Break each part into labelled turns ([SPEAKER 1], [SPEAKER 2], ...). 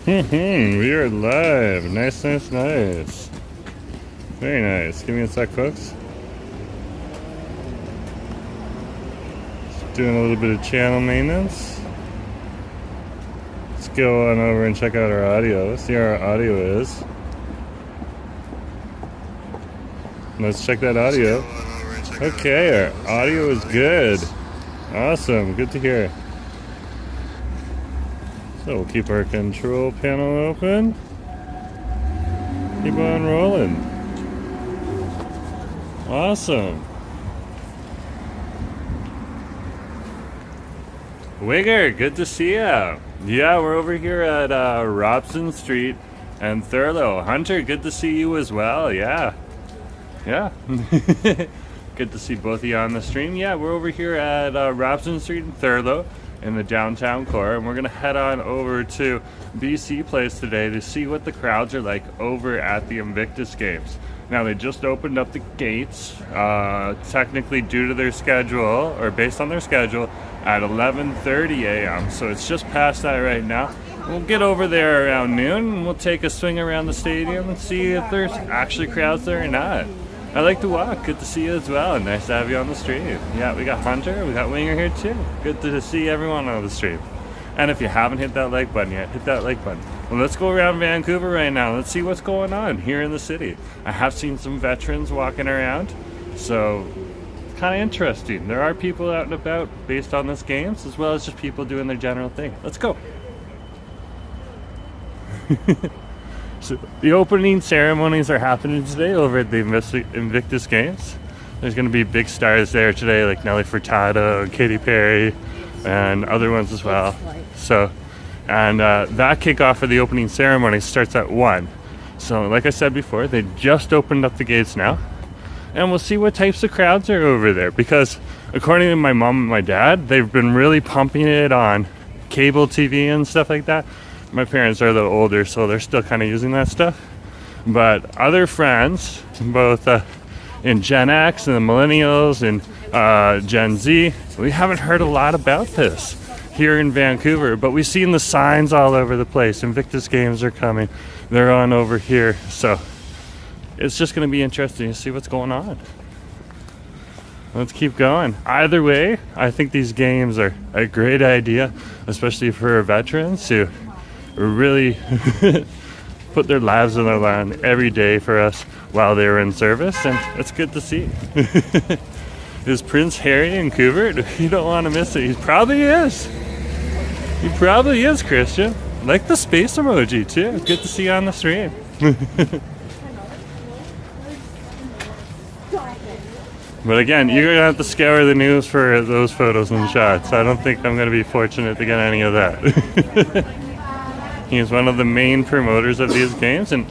[SPEAKER 1] We are live. Nice, nice, nice. Very nice. Give me a sec, folks. Just doing a little bit of channel maintenance. Let's go on over and check out our audio. Let's see how our audio is. Let's check that audio. Okay, our audio is good. Awesome. Good to hear. So we'll keep our control panel open. Keep on rolling. Awesome. Wigger, good to see ya. Yeah, we're over here at Robson Street and Thurlow. Hunter, good to see you as well. Yeah. Good to see both of you on the stream. Yeah, we're over here at Robson Street and Thurlow in the downtown core, and we're gonna head on over to BC Place today to see what the crowds are like over at the Invictus games. Now, they just opened up the gates, technically due to their schedule, or based on their schedule, at 11:30 a.m. So it's just past that right now. We'll get over there around noon, and we'll take a swing around the stadium and see if there's actually crowds there or not. I like to walk. Good to see you as well. Nice to have you on the stream. Yeah, we got Hunter, we got Winger here too. Good to see everyone on the stream. And if you haven't hit that like button yet, hit that like button. Well, let's go around Vancouver right now. Let's see what's going on here in the city. I have seen some veterans walking around, so it's kind of interesting. There are people out and about based on this games, as well as just people doing their general thing. Let's go. So the opening ceremonies are happening today over at the Invictus Games. There's going to be big stars there today, like Nelly Furtado, Katy Perry, and other ones as well. So, and that kickoff for the opening ceremony starts at 1. So, like I said before, they just opened up the gates now, and we'll see what types of crowds are over there. Because according to my mom and my dad, they've been really pumping it on cable TV and stuff like that. My parents are a little older, so they're still kind of using that stuff. But other friends, both in Gen X and the Millennials and Gen Z, we haven't heard a lot about this here in Vancouver, but we've seen the signs all over the place. Invictus games are coming. They're on over here. So it's just going to be interesting to see what's going on. Let's keep going. Either way, I think these games are a great idea, especially for veterans who really put their lives on the line every day for us while they were in service, and it's good to see. Is Prince Harry in Vancouver? You don't want to miss it. He probably is. He probably is, Christian. Like the space emoji too. It's good to see you on the stream. But again, you're going to have to scour the news for those photos and shots. I don't think I'm going to be fortunate to get any of that. He's one of the main promoters of these games and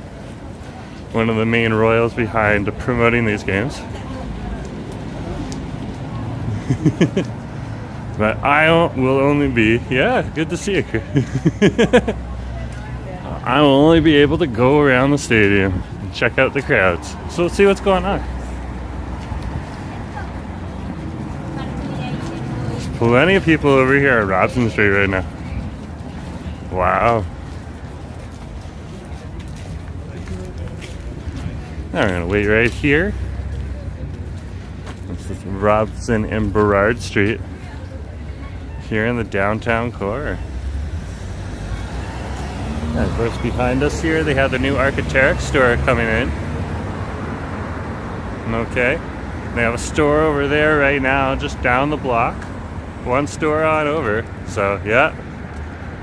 [SPEAKER 1] one of the main royals behind promoting these games. But I will only be, yeah, good to see you. I will only be able to go around the stadium and check out the crowds. So let's see what's going on. There's plenty of people over here at Robson Street right now. Wow. I'm going to wait right here. This is Robson and Burrard Street here in the downtown core. And of course behind us here they have the new Archaeopteryx store coming in. Okay. They have a store over there right now just down the block. One store on over. So yeah,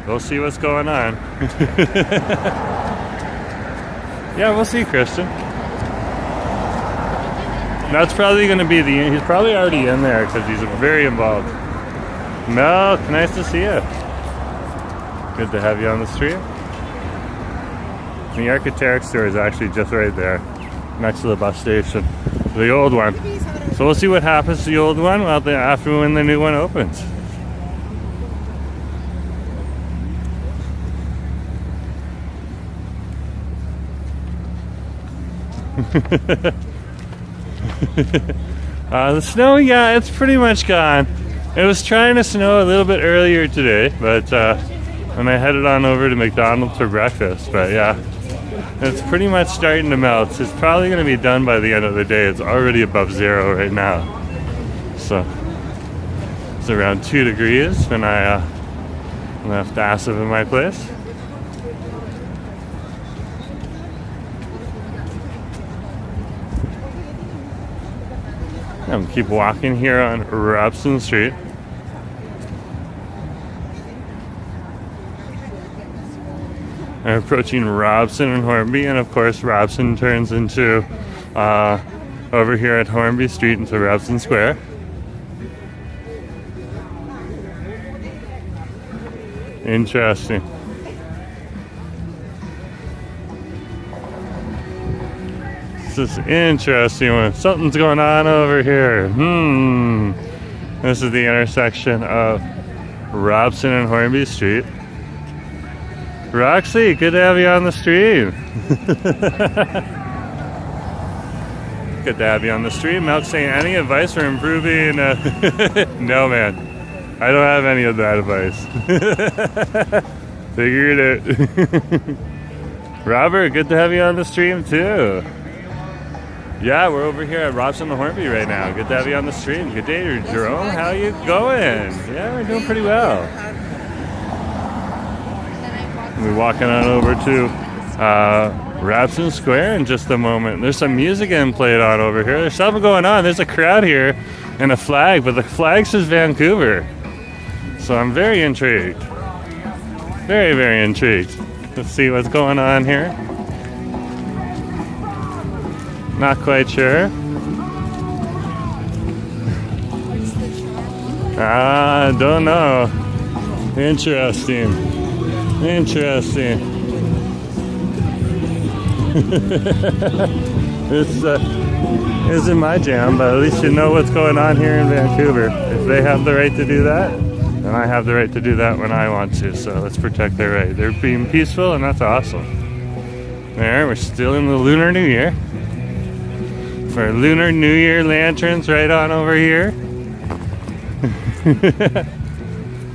[SPEAKER 1] we'll see what's going on. Yeah, we'll see, Christian. That's probably going to be he's probably already in there because he's very involved. Milk, nice to see you. Good to have you on the stream. The Archaeopteryx store is actually just right there, next to the bus station. The old one. So we'll see what happens to the old one after when the new one opens. The snow, yeah, it's pretty much gone. It was trying to snow a little bit earlier today, but and I headed on over to McDonald's for breakfast. But yeah, it's pretty much starting to melt. It's probably going to be done by the end of the day. It's already above zero right now. So it's around 2 degrees when I left acid in my place. I'm keep walking here on Robson Street. I'm approaching Robson and Hornby, and of course Robson turns into over here at Hornby Street into Robson Square. Interesting. This is interesting one. Something's going on over here. This is the intersection of Robson and Hornby Street. Roxy, good to have you on the stream. Good to have you on the stream. Melk saying, any advice for improving? No, man. I don't have any of that advice. Figured it. Robert, good to have you on the stream too. Yeah, we're over here at Robson and Hornby right now. Good to have you on the stream. Good day, Jerome. How you going? Yeah, we're doing pretty well. We're walking on over to Robson Square in just a moment. There's some music getting played on over here. There's something going on. There's a crowd here and a flag, but the flag says Vancouver. So I'm very intrigued. Very, very intrigued. Let's see what's going on here. Not quite sure. Don't know. Interesting. Interesting. This isn't my jam, but at least you know what's going on here in Vancouver. If they have the right to do that, then I have the right to do that when I want to. So let's protect their right. They're being peaceful, and that's awesome. There, we're still in the Lunar New Year. For Lunar New Year lanterns right on over here.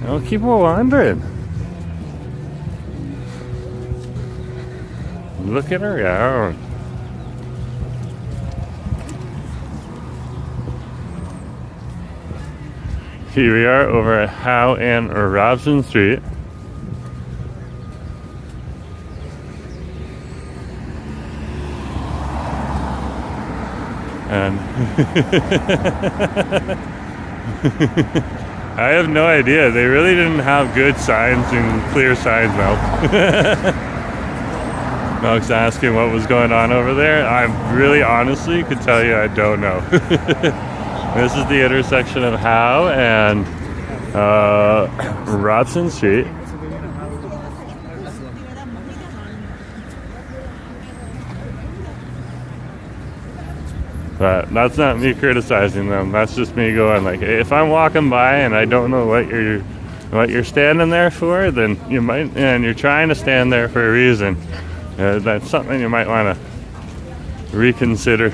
[SPEAKER 1] I'll keep on wandering. Looking around. Here we are over at Howe and Robson Street. And I have no idea. They really didn't have good signs and clear signs, Mel. Melk's asking what was going on over there. I really honestly could tell you I don't know. This is the intersection of Howe and Robson Street. But that's not me criticizing them. That's just me going like, if I'm walking by and I don't know what you're standing there for, then you might, and you're trying to stand there for a reason. That's something you might want to reconsider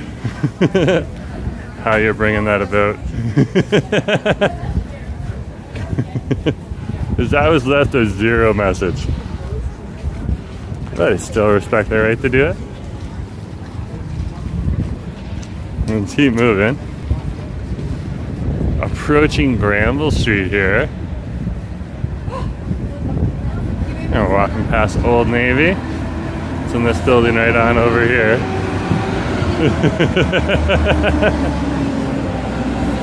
[SPEAKER 1] how you're bringing that about. Because I was left a zero message. But I still respect their right to do it. And keep moving. Approaching Granville Street here. And we're walking past Old Navy. It's in this building right on over here.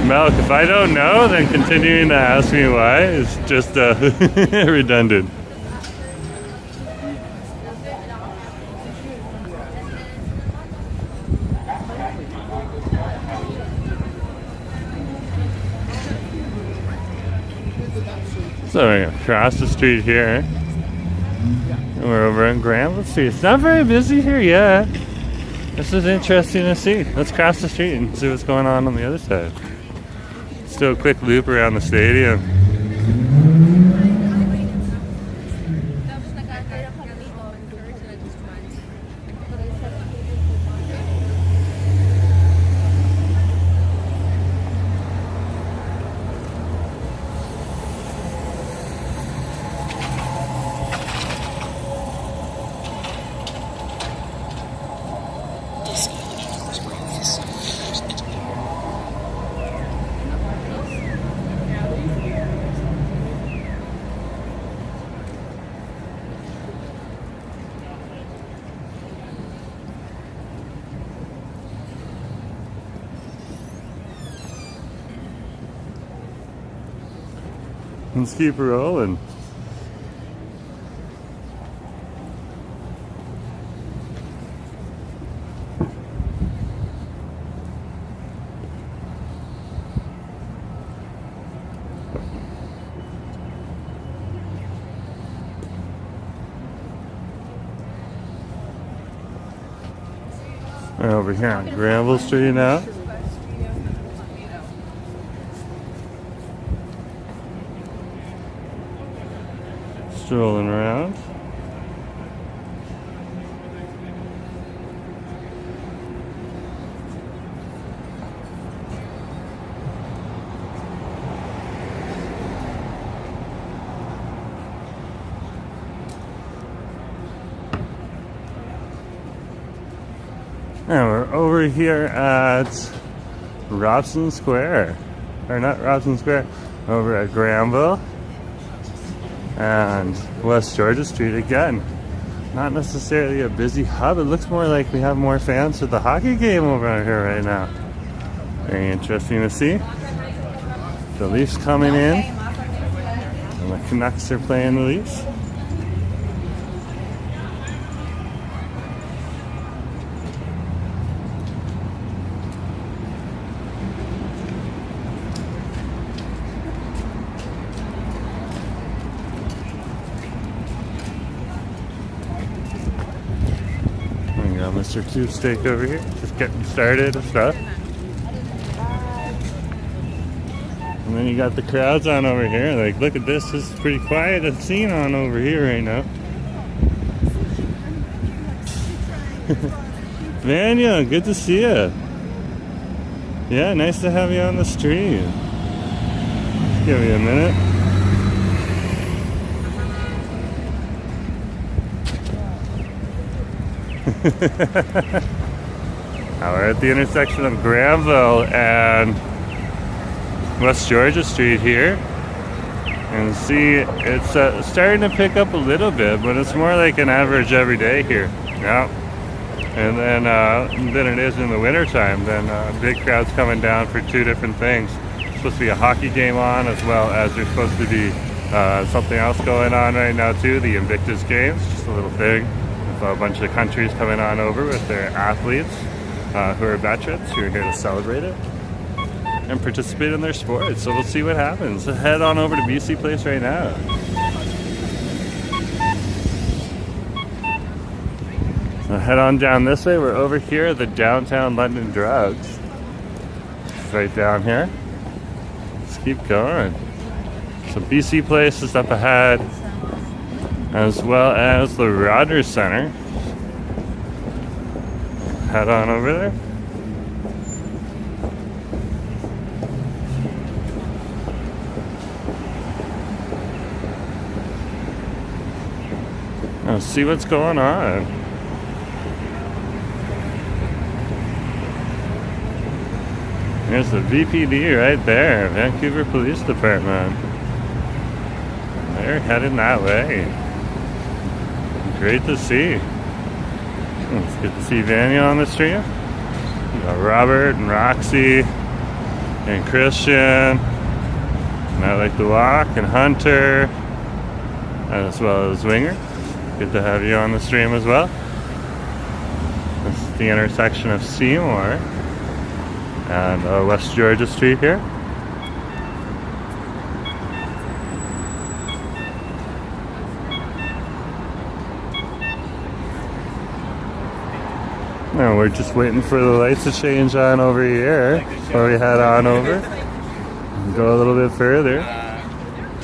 [SPEAKER 1] Melk, if I don't know, then continuing to ask me why is just redundant. So we're going to cross the street here. And we're over on Granville Street. It's not very busy here yet. This is interesting to see. Let's cross the street and see what's going on the other side. Let's do a quick loop around the stadium. Let's keep rolling. We're over here on Granville Street now. Strolling around. And we're over here at Robson Square. Or not Robson Square, over at Granville and West Georgia Street again. Not necessarily a busy hub. It looks more like we have more fans for the hockey game over here right now. Very interesting to see. The Leafs coming in. And the Canucks are playing the Leafs. Mr. Tube Steak over here, just getting started and stuff. And then you got the crowds on over here. Like, look at this. This is pretty quiet and scene on over here right now. Vanya, good to see you. Yeah, nice to have you on the stream. Give me a minute. Now we're at the intersection of Granville and West Georgia Street here, and see it's starting to pick up a little bit, but it's more like an average every day here. Yeah, and then than it is in the wintertime. Then big crowds coming down for two different things. There's supposed to be a hockey game on, as well as there's supposed to be something else going on right now too. The Invictus games, just a little thing. A bunch of countries coming on over with their athletes who are veterans who are here to celebrate it and participate in their sports. So we'll see what happens. So head on over to BC Place right now. So head on down this way. We're over here at the Downtown London Drugs. It's right down here. Let's keep going. So BC Place is up ahead, as well as the Rogers Center. Head on over there. Now see what's going on. There's the VPD right there, Vancouver Police Department. They're heading that way. Great to see. It's good to see Vanya on the stream. You got Robert and Roxy and Christian. And I like to walk, and Hunter, as well as Winger. Good to have you on the stream as well. This is the intersection of Seymour and West Georgia Street here. And we're just waiting for the lights to change on over here before we head on over and go a little bit further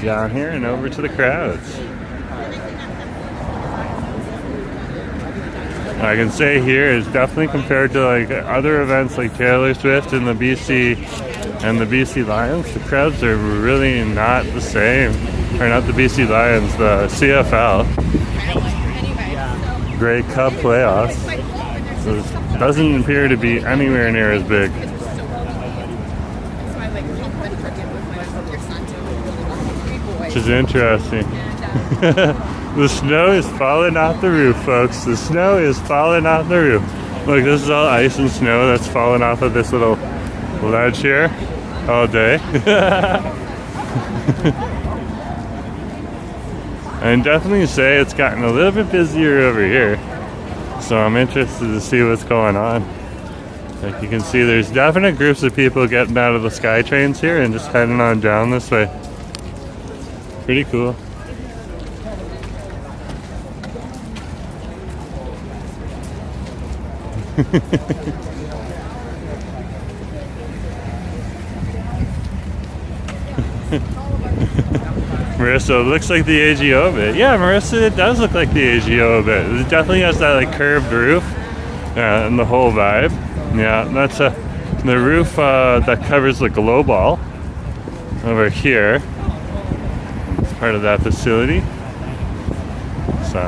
[SPEAKER 1] down here and over to the crowds. I can say here is definitely, compared to like other events like Taylor Swift and the BC Lions, the crowds are really not the same. Or not the BC Lions, the CFL Grey Cup playoffs. So it doesn't appear to be anywhere near as big. Which is interesting. The snow is falling off the roof, folks. The snow is falling off the roof. Look, this is all ice and snow that's falling off of this little ledge here all day. And definitely say it's gotten a little bit busier over here. So I'm interested to see what's going on. Like you can see there's definite groups of people getting out of the sky trains here and just heading on down this way. Pretty cool. Marissa, it looks like the AGO a bit. Yeah, Marissa, it does look like the AGO a bit. It definitely has that like curved roof and the whole vibe. Yeah, that's the roof that covers the glow ball over here. It's part of that facility. So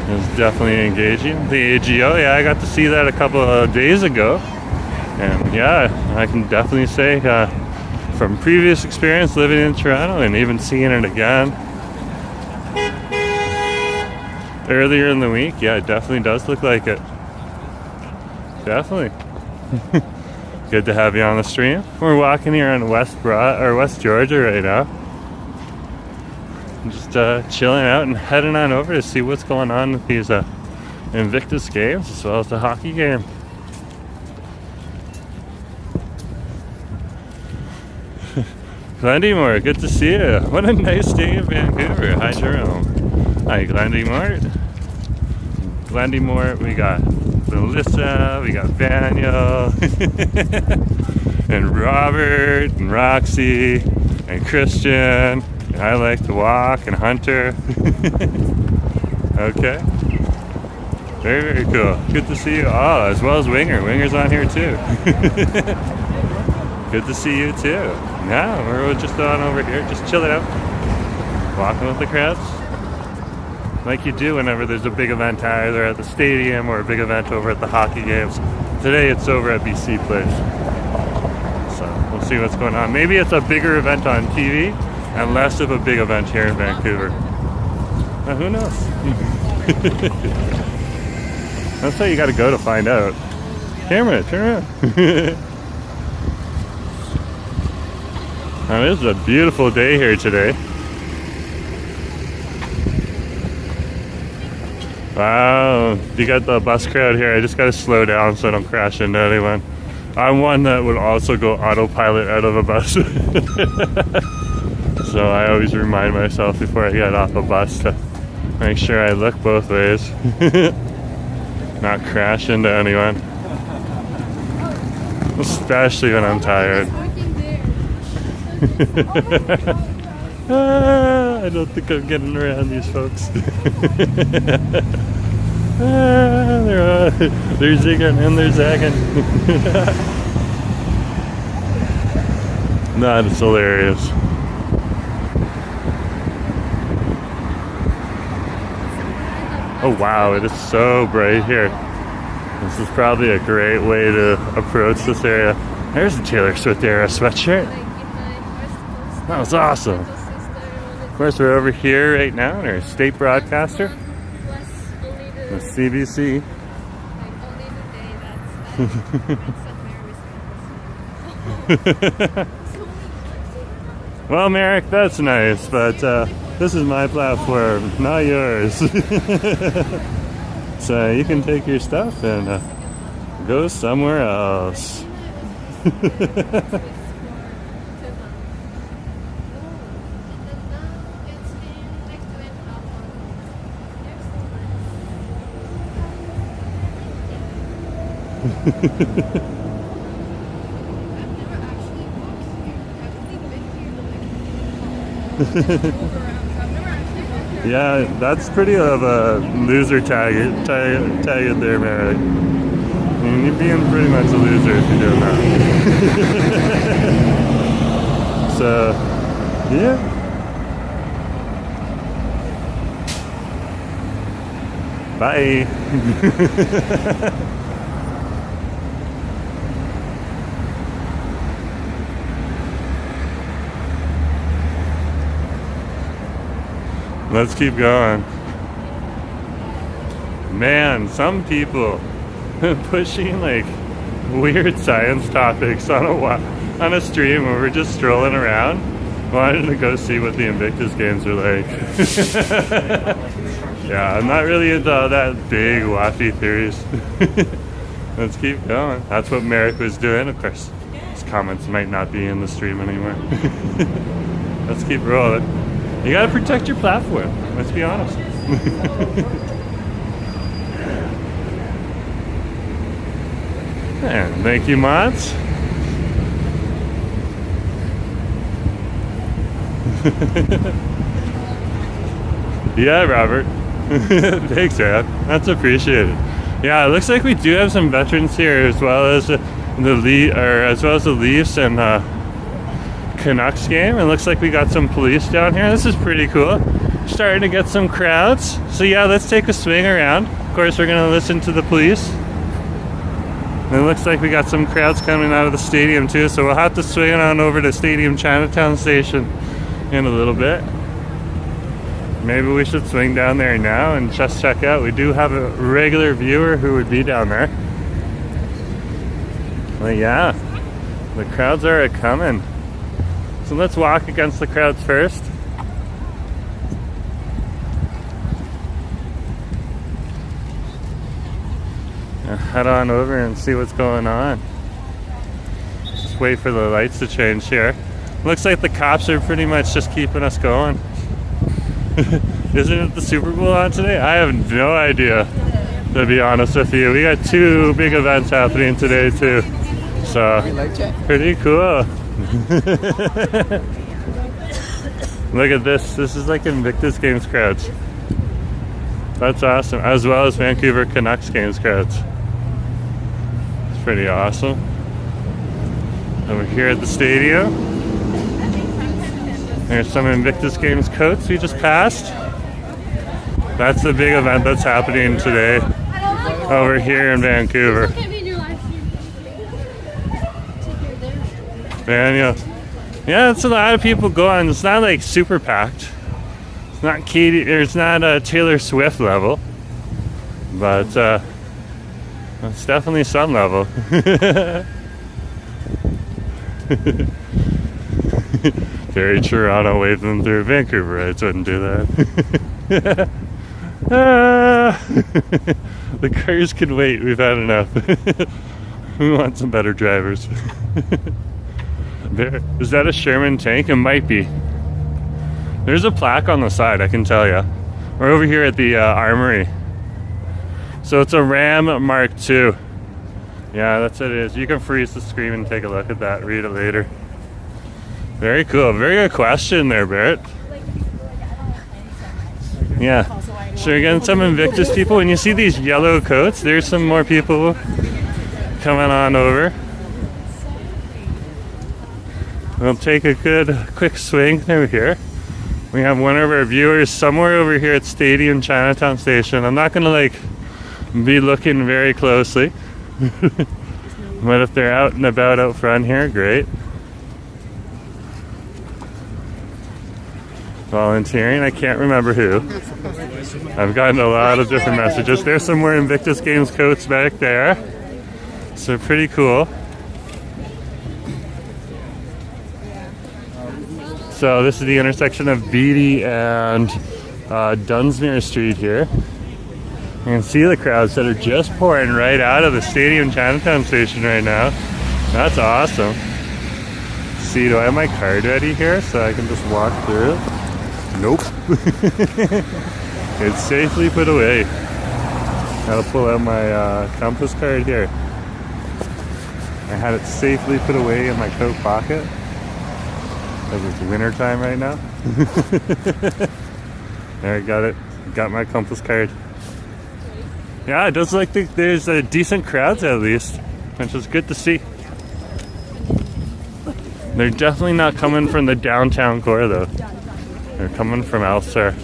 [SPEAKER 1] it's definitely engaging. The AGO, yeah, I got to see that a couple of days ago. And yeah, I can definitely say from previous experience living in Toronto and even seeing it again earlier in the week, yeah, it definitely does look like it. Definitely. Good to have you on the stream. We're walking here on West Georgia right now. Just chilling out and heading on over to see what's going on with these Invictus games as well as the hockey game. Glendymore, good to see you. What a nice day in Vancouver. Hi, Jerome. Hi, Glendymore. Glendymore, we got Melissa, we got Daniel, and Robert, and Roxy, and Christian. And I like to walk, and Hunter. Okay. Very, very cool. Good to see you all, as well as Winger. Winger's on here too. Good to see you too. Yeah, we're just on over here, just chilling out, walking with the crowds, like you do whenever there's a big event either at the stadium or a big event over at the hockey games. Today it's over at BC Place, so we'll see what's going on. Maybe it's a bigger event on TV and less of a big event here in Vancouver. Who knows? That's how you got to go to find out. Camera, turn around. Now, it is a beautiful day here today. Wow, you got the bus crowd here. I just got to slow down so I don't crash into anyone. I'm one that would also go autopilot out of a bus. So I always remind myself before I get off a bus to make sure I look both ways. Not crash into anyone. Especially when I'm tired. I don't think I'm getting around these folks. They're zigging and they're zagging. Nah, it's hilarious. Oh wow, it is so bright here. This is probably a great way to approach this area. There's the Taylor Swift era sweatshirt. That was awesome. Of course, we're over here right now in our state broadcaster, the CBC. Well, Merrick, that's nice, but this is my platform, not yours. So you can take your stuff and go somewhere else. Yeah, that's pretty of a loser tag it there, Merrick. I mean, you're being pretty much a loser if you're doing that. So, yeah. Bye. Let's keep going. Man, some people pushing like weird science topics on a stream where we're just strolling around. Wanted to go see what the Invictus games are like. Yeah, I'm not really into all that big wacky theories. Let's keep going. That's what Merrick was doing. Of course, his comments might not be in the stream anymore. Let's keep rolling. You gotta protect your platform. Let's be honest. And thank you, mods. Yeah, Robert. Thanks, Rob. That's appreciated. Yeah, it looks like we do have some veterans here, as well as the Leafs and Canucks game. It looks like we got some police down here. This is pretty cool. Starting to get some crowds. So yeah, let's take a swing around. Of course, we're gonna listen to the police. And it looks like we got some crowds coming out of the stadium too. So we'll have to swing on over to Stadium Chinatown Station in a little bit. Maybe we should swing down there now and just check out. We do have a regular viewer who would be down there. But yeah, the crowds are coming. So let's walk against the crowds first. Head on over and see what's going on. Just wait for the lights to change here. Looks like the cops are pretty much just keeping us going. Isn't it the Super Bowl on today? I have no idea, to be honest with you. We got two big events happening today too. So, pretty cool. Look at this. This is like Invictus Games crowds. That's awesome. As well as Vancouver Canucks Games crowds. It's pretty awesome. Over here at the stadium. There's some Invictus Games coats we just passed. That's the big event that's happening today over here in Vancouver. Daniel. Yeah, it's a lot of people going. It's not like super packed. It's not Katy, it's not a Taylor Swift level. But it's definitely some level. Very Toronto waved them through. Vancouverites wouldn't do that. The cars can wait. We've had enough. We want some better drivers. There, is that a Sherman tank? It might be. There's a plaque on the side, I can tell you. We're over here at the Armory. So it's a Ram Mark II. Yeah, that's what it is. You can freeze the screen and take a look at that. Read it later. Very cool. Very good question there, Barrett. Yeah. So you're getting some Invictus people. When you see these yellow coats, there's some more people coming on over. We'll take a good quick swing through here. We have one of our viewers somewhere over here at Stadium Chinatown Station. I'm not gonna be looking very closely. But if they're out and about out front here, great. Volunteering, I can't remember who. I've gotten a lot of different messages. There's some more Invictus Games coats back there. So pretty cool. So this is the intersection of Beatty and Dunsmuir Street here. You can see the crowds that are just pouring right out of the Stadium Chinatown Station right now. That's awesome. See, do I have my card ready here so I can just walk through? Nope. It's safely put away. Gotta pull out my compass card here. I had it safely put away in my coat pocket because it's winter time right now. There, I got it. Got my compass card. Yeah, it does look like there's a decent crowds at least, which is good to see. They're definitely not coming from the downtown core though. They're coming from elsewhere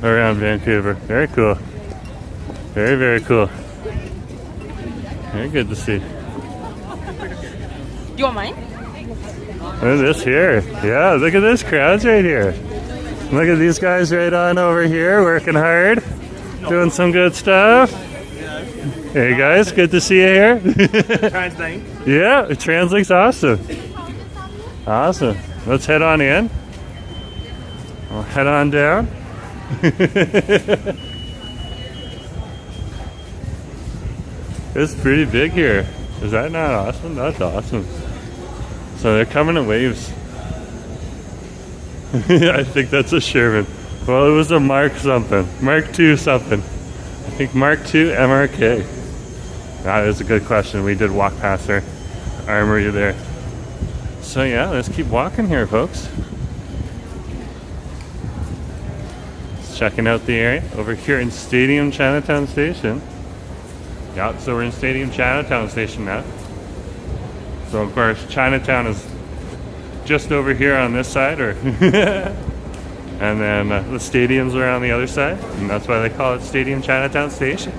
[SPEAKER 1] around Vancouver. Very cool. Very, very cool. Very good to see.
[SPEAKER 2] You want mine?
[SPEAKER 1] Look at this here. Yeah, look at this crowds right here. Look at these guys right on over here working hard. Doing some good stuff. Hey guys, good to see you here.
[SPEAKER 3] Translate.
[SPEAKER 1] Yeah, it translates awesome. Awesome. let's head on in. We'll head on down. It's pretty big here. Is that not awesome? That's awesome. So they're coming in waves. I think that's a Sherman. Well, it was a Mark something. Mark II something. I think Mark II MRK. That is a good question. We did walk past our armory there. So yeah, let's keep walking here, folks. Just checking out the area over here in Stadium Chinatown Station. Yeah, so we're in Stadium Chinatown Station now. So of course, Chinatown is just over here on this side, or and then the stadiums are on the other side, and that's why they call it Stadium Chinatown Station.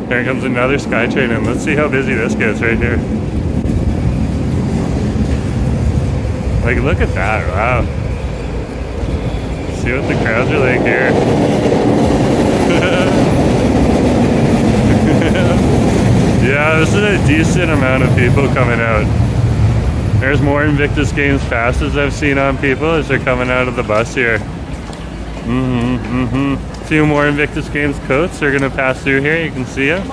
[SPEAKER 1] Here comes another SkyTrain, and let's see how busy this gets right here. Like, look at that! Wow. See what the crowds are like here. Yeah, this is a decent amount of people coming out. There's more Invictus Games passes I've seen on people as they're coming out of the bus here. A few more Invictus Games coats are gonna pass through here. You can see it.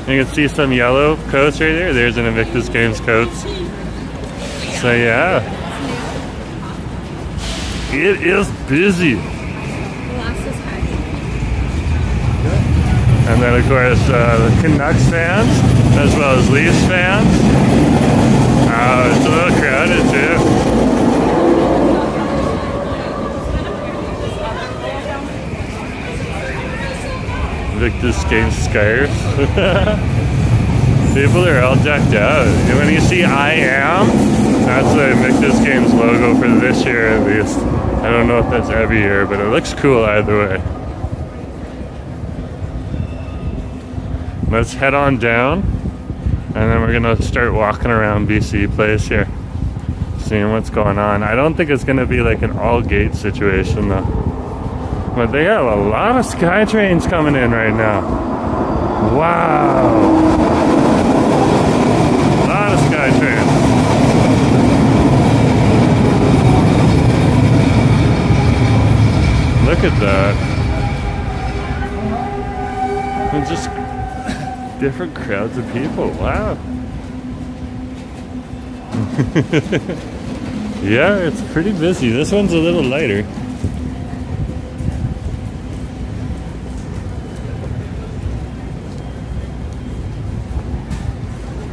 [SPEAKER 1] You can see some yellow coats right there. There's an Invictus Games coats. So yeah, it is busy. And then of course the Canucks fans, as well as Leafs fans. Oh, it's a little crowded too. Invictus Games scarves. People are all decked out. And when you see I am, that's the Invictus Games logo for this year at least. I don't know if that's every year, but it looks cool either way. Let's head on down, and then we're gonna start walking around BC Place here, seeing what's going on. I don't think it's gonna be like an all-gate situation though, but they have a lot of SkyTrains coming in right now. Wow, a lot of SkyTrains. Look at that. It's just different crowds of people. Wow. Yeah, it's pretty busy. This one's a little lighter.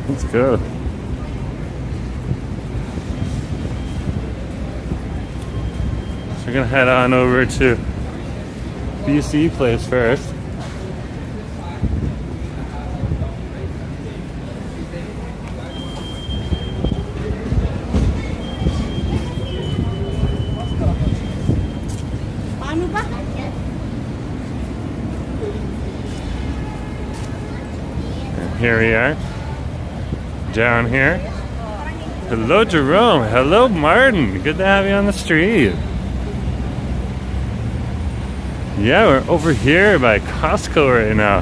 [SPEAKER 1] Let's go. So we're gonna head on over to BC Place first. Here we are, down here. Hello, Jerome. Hello, Martin. Good to have you on the street. Yeah, we're over here by Costco right now.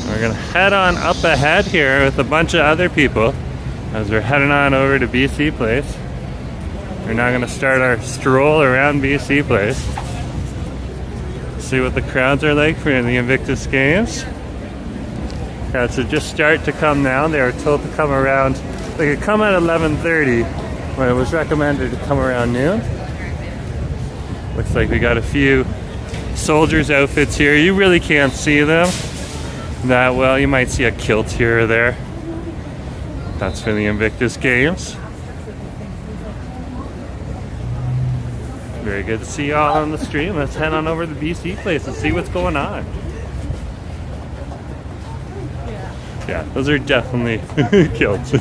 [SPEAKER 1] We're gonna head on up ahead here with a bunch of other people as we're heading on over to BC Place. We're now going to start our stroll around BC Place. See what the crowds are like for the Invictus Games. Crowds are just start to come now. They were told to come around, they could come at 11:30, but it was recommended to come around noon. Looks like we got a few soldiers' outfits here. You really can't see them that well. You might see a kilt here or there. That's for the Invictus Games. Very good to see y'all on the stream. Let's head on over to the BC Place and see what's going on. Yeah, those are definitely kilts.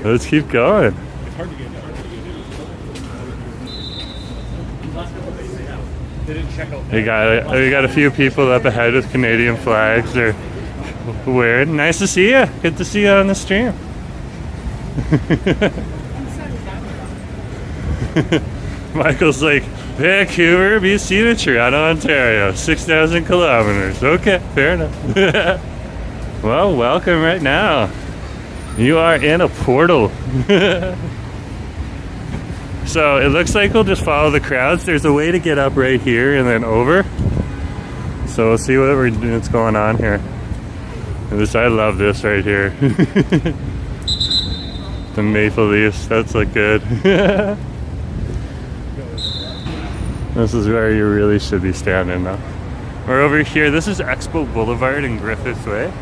[SPEAKER 1] Let's keep going. We got a few people up ahead with Canadian flags. They're weird. Nice to see you. Good to see you on the stream. Michael's like, Vancouver, BC to Toronto, Ontario, 6,000 kilometers. Okay, fair enough. Well, welcome right now. You are in a portal. So it looks like we'll just follow the crowds. There's a way to get up right here and then over. So we'll see what's going on here. I love this right here. The maple leaves, that's look good. This is where you really should be standing though. We're over here, this is Expo Boulevard in Griffith Way.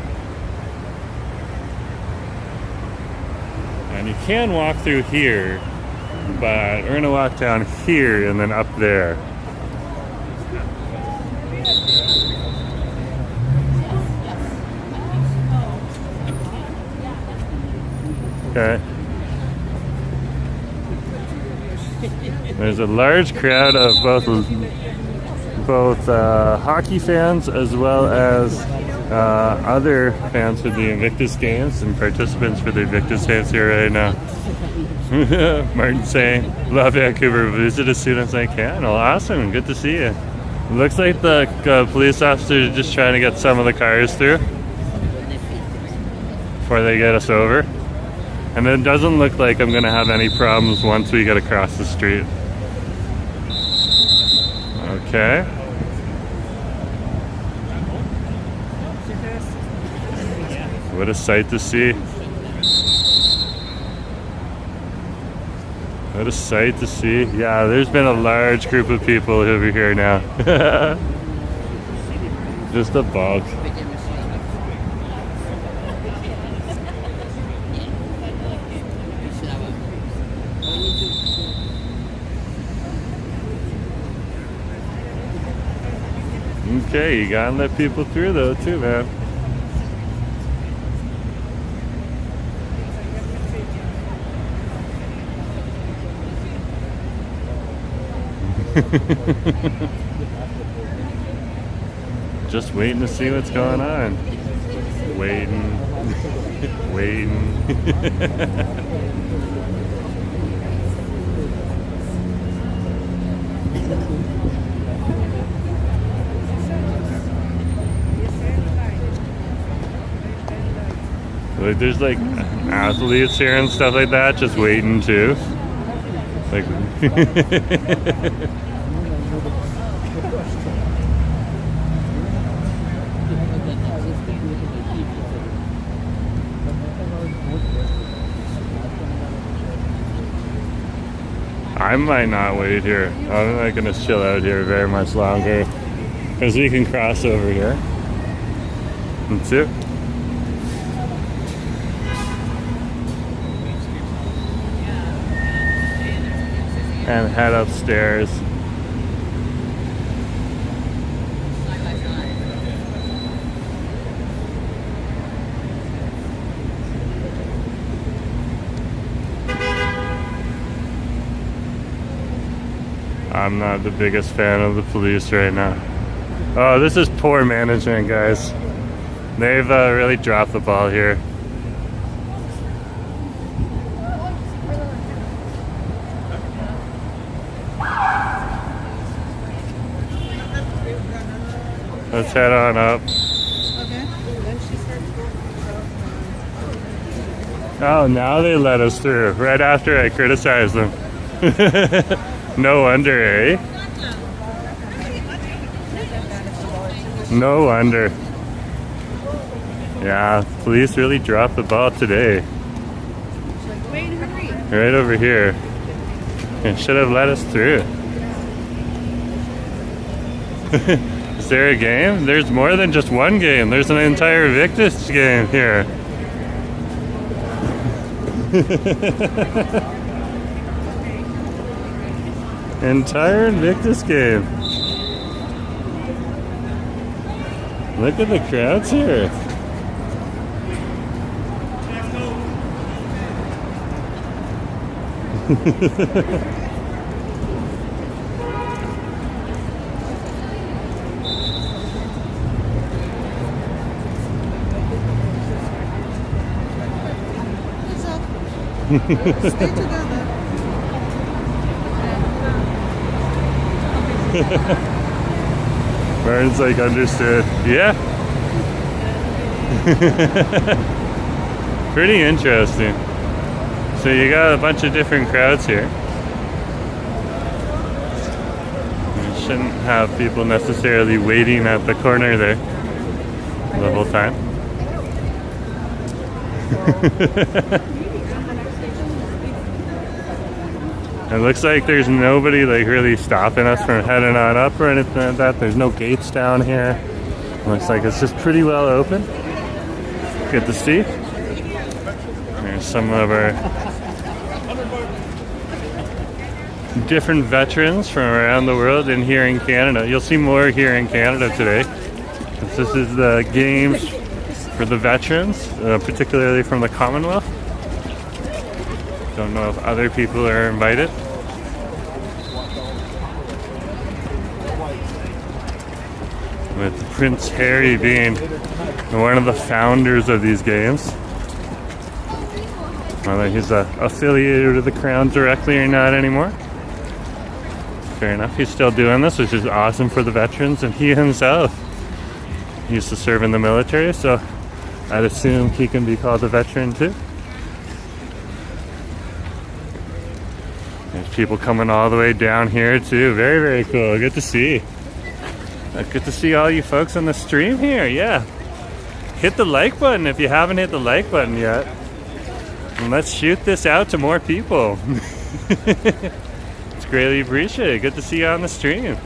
[SPEAKER 1] And you can walk through here, but we're gonna walk down here and then up there. Okay. There's a large crowd of both hockey fans as well as other fans for the Invictus games and participants for the Invictus games here right now. Martin saying, love Vancouver, visit as soon as I can. Well, awesome, good to see you. It looks like the police officers are just trying to get some of the cars through before they get us over. And it doesn't look like I'm going to have any problems once we get across the street. Okay. What a sight to see. What a sight to see. Yeah, there's been a large group of people over here now. Just a bulk. Okay, you gotta let people through though too, man. Just waiting to see what's going on. Waiting. Waiting. Like there's like athletes here and stuff like that just waiting too. Like I might not wait here. I'm not gonna chill out here very much longer because we can cross over here. That's it. And head upstairs. I'm not the biggest fan of the police right now. Oh, this is poor management, guys. They've really dropped the ball here. Let's head on up. Oh, now they let us through, right after I criticized them. No wonder, eh? No wonder. Yeah, police really dropped the ball today. Right over here. They should have let us through. Is there a game? There's more than just one game. There's an entire Invictus game here. Entire Invictus game. Look at the crowds here.
[SPEAKER 2] Stay together.
[SPEAKER 1] Vern's like understood. Yeah. Pretty interesting. So you got a bunch of different crowds here. You shouldn't have people necessarily waiting at the corner there the whole time. It looks like there's nobody like really stopping us from heading on up or anything like that. There's no gates down here. Looks like it's just pretty well open. Good to see. There's some of our different veterans from around the world in here in Canada. You'll see more here in Canada today. This is the games for the veterans, particularly from the Commonwealth. Don't know if other people are invited. With Prince Harry being one of the founders of these games. Whether he's affiliated with the Crown directly or not anymore. Fair enough, he's still doing this, which is awesome for the veterans, and he himself used to serve in the military, so I'd assume he can be called a veteran too. There's people coming all the way down here too. Very, very cool. Good to see. Good to see all you folks on the stream here. Yeah. Hit the like button if you haven't hit the like button yet. And let's shoot this out to more people. It's greatly appreciated. Good to see you on the stream.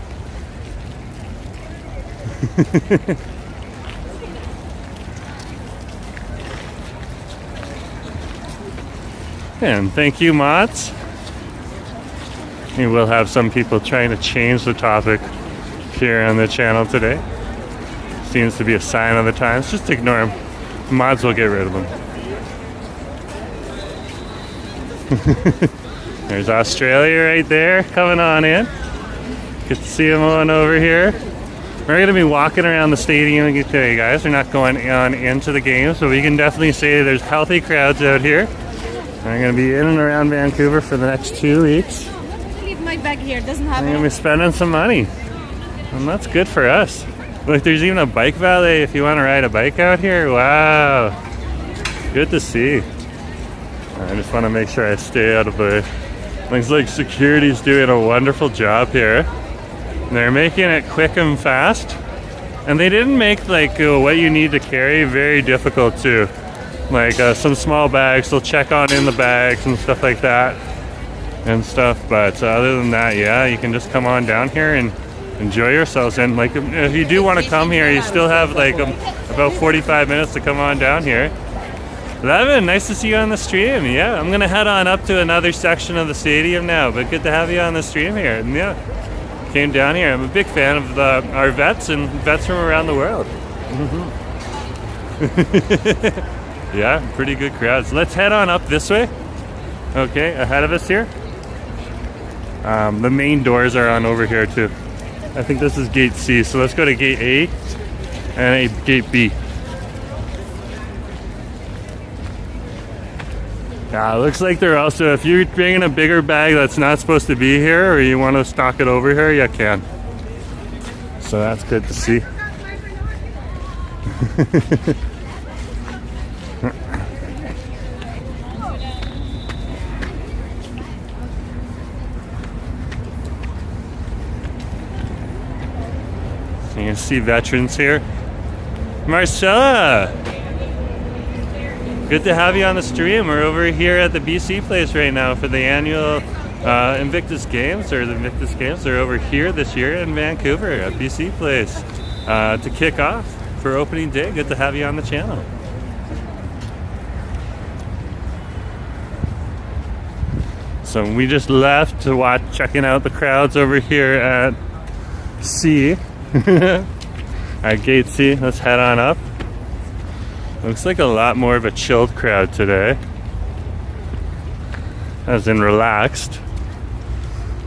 [SPEAKER 1] And thank you, mods. We will have some people trying to change the topic here on the channel today. Seems to be a sign of the times. Just ignore them. Mods will get rid of them. There's Australia right there coming on in. Good to see them on over here. We're going to be walking around the stadium today, guys. We're not going on into the game, so we can definitely say there's healthy crowds out here. I'm going to be in and around Vancouver for the next 2 weeks.
[SPEAKER 2] Leave my bag here. Doesn't have
[SPEAKER 1] I'm going to be spending some money. And that's good for us. Look, there's even a bike valet if you want to ride a bike out here. Wow. Good to see. I just want to make sure I stay out of the... Looks like security's doing a wonderful job here. They're making it quick and fast. And they didn't make like what you need to carry very difficult too. Like some small bags, they'll check on in the bags and stuff like that. And stuff, but other than that, yeah, you can just come on down here and enjoy yourselves. And like, if you do want to come here, you still have like about 45 minutes to come on down here. Levin, nice to see you on the stream. Yeah, I'm gonna head on up to another section of the stadium now, but good to have you on the stream here. And yeah, came down here. I'm a big fan of our vets and vets from around the world. Yeah, pretty good crowds. Let's head on up this way. Okay, ahead of us here. The main doors are on over here too. I think this is gate C, so let's go to gate A and gate B. Yeah, it looks like they're also, if you're bringing a bigger bag that's not supposed to be here, or you want to stock it over here, you can. So that's good to see. So you can see veterans here. Marcella! Good to have you on the stream. We're over here at the BC place right now for the annual Invictus Games, or the Invictus Games. They're over here this year in Vancouver at BC place to kick off for opening day. Good to have you on the channel. So we just left to watch, checking out the crowds over here at C. At gate C. Let's head on up. Looks like a lot more of a chilled crowd today. As in relaxed.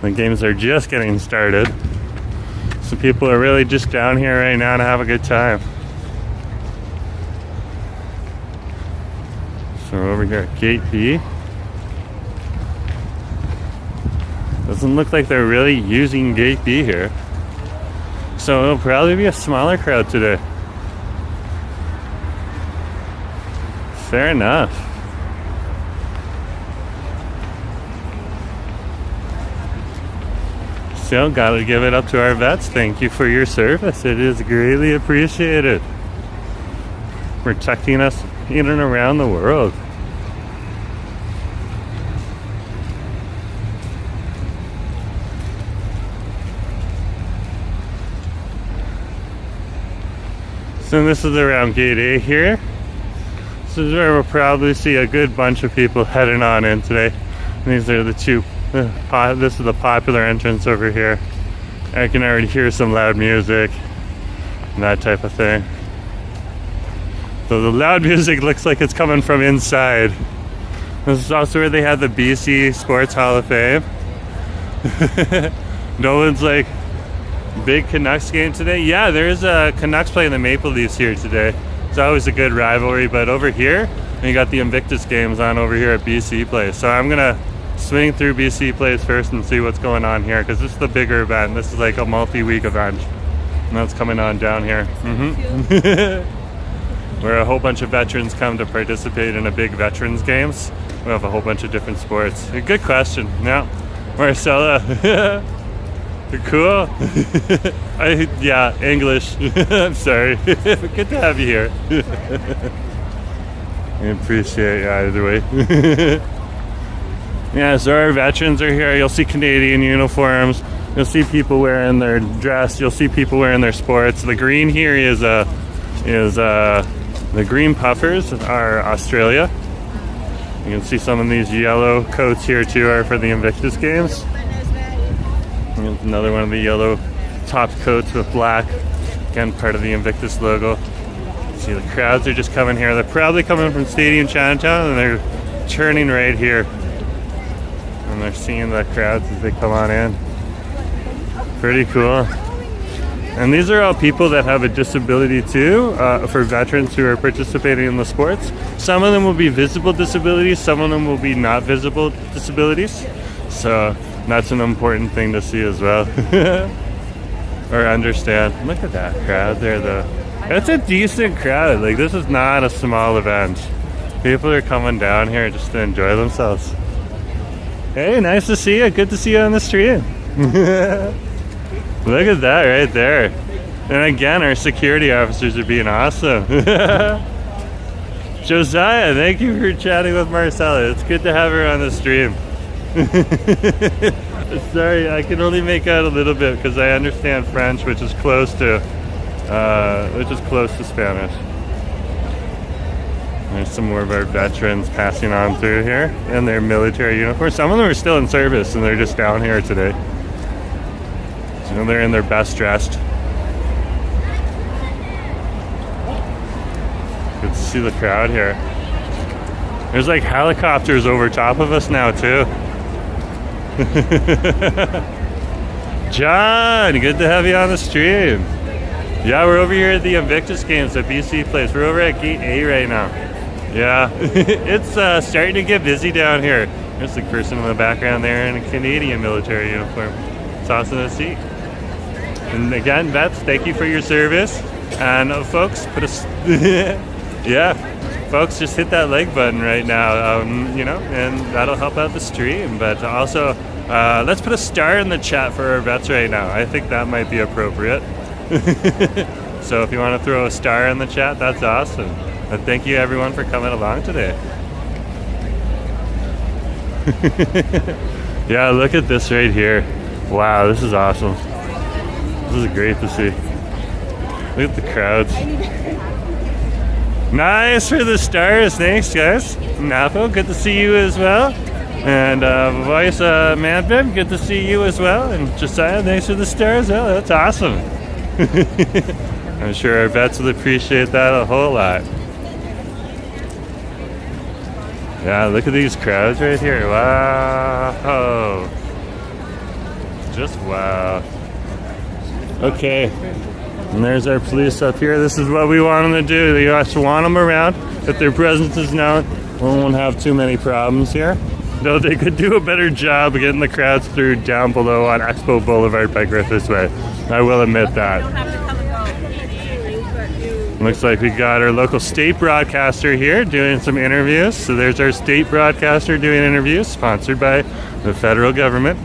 [SPEAKER 1] The games are just getting started. So people are really just down here right now to have a good time. So we're over here at gate B. Doesn't look like they're really using gate B here. So it'll probably be a smaller crowd today. Fair enough. Still gotta give it up to our vets. Thank you for your service. It is greatly appreciated. Protecting us in and around the world. So this is around gate A here. This is where we'll probably see a good bunch of people heading on in today. And these are the two. This is the popular entrance over here. I can already hear some loud music and that type of thing. So the loud music looks like it's coming from inside. This is also where they had the BC Sports Hall of Fame. Nolan's like, big Canucks game today? Yeah, there is a Canucks playing the Maple Leafs here today. It's always a good rivalry, but over here, you got the Invictus games on over here at BC Place. So I'm gonna swing through BC Place first and see what's going on here, because this is the bigger event. This is like a multi-week event, and that's coming on down here. Where a whole bunch of veterans come to participate in a big veterans games. We have a whole bunch of different sports. Good question. Yeah, Marcella. Cool. Yeah, English. I'm sorry. Good to have you here. I appreciate you either way. Yeah, so our veterans are here. You'll see Canadian uniforms. You'll see people wearing their dress. You'll see people wearing their sports. The green here is the green puffers are Australia. You can see some of these yellow coats here too are for the Invictus games. Here's another one of the yellow top coats with black. Again, part of the Invictus logo. See, the crowds are just coming here. They're probably coming from Stadium Chinatown, and they're turning right here. And they're seeing the crowds as they come on in. Pretty cool. And these are all people that have a disability too, for veterans who are participating in the sports. Some of them will be visible disabilities, some of them will be not visible disabilities. So that's an important thing to see as well. Or understand. Look at that crowd there though. It's a decent crowd. Like, this is not a small event. People are coming down here just to enjoy themselves. Hey, nice to see you. Good to see you on the stream. Look at that right there. And again, our security officers are being awesome. Josiah, thank you for chatting with Marcella. It's good to have her on the stream. Sorry, I can only make out a little bit because I understand French, which is close to Spanish. There's some more of our veterans passing on through here in their military uniforms. Some of them are still in service and they're just down here today. So they're in their best dressed. Good to see the crowd here. There's like helicopters over top of us now too. John, good to have you on the stream. Yeah, we're over here at the Invictus games at BC Place. We're over at Gate A right now. Yeah, it's starting to get busy down here. There's the person in the background there in a Canadian military uniform. It's awesome to see. And again, vets, thank you for your service. And folks, folks, just hit that like button right now, and that'll help out the stream. But also, let's put a star in the chat for our vets right now. I think that might be appropriate. So if you want to throw a star in the chat, that's awesome. And thank you everyone for coming along today. Yeah, look at this right here. Wow, this is awesome. This is great to see. Look at the crowds. Nice for the stars. Thanks, guys. Napo, good to see you as well. And Voice Manbin, good to see you as well. And Josiah, thanks for the stars. Oh, that's awesome. I'm sure our vets will appreciate that a whole lot. Yeah, look at these crowds right here. Wow. Just wow. Okay. And there's our police up here. This is what we want them to do. You just want them around. If their presence is known, we won't have too many problems here. Though they could do a better job of getting the crowds through down below on Expo Boulevard by Griffiths Way. I will admit that.
[SPEAKER 2] You don't have to come and go.
[SPEAKER 1] Looks like we got our local state broadcaster here doing some interviews. So there's our state broadcaster doing interviews, sponsored by the federal government.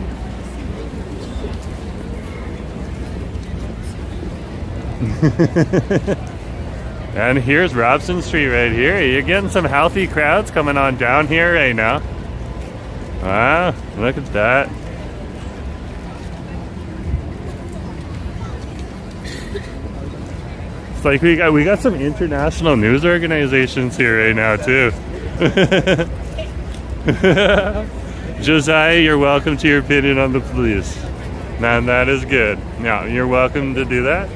[SPEAKER 1] And here's Robson Street right here. You're getting some healthy crowds coming on down here right now. Wow, look at that. It's like we got some international news organizations here right now too. Josiah, you're welcome to your opinion on the police. Man, that is good. Now, you're welcome to do that.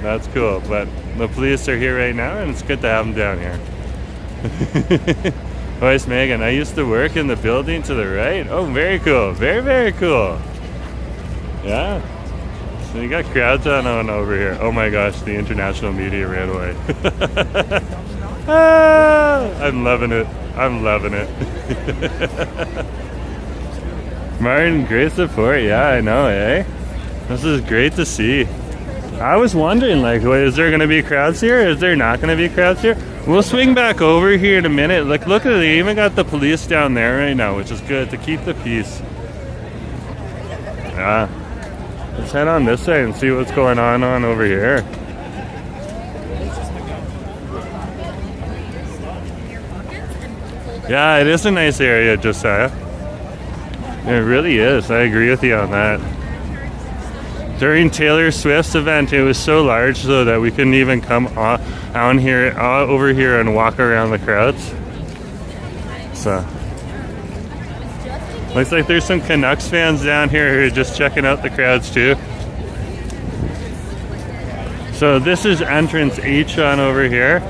[SPEAKER 1] That's cool, but the police are here right now and it's good to have them down here. Oh, it's Megan. I used to work in the building to the right. Oh, very cool. Very, very cool. Yeah. So you got crowds on over here. Oh my gosh, the international media ran away. Ah, I'm loving it. I'm loving it. Martin, great support. Yeah, I know, eh? This is great to see. I was wondering, like, is there going to be crowds here? Is there not going to be crowds here? We'll swing back over here in a minute. Like, look at it. They even got the police down there right now, which is good to keep the peace. Yeah. Let's head on this side and see what's going on over here. Yeah, it is a nice area, Josiah. It really is. I agree with you on that. During Taylor Swift's event, it was so large so that we couldn't even come on here, over here and walk around the crowds. So, looks like there's some Canucks fans down here who are just checking out the crowds too. So this is entrance H on over here.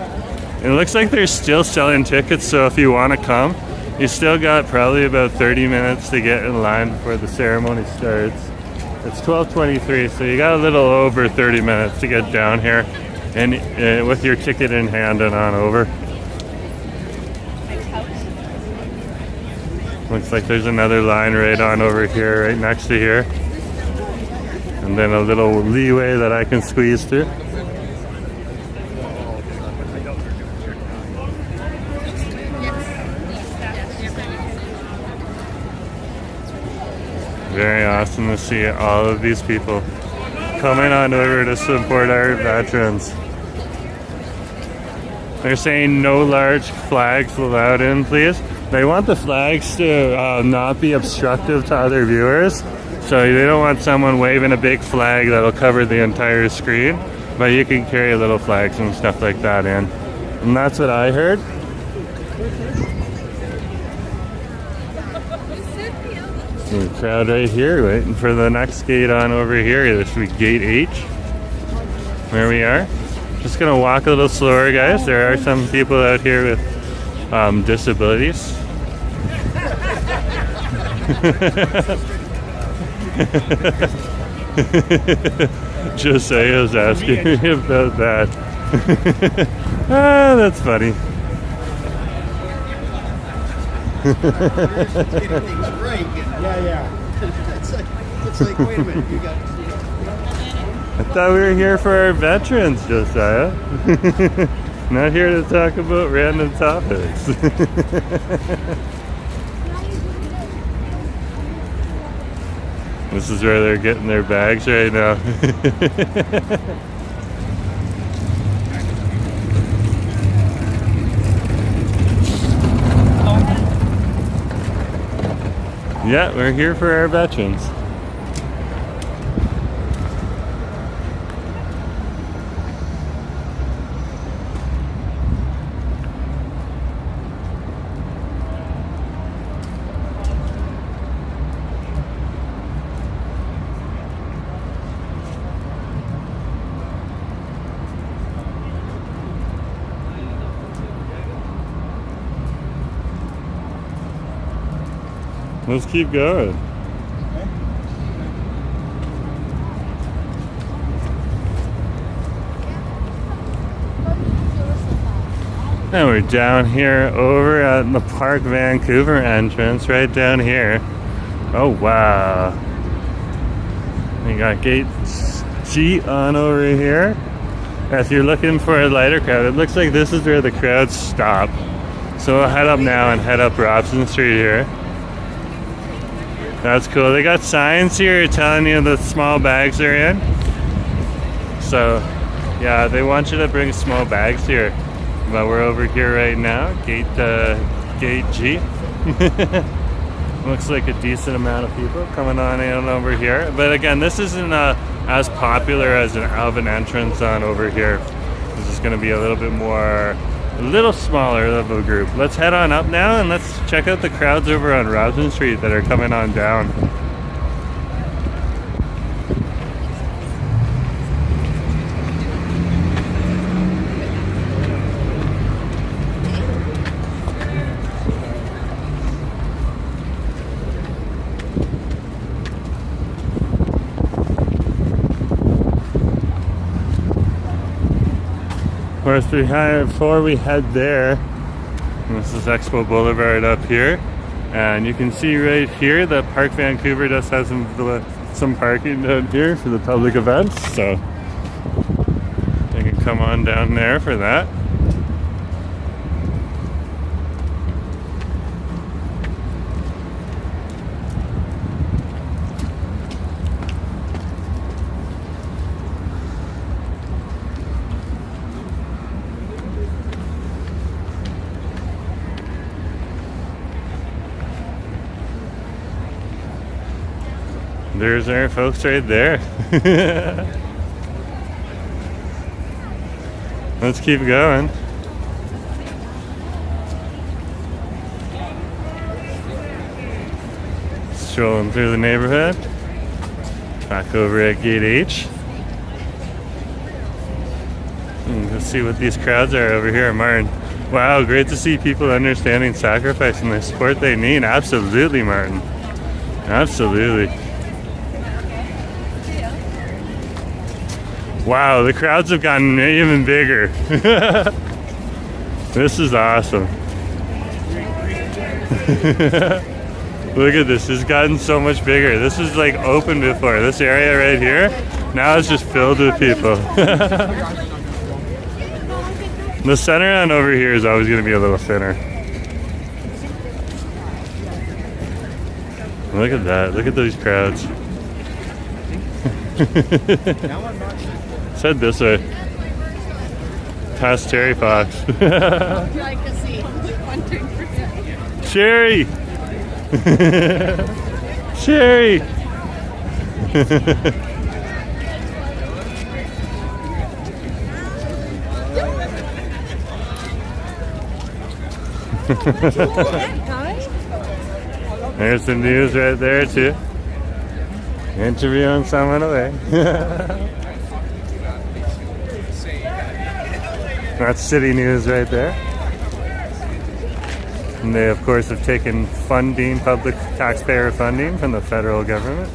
[SPEAKER 1] It looks like they're still selling tickets, so if you want to come, you still got probably about 30 minutes to get in line before the ceremony starts. It's 12:23, so you got a little over 30 minutes to get down here and with your ticket in hand and on over. Looks like there's another line right on over here, right next to here. And then a little leeway that I can squeeze through. Very awesome to see all of these people coming on over to support our veterans. They're saying no large flags allowed in, please. They want the flags to not be obstructive to other viewers. So they don't want someone waving a big flag that'll cover the entire screen. But you can carry little flags and stuff like that in. And that's what I heard. The crowd right here waiting for the next gate on over here. This will be gate H. There we are. Just gonna walk a little slower, guys. There are some people out here with disabilities. Josiah's asking me about that. Ah, that's funny.
[SPEAKER 3] It's like, wait a minute, you got.
[SPEAKER 1] I thought we were here for our veterans, Josiah. Not here to talk about random topics. This is where they're getting their bags right now. Yeah, we're here for our veterans. Let's keep going. And we're down here over at the Park Vancouver entrance, right down here. Oh wow. We got gate G on over here. If you're looking for a lighter crowd, it looks like this is where the crowds stop. So we'll head up now and head up Robson Street here. That's cool. They got signs here telling you the small bags are in. So yeah, they want you to bring small bags here. But we're over here right now, gate G. Looks like a decent amount of people coming on in over here. But again, this isn't as popular as of an entrance on over here. This is going to be a little bit more, a little smaller of a group. Let's head on up now and let's check out the crowds over on Robson Street that are coming on down. Of course, before we head there, this is Expo Boulevard up here, and you can see right here that Park Vancouver just has some parking down here for the public events, so you can come on down there for that. There's our folks right there. Let's keep going. Strolling through the neighborhood. Back over at Gate H. Let's see what these crowds are over here in Martin. Wow, great to see people understanding sacrifice and the support they need. Absolutely, Martin. Absolutely. Wow, the crowds have gotten even bigger. This is awesome. Look at this, it's gotten so much bigger. This was like open before. This area right here, now it's just filled with people. The center end over here is always going to be a little thinner. Look at that, look at those crowds. Head this way. Past Cherry Fox. Cherry! Cherry! There's the news right there too. Interviewing someone away. That's city news right there. And they of course have taken funding, public taxpayer funding from the federal government.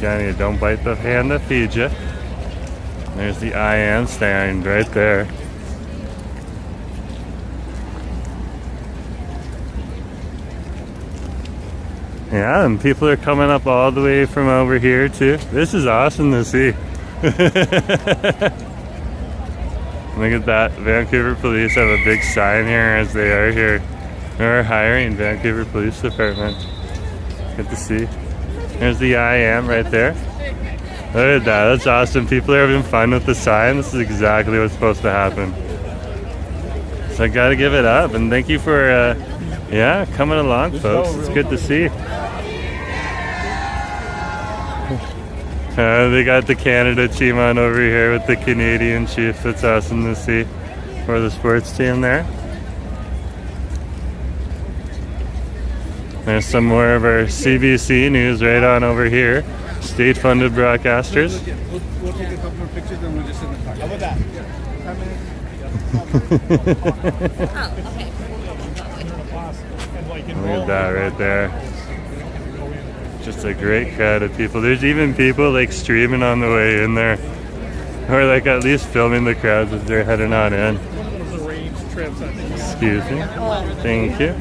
[SPEAKER 1] Johnny, don't bite the hand that feeds you. There's the I Am stand right there. Yeah, and people are coming up all the way from over here too. This is awesome to see. Look at that. Vancouver Police have a big sign here as they are here. They're hiring Vancouver Police Department. Good to see. There's the I Am right there. Look at that. That's awesome. People are having fun with the sign. This is exactly what's supposed to happen. So I gotta give it up. And thank you for yeah, coming along, folks. It's good to see. They got the Canada team on over here with the Canadian chief. That's awesome to see for the sports team there. There's some more of our CBC news right on over here. State-funded broadcasters.
[SPEAKER 3] We'll take a couple more pictures and we'll just sit in the car. How about that?
[SPEAKER 1] Look at that right there. Just a great crowd of people. There's even people like streaming on the way in there. Or like at least filming the crowds as they're heading on in. Excuse me. Thank you.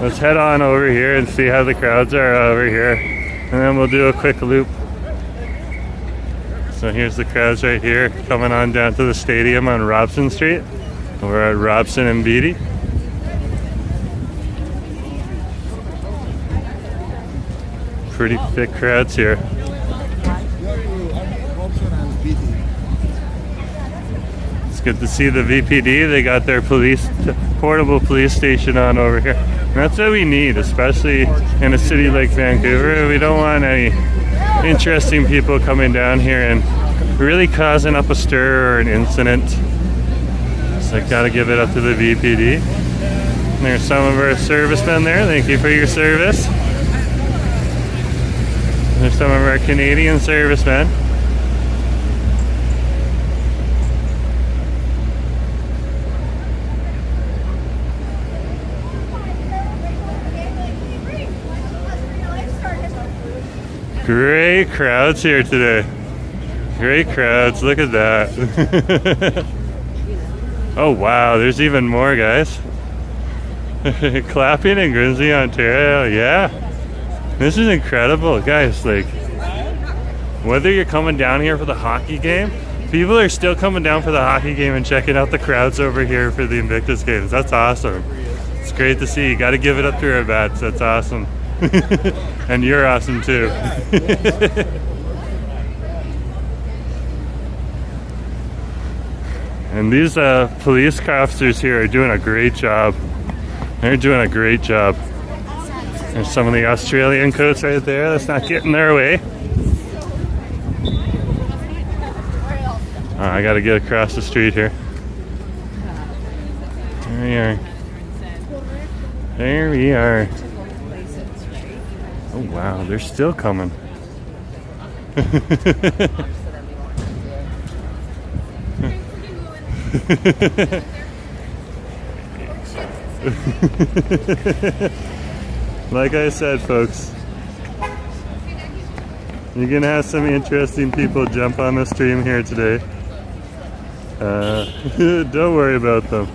[SPEAKER 1] let's head on over here and see how the crowds are over here. And then we'll do a quick loop. So here's the crowds right here, coming on down to the stadium on Robson Street. We're at Robson and Beatty. Pretty thick crowds here. It's good to see the VPD. They got their portable police station on over here. And that's what we need, especially in a city like Vancouver. We don't want any interesting people coming down here and really causing up a stir or an incident. So I gotta give it up to the VPD. And there's some of our servicemen there. Thank you for your service. There's some of our Canadian servicemen. Great crowds here today. Great crowds. Look at that. Oh wow, there's even more, guys. Clapping in Grimsby, Ontario. Yeah. This is incredible, guys. Like, whether you're coming down here for the hockey game, people are still coming down for the hockey game and checking out the crowds over here for the Invictus games. That's awesome. It's great to see. You got to give it up to our bats. That's awesome. And you're awesome too. And these police officers here are doing a great job. They're doing a great job. There's some of the Australian coats right there. Let's not get in their way. I gotta get across the street here. There we are. There we are. Oh wow, they're still coming. Like I said, folks, you're gonna have some interesting people jump on the stream here today. Don't worry about them.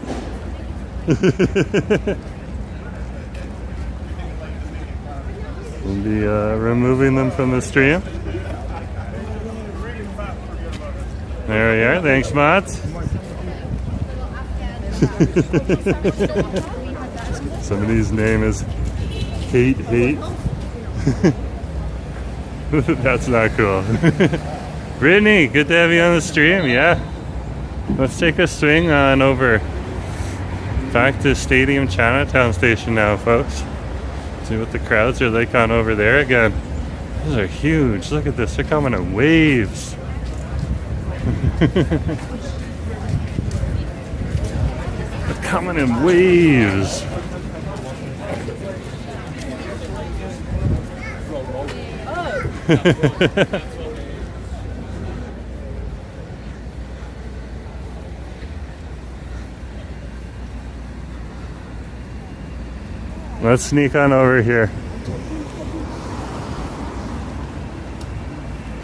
[SPEAKER 1] We'll be removing them from the stream. There we are. Thanks, Mods. Somebody's name is Hate. That's not cool. Brittany, good to have you on the stream. Yeah. Let's take a swing on over back to Stadium Chinatown Station now, folks. See what the crowds are like on over there again. Those are huge. Look at this. They're coming in waves. They're coming in waves. Let's sneak on over here.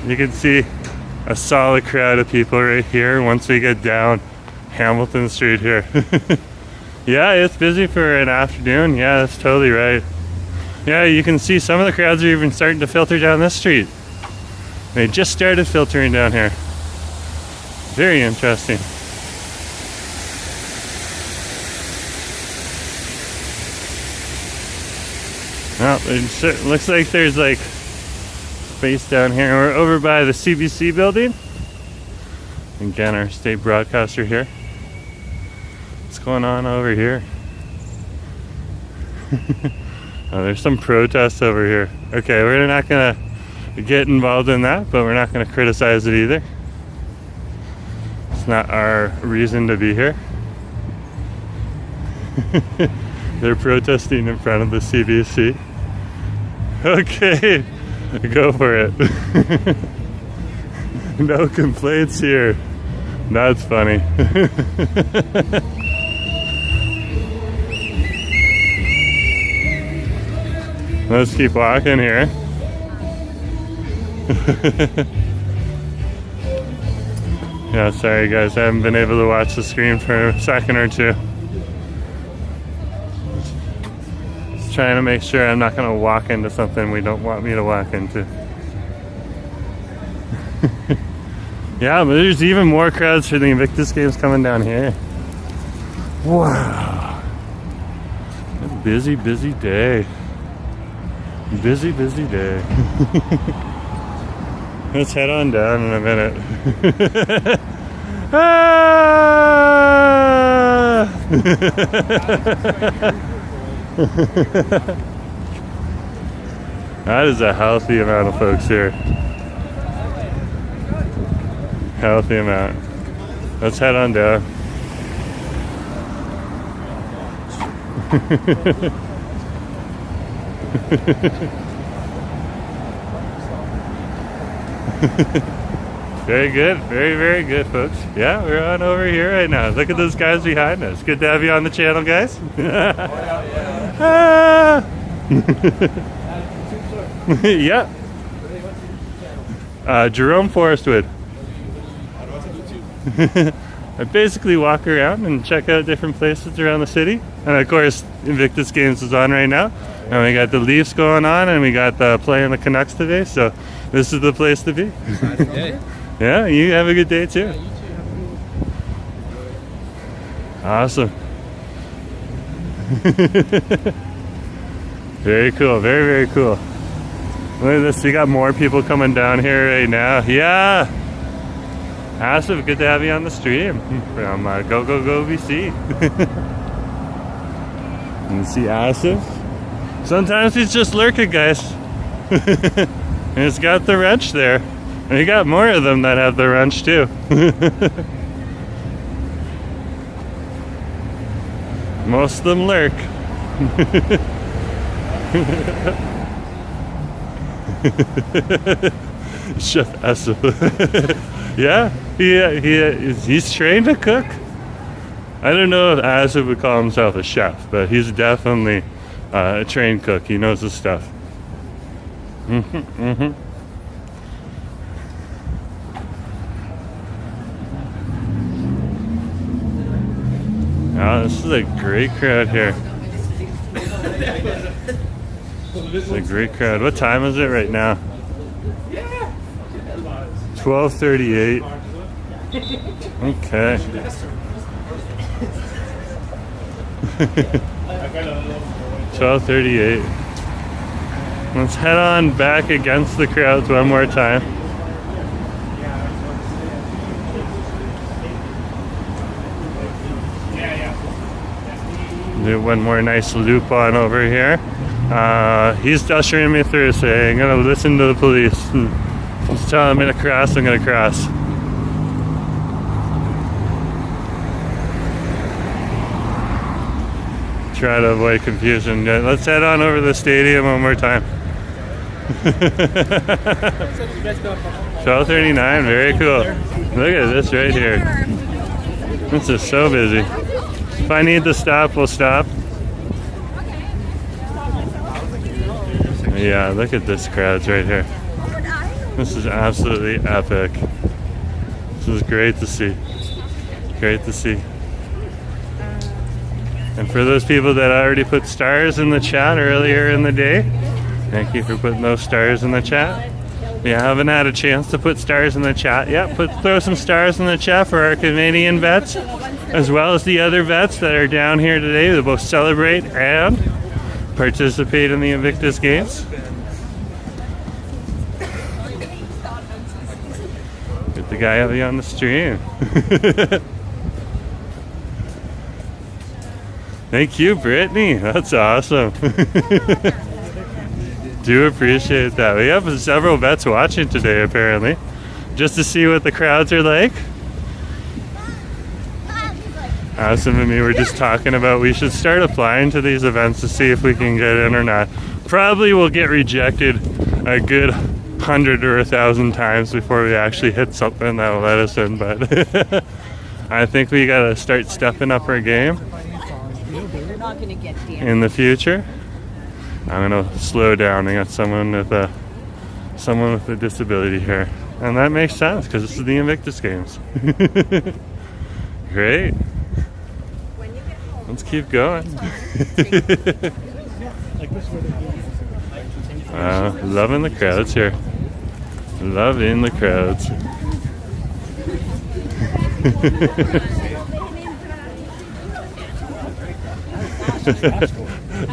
[SPEAKER 1] You can see a solid crowd of people right here once we get down Hamilton Street here. Yeah, it's busy for an afternoon. Yeah, that's totally right. Yeah, you can see some of the crowds are even starting to filter down this street. They just started filtering down here. Very interesting. Well, it looks like there's like space down here. We're over by the CBC building. Again, our state broadcaster here. What's going on over here? Oh, there's some protests over here. Okay, we're not gonna get involved in that, but we're not gonna criticize it either. It's not our reason to be here. They're protesting in front of the CBC. Okay, go for it. No complaints here. That's funny. Let's keep walking here. Yeah, sorry guys, I haven't been able to watch the screen for a second or two. trying to make sure I'm not gonna walk into something we don't want me to walk into. Yeah, but there's even more crowds for the Invictus games coming down here. Wow. A busy, busy day. Busy, busy day. Let's head on down in a minute. Ah! That is a healthy amount of folks here. Healthy amount. Let's head on down. Very good, very, very good, folks. Yeah, we're on over here right now. Look at those guys behind us. Good to have you on the channel, guys. Ah! Yeah. Jerome Forestwood. I basically walk around and check out different places around the city. And of course, Invictus Games is on right now. And we got the Leafs going on, and we got the play in the Canucks today. So this is the place to be. Yeah, you have a good day too. Awesome. Very cool, very, very cool. Look at this, we got more people coming down here right now. Yeah. Awesome, good to have you on the stream from Go Go Go BC. You see Asif? Sometimes he's just lurking, guys. And it's got the wrench there. And you got more of them that have the wrench too. Most of them lurk. Chef Asif. Yeah, he's trained to cook. I don't know if Asif would call himself a chef, but he's definitely a trained cook. He knows his stuff. Oh, this is a great crowd here. It's a great crowd. What time is it right now? 12:38. Okay. 12:38. Let's head on back against the crowds one more time. Do one more nice loop on over here. He's ushering me through, saying, I'm gonna listen to the police. He's telling me to cross, I'm gonna cross. Try to avoid confusion. Let's head on over to the stadium one more time. 12:39, very cool. Look at this right here. This is so busy. If I need to stop, we'll stop. Yeah, look at this crowds right here. This is absolutely epic. This is great to see. Great to see. And for those people that already put stars in the chat earlier in the day, thank you for putting those stars in the chat. If you haven't had a chance to put stars in the chat yet, throw some stars in the chat for our Canadian vets, as well as the other vets that are down here today that both celebrate and participate in the Invictus Games. Get the guy have you on the stream. Thank you, Brittany. That's awesome. Do appreciate that. We have several vets watching today, apparently, just to see what the crowds are like. Awesome and me were just talking about we should start applying to these events to see if we can get in or not. Probably we'll get rejected a good 100 or 1,000 times before we actually hit something that'll let us in, but I think we gotta start stepping up our game in the future. I'm gonna slow down. I got someone with a disability here, and that makes sense because this is the Invictus Games. Great. Let's keep going. Loving the crowds here. Loving the crowds.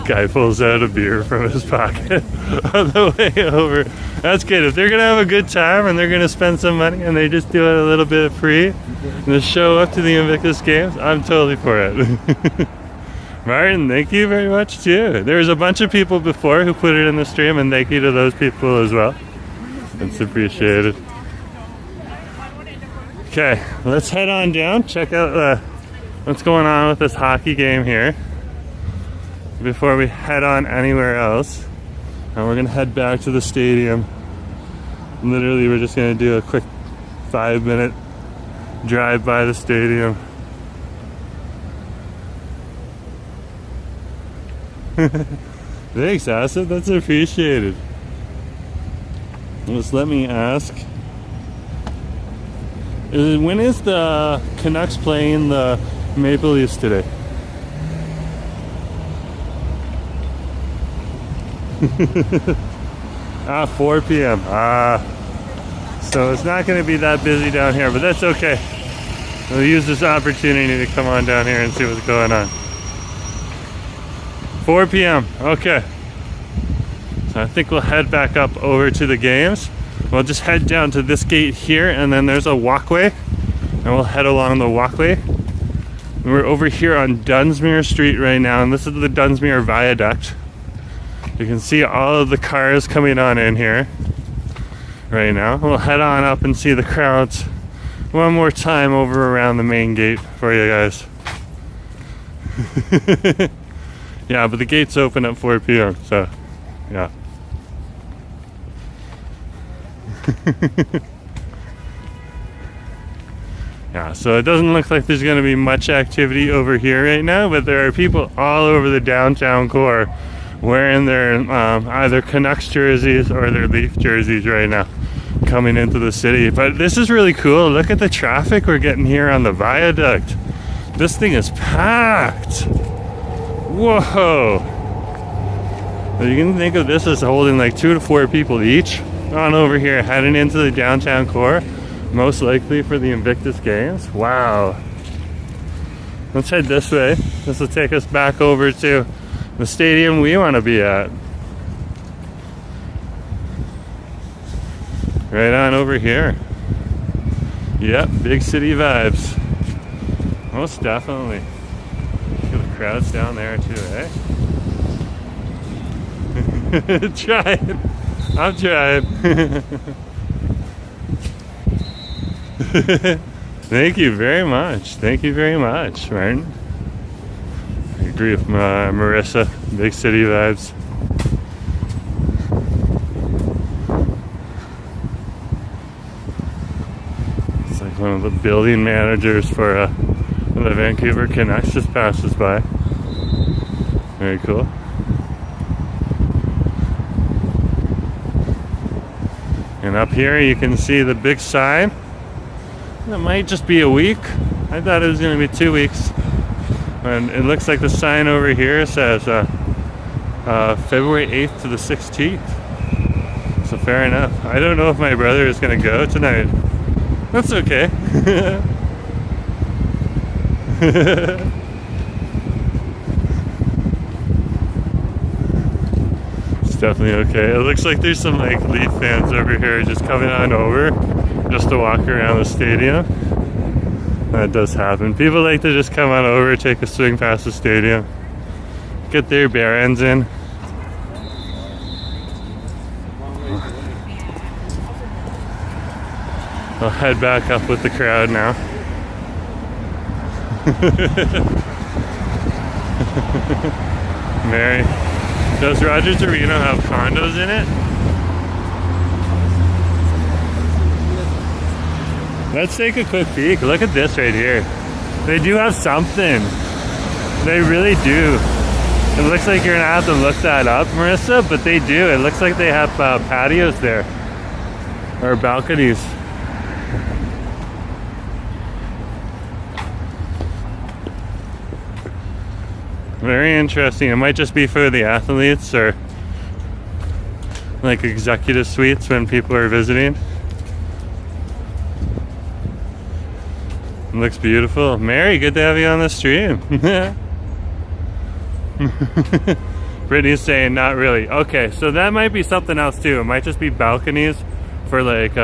[SPEAKER 1] Guy pulls out a beer from his pocket on the way over. That's good. If they're gonna have a good time and they're gonna spend some money and they just do it a little bit free and just show up to the Invictus games, I'm totally for it. Martin, thank you very much too. There was a bunch of people before who put it in the stream, and thank you to those people as well. It's appreciated. Okay, let's head on down, check out what's going on with this hockey game here before we head on anywhere else. And we're gonna head back to the stadium. Literally, we're just gonna do a quick 5-minute drive by the stadium. Thanks, Acid, that's appreciated. Just let me ask, when is the Canucks playing the Maple Leafs today? Ah, 4 p.m. So it's not going to be that busy down here, but that's okay. We'll use this opportunity to come on down here and see what's going on. 4 p.m. Okay. So I think we'll head back up over to the games. We'll just head down to this gate here, and then there's a walkway, and we'll head along the walkway. We're over here on Dunsmuir Street right now, and this is the Dunsmuir viaduct. You can see all of the cars coming on in here right now. We'll head on up and see the crowds one more time over around the main gate for you guys. Yeah, but the gates open at 4 p.m. so yeah. Yeah, so it doesn't look like there's going to be much activity over here right now, but there are people all over the downtown core wearing their either Canucks jerseys or their Leaf jerseys right now coming into the city. But this is really cool. Look at the traffic we're getting here on the viaduct. This thing is packed. Whoa. So you can think of this as holding like 2 to 4 people each on over here heading into the downtown core, most likely for the Invictus games. Wow. Let's head this way. This will take us back over to the stadium we want to be at. Right on over here. Yep, big city vibes. Most definitely. Look at the crowds down there too, eh? Trying. I'm trying. Thank you very much. Thank you very much, Martin. I agree with Marissa. Big city vibes. It's like one of the building managers for the Vancouver Canucks just passes by. Very cool. And up here you can see the big sign. It might just be a week. I thought it was going to be 2 weeks. And it looks like the sign over here says February 8th to the 16th. So fair enough. I don't know if my brother is going to go tonight. That's okay. It's definitely okay. It looks like there's some like Leaf fans over here just coming on over just to walk around the stadium. That does happen. People like to just come on over, take a swing past the stadium, get their bare ends in. I'll head back up with the crowd now. Mary, does Rogers Arena have condos in it? Let's take a quick peek. Look at this right here. They do have something. They really do. It looks like you're gonna have to look that up, Marissa, but they do. It looks like they have patios there, or balconies. Very interesting. It might just be for the athletes or like executive suites when people are visiting. It looks beautiful. Mary, good to have you on the stream. Brittany's saying not really. Okay, so that might be something else too. It might just be balconies for like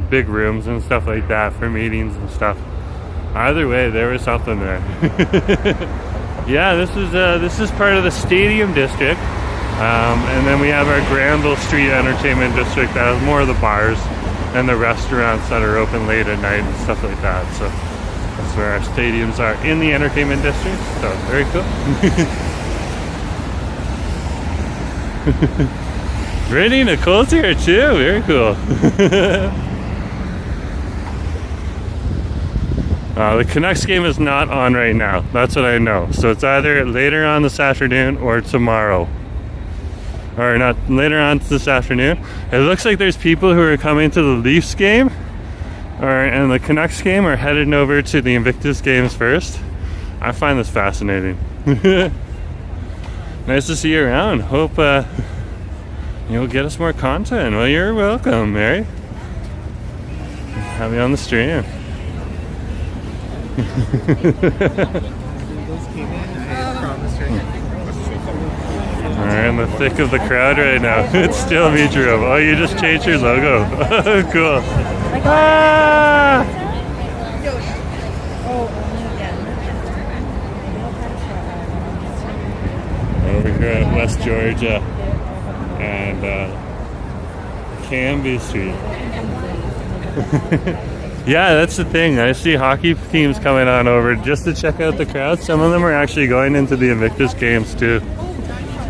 [SPEAKER 1] big rooms and stuff like that for meetings and stuff. Either way, there was something there. Yeah, this is part of the stadium district, and then we have our Granville Street Entertainment District that has more of the bars and the restaurants that are open late at night and stuff like that. So that's where our stadiums are in the entertainment district. So very cool. Brittany, Nicole's here too. Very cool. The Canucks game is not on right now. That's what I know. So it's either later on this afternoon or tomorrow. Or not later on this afternoon. It looks like there's people who are coming to the Leafs game and the Canucks game are headed over to the Invictus games first. I find this fascinating. Nice to see you around. Hope you'll get us more content. Well, you're welcome, Mary. Have you on the stream. We're in the thick of the crowd right now. It's still me, Jerome. Oh, you just changed your logo. Cool. Ah! Over here at West Georgia and Cambie Street. Yeah, that's the thing. I see hockey teams coming on over just to check out the crowd. Some of them are actually going into the Invictus games too.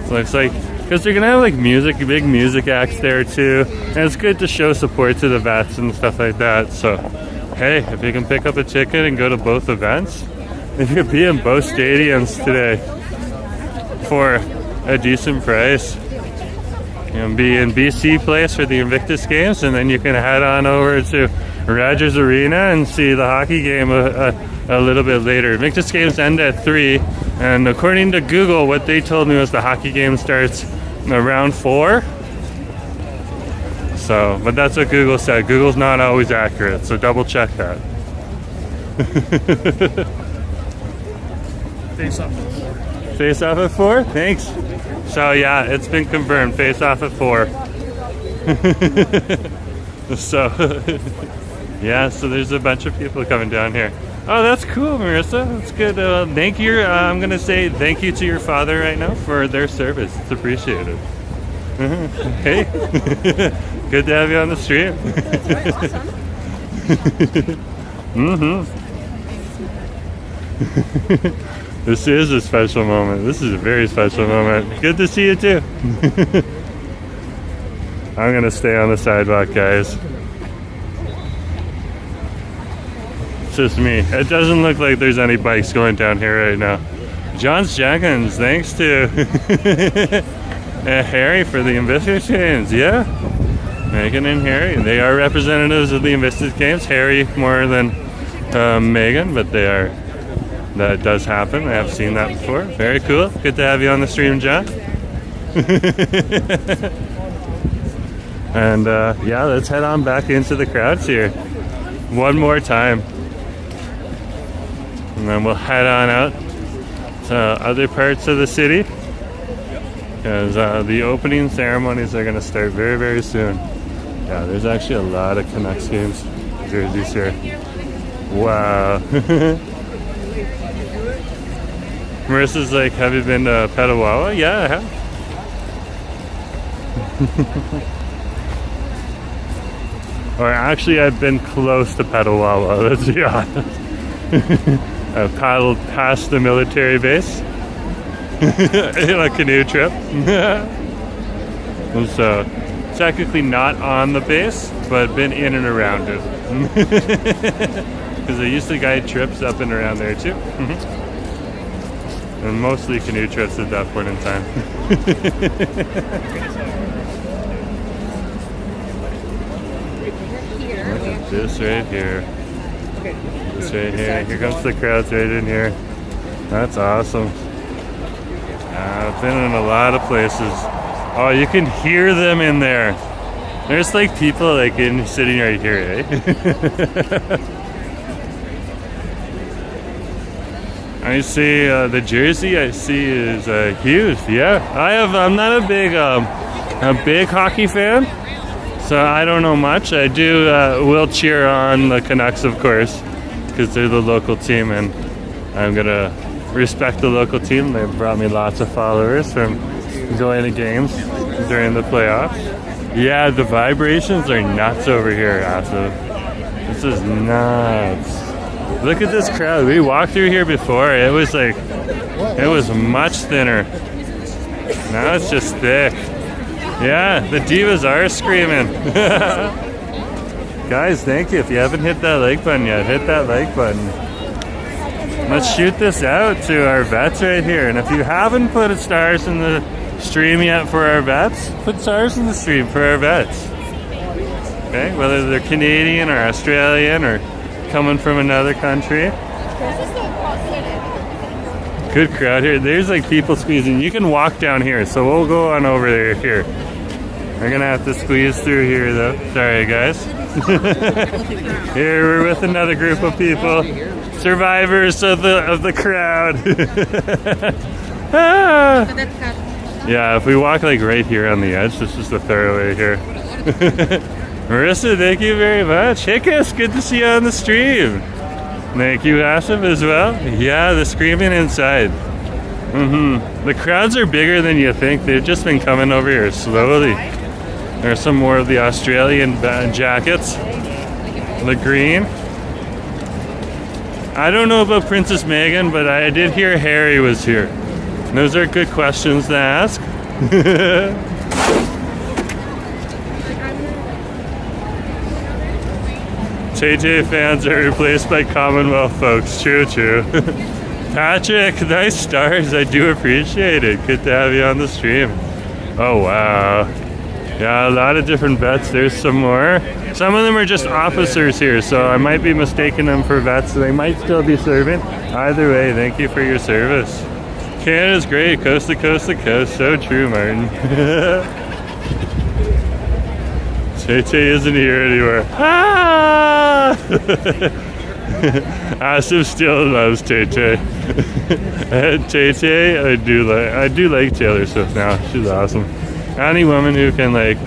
[SPEAKER 1] So it's like, because they're gonna have like big music acts there too, and it's good to show support to the vets and stuff like that. So, hey, if you can pick up a ticket and go to both events, you could be in both stadiums today for a decent price. You can be in BC Place for the Invictus games, and then you can head on over to Rogers Arena and see the hockey game a little bit later. Invictus games end at 3, and according to Google, what they told me was the hockey game starts around 4. So, but that's what Google said. Google's not always accurate, so double check that.
[SPEAKER 3] Face off.
[SPEAKER 1] Face off at 4? Thanks. So yeah, it's been confirmed. Face off at 4. So yeah, so there's a bunch of people coming down here. Oh, that's cool, Marissa. That's good. Thank you. I'm gonna say thank you to your father right now for their service. It's appreciated. Hey, good to have you on the stream. This is a special moment. This is a very special moment. Good to see you too. I'm gonna stay on the sidewalk, guys. It's just me. It doesn't look like there's any bikes going down here right now. John's Jenkins, thanks to Harry for the Invictus games. Yeah, Megan and Harry, they are representatives of the Invictus games. Harry more than Megan, but they are. That does happen. I have seen that before. Very cool. Good to have you on the stream, John. And yeah, let's head on back into the crowds here one more time, and then we'll head on out to other parts of the city because the opening ceremonies are going to start very, very soon. Yeah, there's actually a lot of Canucks games jerseys here. Wow. Marissa's like, have you been to Petawawa? Yeah, I have. Or actually, I've been close to Petawawa, let's be honest. I've paddled past the military base in a canoe trip. And so, technically not on the base, but been in and around it. Because I used to guide trips up and around there too. And mostly canoe trips at that point in time. Look at this right here. This right here. Here comes the crowds right in here. That's awesome. I've been in a lot of places. Oh, you can hear them in there. There's like people like sitting right here, eh? I see the jersey I see is huge. Yeah, I'm not a big hockey fan, so I don't know much. I will cheer on the Canucks, of course, because they're the local team, and I'm gonna respect the local team. They've brought me lots of followers from going to games during the playoffs. Yeah, the vibrations are nuts over here, Asa. This is nuts. Look at this crowd. We walked through here before. It was much thinner. Now it's just thick. Yeah, the divas are screaming. Guys, thank you. If you haven't hit that like button yet, hit that like button. Let's shoot this out to our vets right here. And if you haven't put stars in the stream yet for our vets, put stars in the stream for our vets. Okay, whether they're Canadian or Australian or coming from another country. Good crowd here. There's like people squeezing. You can walk down here, so we'll go on over there here. We're gonna have to squeeze through here though. Sorry guys. Here we're with another group of people. Survivors of the crowd. Ah. Yeah, if we walk like right here on the edge, this is the thoroughway here. Marissa, thank you very much. Hickus, good to see you on the stream. Thank you, Asif, as well. Yeah, the screaming inside. The crowds are bigger than you think. They've just been coming over here slowly. There's some more of the Australian jackets. The green. I don't know about Princess Meghan, but I did hear Harry was here. Those are good questions to ask. JJ fans are replaced by Commonwealth folks. True. Patrick, nice stars. I do appreciate it. Good to have you on the stream. Oh, wow. Yeah, a lot of different vets. There's some more. Some of them are just officers here, so I might be mistaking them for vets. They might still be serving. Either way, thank you for your service. Canada's great. Coast to coast to coast. So true, Martin. JJ isn't here anymore. Ah! Asif still loves TayTay. And TayTay, I do like Taylor Swift now. She's awesome. Any woman who can like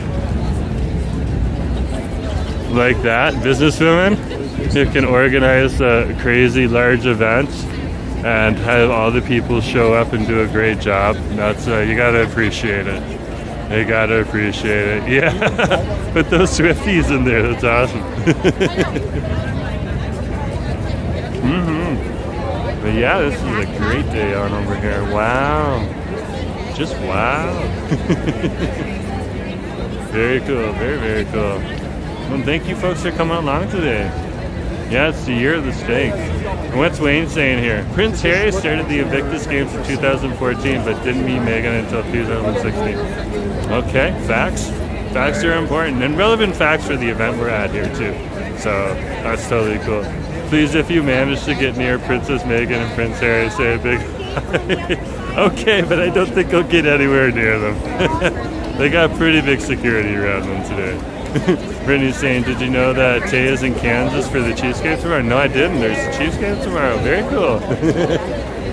[SPEAKER 1] that, businesswoman who can organize crazy large events and have all the people show up and do a great job. That's you gotta appreciate it. You gotta appreciate it. Yeah, put those Swifties in there. That's awesome. But yeah, this is a great day on over here. Wow, just wow. Very cool. Very cool. Well, thank you folks for coming along today. Yeah, it's the year of the steak. And what's Wayne saying here? Prince Harry started the Invictus games in 2014, but didn't meet Meghan until 2016. Okay, facts. Facts are important, and relevant facts for the event we're at here too. So that's totally cool. Please, if you manage to get near Princess Meghan and Prince Harry, say a big hi. Okay, but I don't think I'll get anywhere near them. They got pretty big security around them today. Brittany's saying, did you know that Tay is in Kansas for the Chiefs game tomorrow? No, I didn't. There's the Chiefs game tomorrow. Very cool.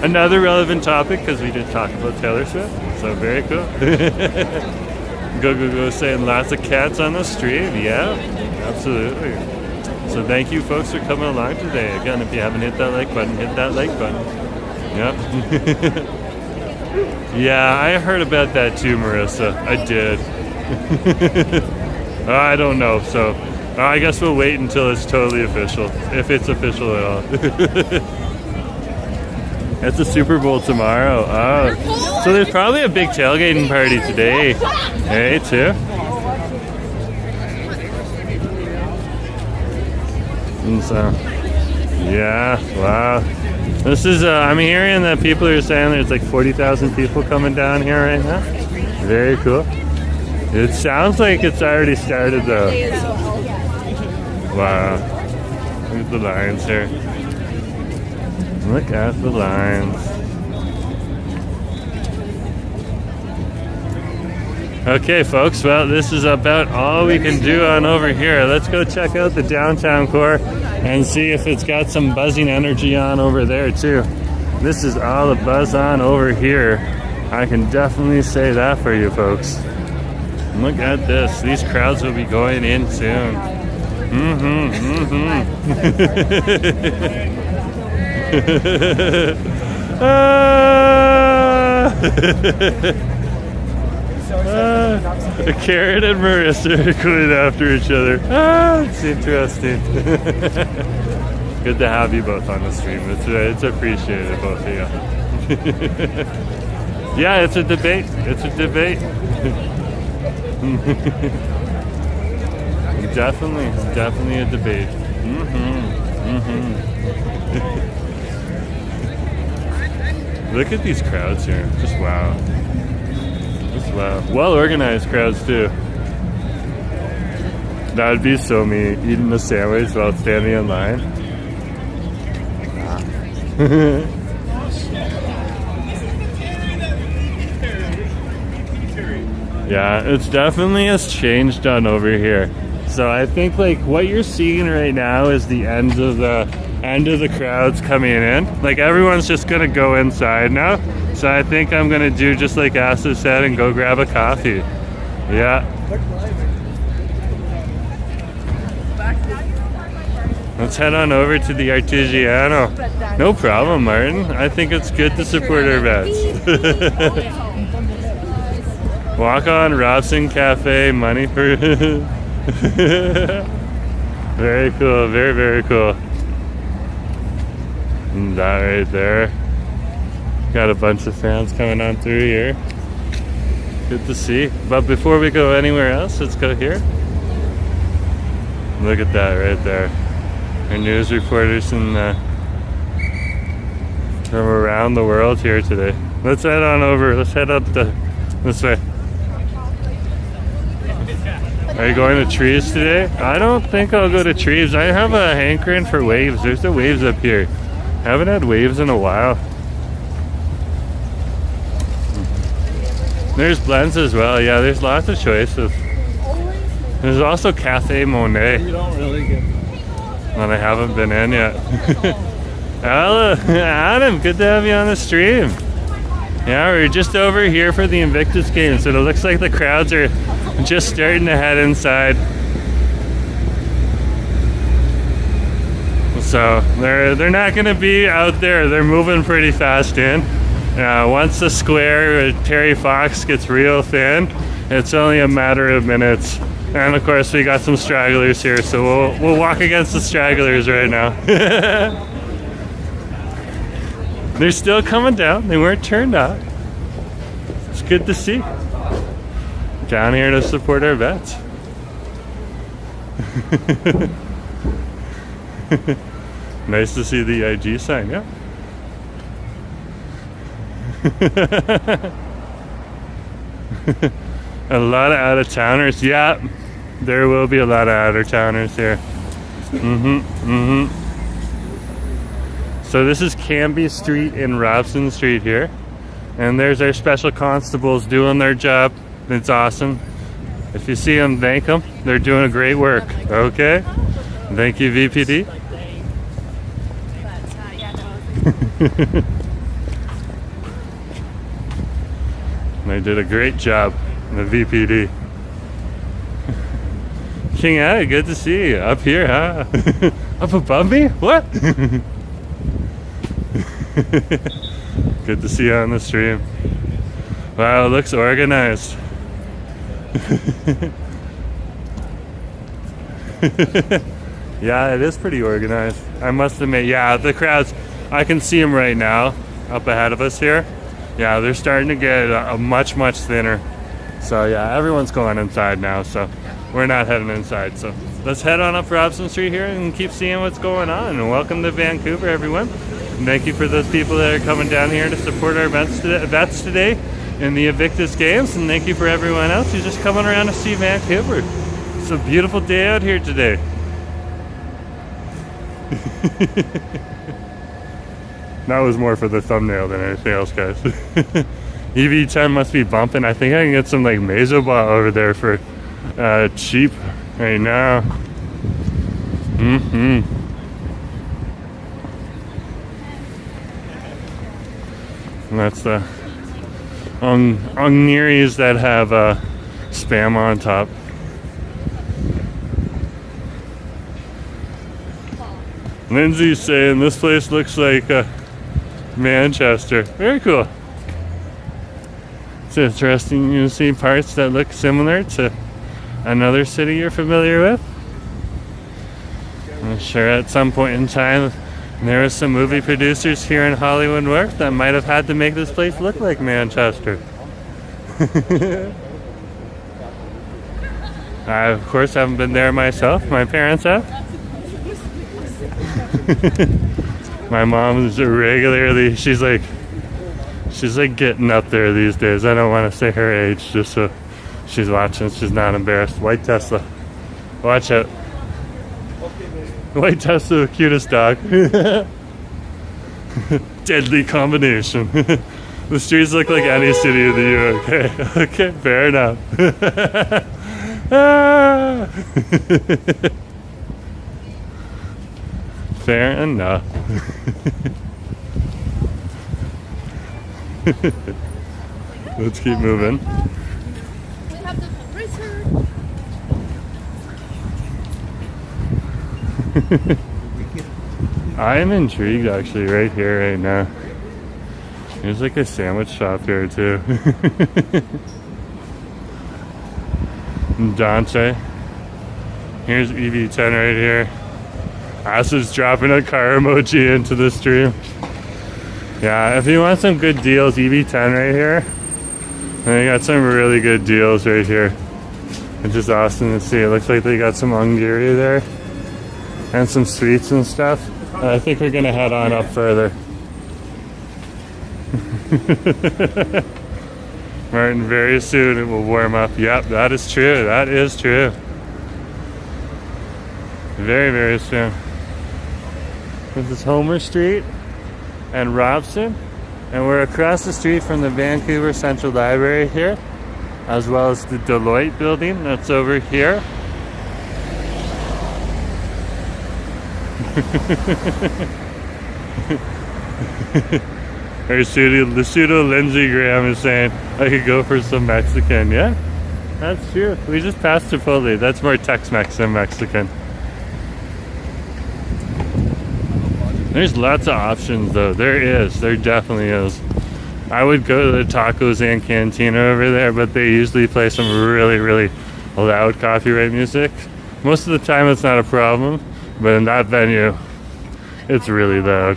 [SPEAKER 1] Another relevant topic, because we did talk about Taylor Swift. So very cool. Go, saying lots of cats on the street. Yeah, absolutely. So thank you folks for coming along today. Again, if you haven't hit that like button, hit that like button. Yep. Yeah, I heard about that too, Marissa. I did. I don't know, so I guess we'll wait until it's totally official, if it's official at all. It's the Super Bowl tomorrow. Oh, so there's probably a big tailgating party today. Hey, too. And so, yeah, wow. This is, I'm hearing that people are saying there's like 40,000 people coming down here right now. Very cool. It sounds like it's already started though. Wow. Look at the lines here. Look at the lines. Okay, folks, well, this is about all we can do on over here. Let's go check out the downtown core and see if it's got some buzzing energy on over there, too. This is all the buzz on over here. I can definitely say that for you, folks. Look at this. These crowds will be going in soon. Karen and Marissa are going after each other. It's interesting. Good to have you both on the stream. It's appreciated, both of you. Yeah, it's a debate. It's a debate. Definitely a debate. Look at these crowds here. Just wow. Just wow. Well organized crowds too. That would be so me, eating a sandwich while standing in line. Yeah, it's definitely has changed on over here. So I think like what you're seeing right now is the end of the crowds coming in. Like everyone's just gonna go inside now. So I think I'm gonna do just like Asa said and go grab a coffee. Yeah. Let's head on over to the Artigiano. No problem, Martin. I think it's good to support our vets. Walk on Robson Cafe Monae for very cool, very cool. And that right there. Got a bunch of fans coming on through here. Good to see. But before we go anywhere else, let's go here. Look at that right there. Our news reporters from around the world here today. Let's head on over. Let's head up this way. Are you going to Trees today? I don't think I'll go to Trees. I have a hankering for waves. There's the waves up here. Haven't had waves in a while. There's blends as well. Yeah, there's lots of choices. There's also Cafe Monae.
[SPEAKER 3] You don't really get.
[SPEAKER 1] And I haven't been in yet. Adam, good to have you on the stream. Yeah, we're just over here for the Invictus game, so it looks like the crowds are just starting to head inside. So they're not going to be out there. They're moving pretty fast in. Once the square with Terry Fox gets real thin, it's only a matter of minutes. And of course, we got some stragglers here, so we'll walk against the stragglers right now. They're still coming down. They weren't turned out. It's good to see. Down here to support our vets. Nice to see the IG sign, yeah. A lot of out-of-towners, yeah. There will be a lot of out-of-towners here. So this is Cambie Street and Robson Street here. And there's our special constables doing their job. It's awesome. If you see them, thank them. They're doing a great work. Okay? Thank you, VPD. They did a great job, the VPD. King Ed, good to see you. Up here, huh? Up above me? What? Good to see you on the stream. Wow, it looks organized. Yeah, it is pretty organized. I must admit, yeah, the crowds, I can see them right now up ahead of us here. Yeah, they're starting to get much thinner. So yeah, everyone's going inside now, so we're not heading inside. So let's head on up Robson Street here and keep seeing what's going on. And welcome to Vancouver, everyone. And thank you for those people that are coming down here to support our vets today in the Invictus games. And thank you for everyone else who's just coming around to see Vancouver. It's a beautiful day out here today. That was more for the thumbnail than anything else, guys. EV10 must be bumping. I think I can get some like Mezobot over there for cheap right now. And that's the ongniris that have spam on top. Lindsay's saying this place looks like Manchester. Very cool. It's interesting you see parts that look similar to another city you're familiar with. I'm sure at some point in time there were some movie producers here in Hollywood work that might have had to make this place look like Manchester. I of course haven't been there myself. My parents have. My mom is regularly, she's like getting up there these days. I don't want to say her age just so she's watching, she's not embarrassed. White Tesla. Watch out. White Tesla, the cutest dog. Deadly combination. The streets look like any city in the UK. Okay, fair enough. Fair enough. Let's keep moving.
[SPEAKER 2] We have the racer.
[SPEAKER 1] I'm intrigued actually right here, right now. There's like a sandwich shop here too. Dante. Here's EV10 right here. Acid's dropping a car emoji into the stream. Yeah, if you want some good deals, EV10 right here. And they got some really good deals right here. Which is awesome to see. It looks like they got some ongiri there. And some sweets and stuff. I think we're gonna head on up further. Martin, very soon it will warm up. Yep, that is true. That is true. Very, very soon. This is Homer Street and Robson. And we're across the street from the Vancouver Central Library here, as well as the Deloitte building that's over here. The pseudo Lindsey Graham is saying I could go for some Mexican. Yeah, that's true. We just passed Chipotle. That's more Tex-Mex than Mexican. There's lots of options though. There definitely is. I would go to the Tacos and Cantina over there, but they usually play some really, really loud copyright music. Most of the time it's not a problem, but in that venue, it's really loud.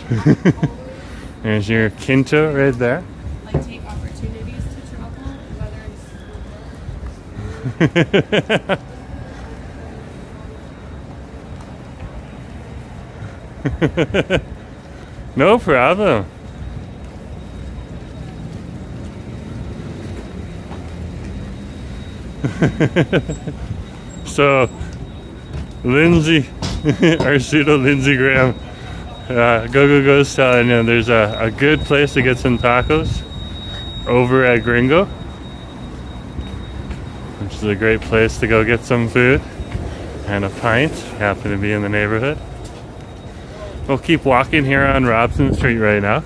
[SPEAKER 1] There's your Quinto right there.
[SPEAKER 2] Like take opportunities to travel, whether it's
[SPEAKER 1] No problem. So, Lindsay, our pseudo Lindsey Graham, Go's telling you there's a good place to get some tacos over at Gringo, which is a great place to go get some food and a pint. Happen to be in the neighborhood. We'll keep walking here on Robson Street right now.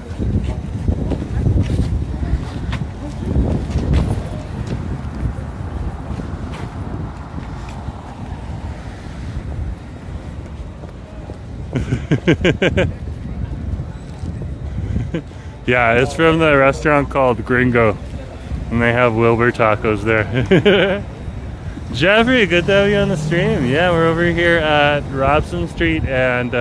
[SPEAKER 1] Yeah, it's from the restaurant called Gringo, and they have Wilbur tacos there. Jeffrey, good to have you on the stream. Yeah, we're over here at Robson Street and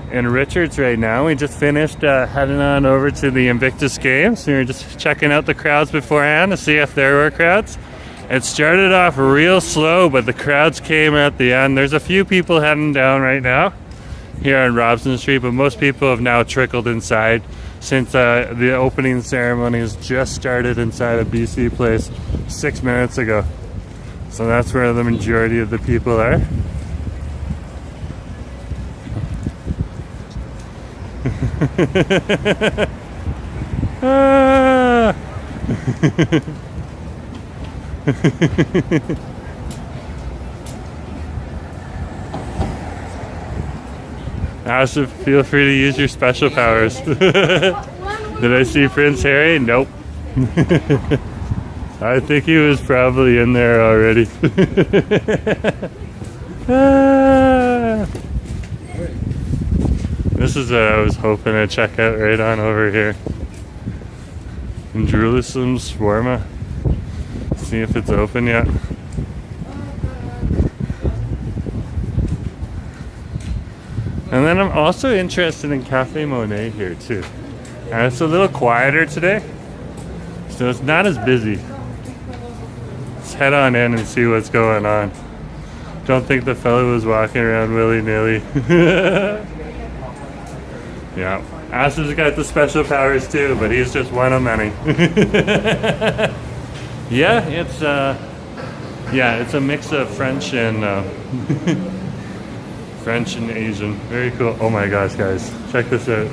[SPEAKER 1] in Richards right now. We just finished heading on over to the Invictus games. We were just checking out the crowds beforehand to see if there were crowds. It started off real slow, but the crowds came at the end. There's a few people heading down right now here on Robson Street, but most people have now trickled inside since the opening ceremonies just started inside of BC Place 6 minutes ago. So that's where the majority of the people are. Ah! Asif, feel free to use your special powers. Did I see Prince Harry? Nope. I think he was probably in there already. Ah! This is what I was hoping to check out right on over here. In Jerusalem's shawarma. See if it's open yet. And then I'm also interested in Cafe Monae here too. And it's a little quieter today, so it's not as busy. Let's head on in and see what's going on. Don't think the fellow was walking around willy-nilly. Yeah, Asif's got the special powers too, but he's just one of many. Yeah, it's a mix of French and French and Asian. Very cool. Oh my gosh, guys, check this out.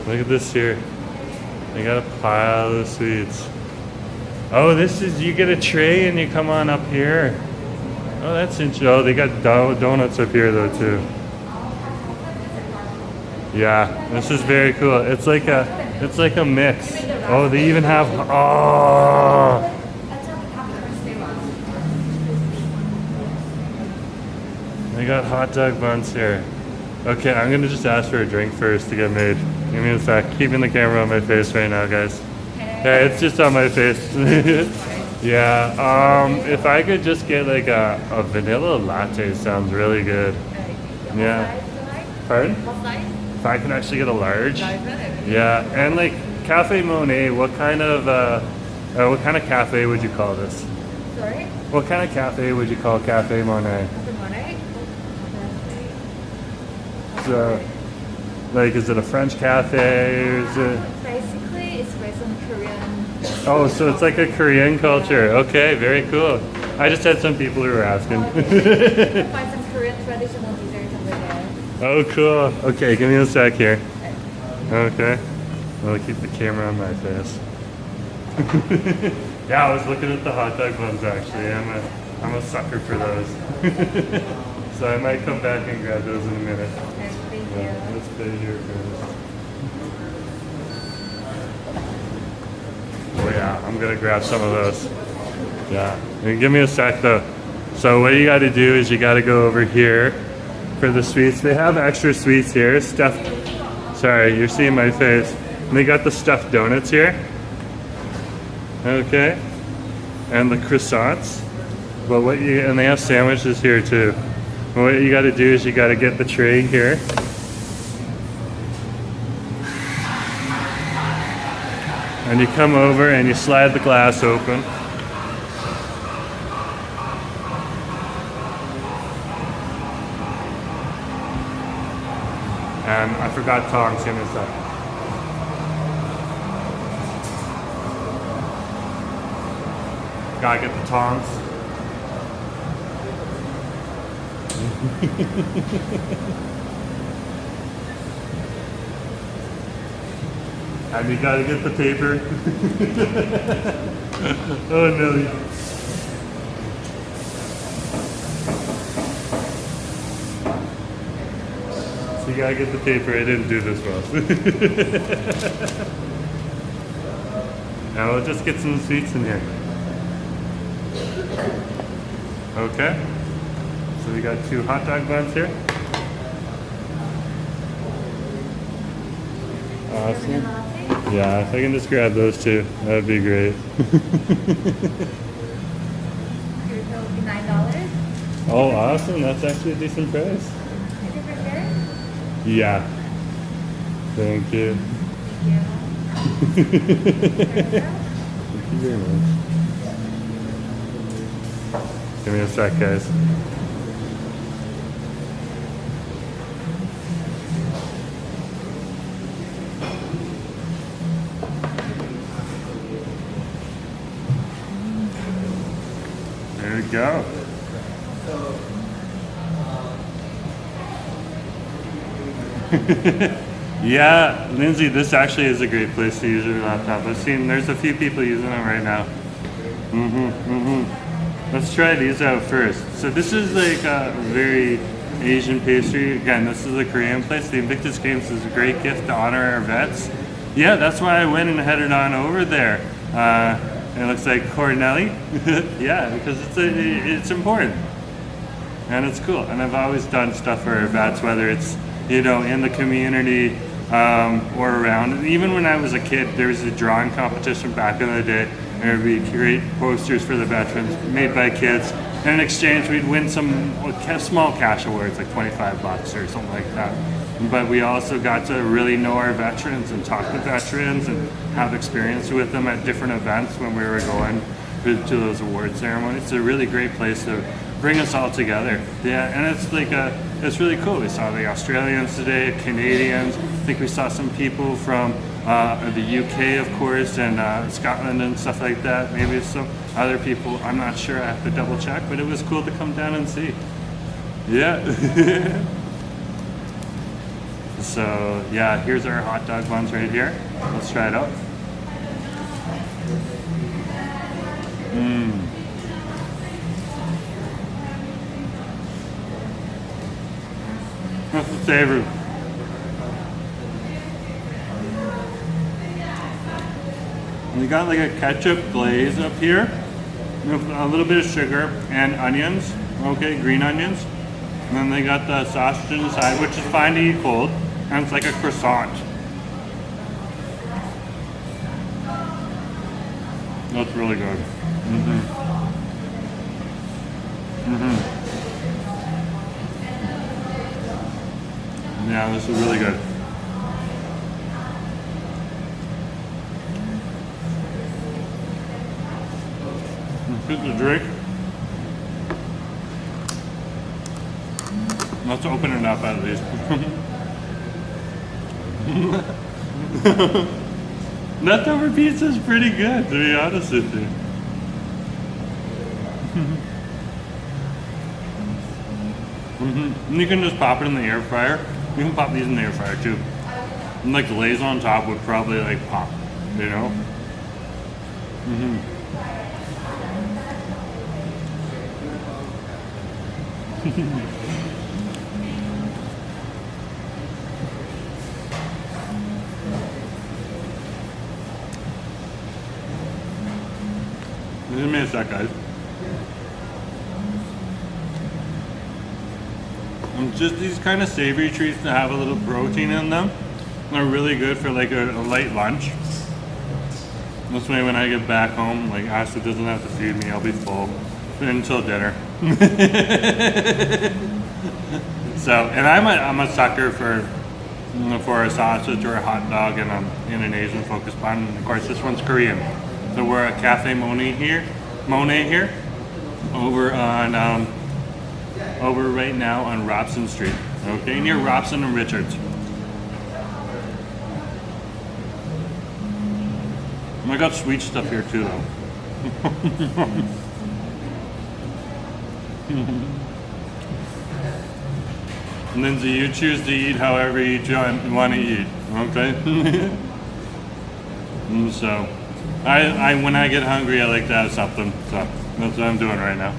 [SPEAKER 1] Look at this here. They got a pile of sweets. Oh, this is, you get a tray and you come on up here. Oh, that's interesting. Oh, they got donuts up here though too. Yeah, this is very cool. It's like a mix. Oh, they even have, oh. They got hot dog buns here. Okay, I'm gonna just ask for a drink first to get made. Give me a sec. Keeping the camera on my face right now, guys. Yeah, it's just on my face. Yeah, if I could just get like a vanilla latte, sounds really good. Yeah. Pardon? If I can actually get a large. Yeah, and like Cafe Monae, what kind of cafe would you call this?
[SPEAKER 4] Sorry?
[SPEAKER 1] What kind of cafe would you call Cafe Monae?
[SPEAKER 4] Cafe Monae?
[SPEAKER 1] So, like, is it a French cafe or is it?
[SPEAKER 4] Basically, it's based on Korean.
[SPEAKER 1] Oh, so it's like a Korean culture. Okay, very cool. I just had some people who were asking.
[SPEAKER 4] You can find some Korean traditional desserts over there.
[SPEAKER 1] Oh, cool. Okay, give me a sec here. Okay. I'll keep the camera on my face. Yeah, I was looking at the hot dog buns actually. I'm a sucker for those. So I might come back and grab those in a minute.
[SPEAKER 4] Thank you.
[SPEAKER 1] Let's pay here first. Oh yeah, I'm gonna grab some of those. Yeah, and give me a sec though. So what you gotta do is you gotta go over here for the sweets. They have extra sweets here, stuffed, sorry, you're seeing my face. And they got the stuffed donuts here. Okay. And the croissants. But and they have sandwiches here too. But what you gotta do is you gotta get the tray here. And you come over and you slide the glass open. And I forgot tongs, give me a sec. Gotta get the tongs. And you gotta get the paper. Oh no. So you gotta get the paper. I didn't do this well. Now we'll just get some sweets in here. Okay. So we got 2 hot dog buns here. Awesome. Yeah, if I can just grab those 2, that would be great.
[SPEAKER 4] Your bill will be $9.
[SPEAKER 1] Oh, awesome. That's actually a decent price.
[SPEAKER 4] Is it prepared?
[SPEAKER 1] Yeah. Thank you.
[SPEAKER 4] Thank you.
[SPEAKER 1] Thank you very much. Give me a sec, guys. There we go. Yeah, Lindsay, this actually is a great place to use your laptop. I've seen there's a few people using it right now. Let's try these out first. So this is like a very Asian pastry. Again, this is a Korean place. The Invictus Games is a great gift to honor our vets. Yeah, that's why I went and headed on over there. It looks like Cornelli. Yeah, because it's important. And it's cool. And I've always done stuff for our vets, whether it's, you know, in the community or around. And even when I was a kid, there was a drawing competition back in the day. There would be great posters for the veterans made by kids. And in exchange, we'd win some small cash awards, like 25 bucks or something like that. But we also got to really know our veterans and talk to veterans and have experience with them at different events when we were going to those award ceremonies. It's a really great place to bring us all together. Yeah, and it's like it's really cool. We saw the Australians today, Canadians. I think we saw some people from the UK, of course, and Scotland and stuff like that. Maybe some other people. I'm not sure. I have to double check, but it was cool to come down and see. Yeah. So yeah, here's our hot dog buns right here. Let's try it out. That's the savor. And you got like a ketchup glaze up here, with a little bit of sugar and onions. Okay, green onions. And then they got the sausage inside, which is fine to eat cold. And it's like a croissant. That's really good. Yeah, this is really good. Get the drink. Let's open it up at least. Leftover pizza is pretty good, to be honest with you. And you can just pop it in the air fryer. You can pop these in the air fryer too. And like glaze on top would probably like pop, you know? Give me a sec, guys. And just these kind of savory treats that have a little protein in them are really good for like a light lunch. This way when I get back home, like Ashley doesn't have to feed me, I'll be full until dinner. So, and I'm a sucker for a sausage or a hot dog and in an Asian focused bun. And of course this one's Korean. So we're at Cafe Monae here, over right now on Robson Street, okay, near Robson and Richards. And I got sweet stuff here too, though. Lindsay, you choose to eat however you want to eat, okay? And so, I when I get hungry, I like to have something. So that's what I'm doing right now.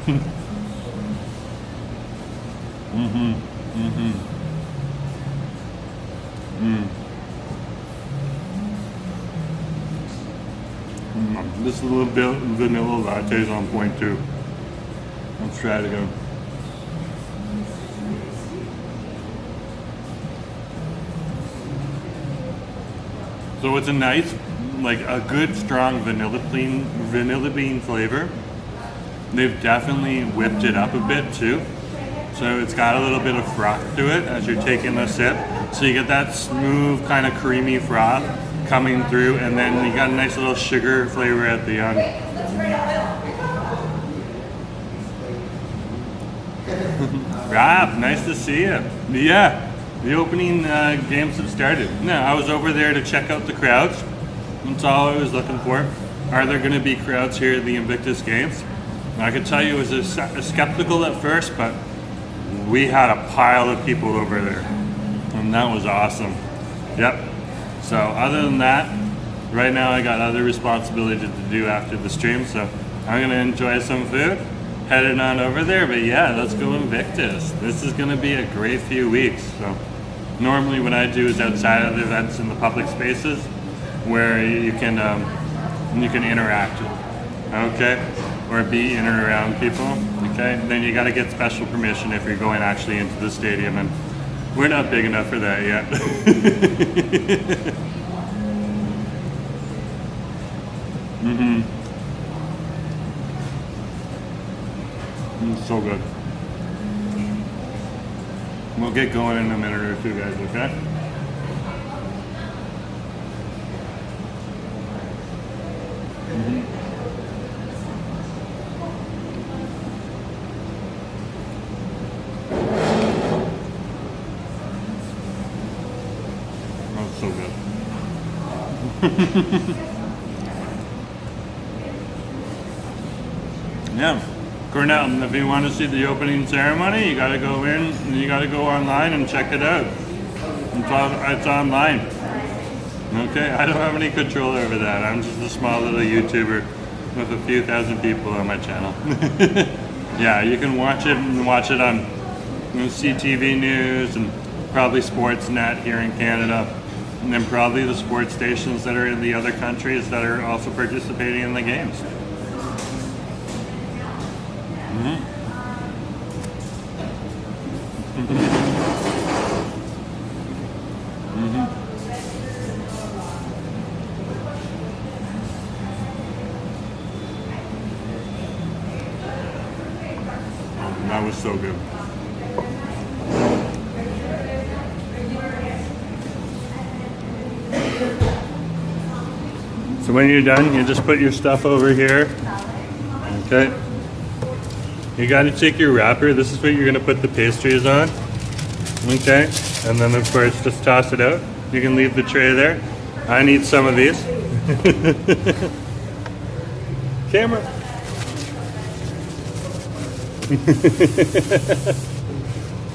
[SPEAKER 1] This little bit vanilla latte is on point too. Let's try it again. So it's a nice, like a good strong vanilla bean flavor. They've definitely whipped it up a bit too. So it's got a little bit of froth to it as you're taking a sip. So you get that smooth kind of creamy froth coming through, and then you got a nice little sugar flavor at the end. Rob, nice to see you. Yeah, the opening games have started. No, I was over there to check out the crowds. That's all I was looking for. Are there going to be crowds here at the Invictus Games? I could tell you it was skeptical at first, but we had a pile of people over there, and that was awesome. Yep. So other than that, right now I got other responsibilities to do after the stream, so I'm gonna enjoy some food, headed on over there. But yeah, let's go Invictus. This is gonna be a great few weeks. So normally what I do is outside of the events in the public spaces where you can interact, okay, or be in and around people, okay. Then you got to get special permission if you're going actually into the stadium, and we're not big enough for that yet. It's so good. We'll get going in a minute or two, guys, okay? Oh, it's so good. Yeah. Cornell, if you want to see the opening ceremony, you got to go in, and you got to go online and check it out. It's online. Okay, I don't have any control over that. I'm just a small little YouTuber with a few thousand people on my channel. Yeah, you can watch it on CTV News and probably Sportsnet here in Canada, and then probably the sports stations that are in the other countries that are also participating in the games. That was so good. So when you're done, you just put your stuff over here. Okay. You got to take your wrapper. This is what you're going to put the pastries on. Okay. And then of course just toss it out. You can leave the tray there. I need some of these. Camera.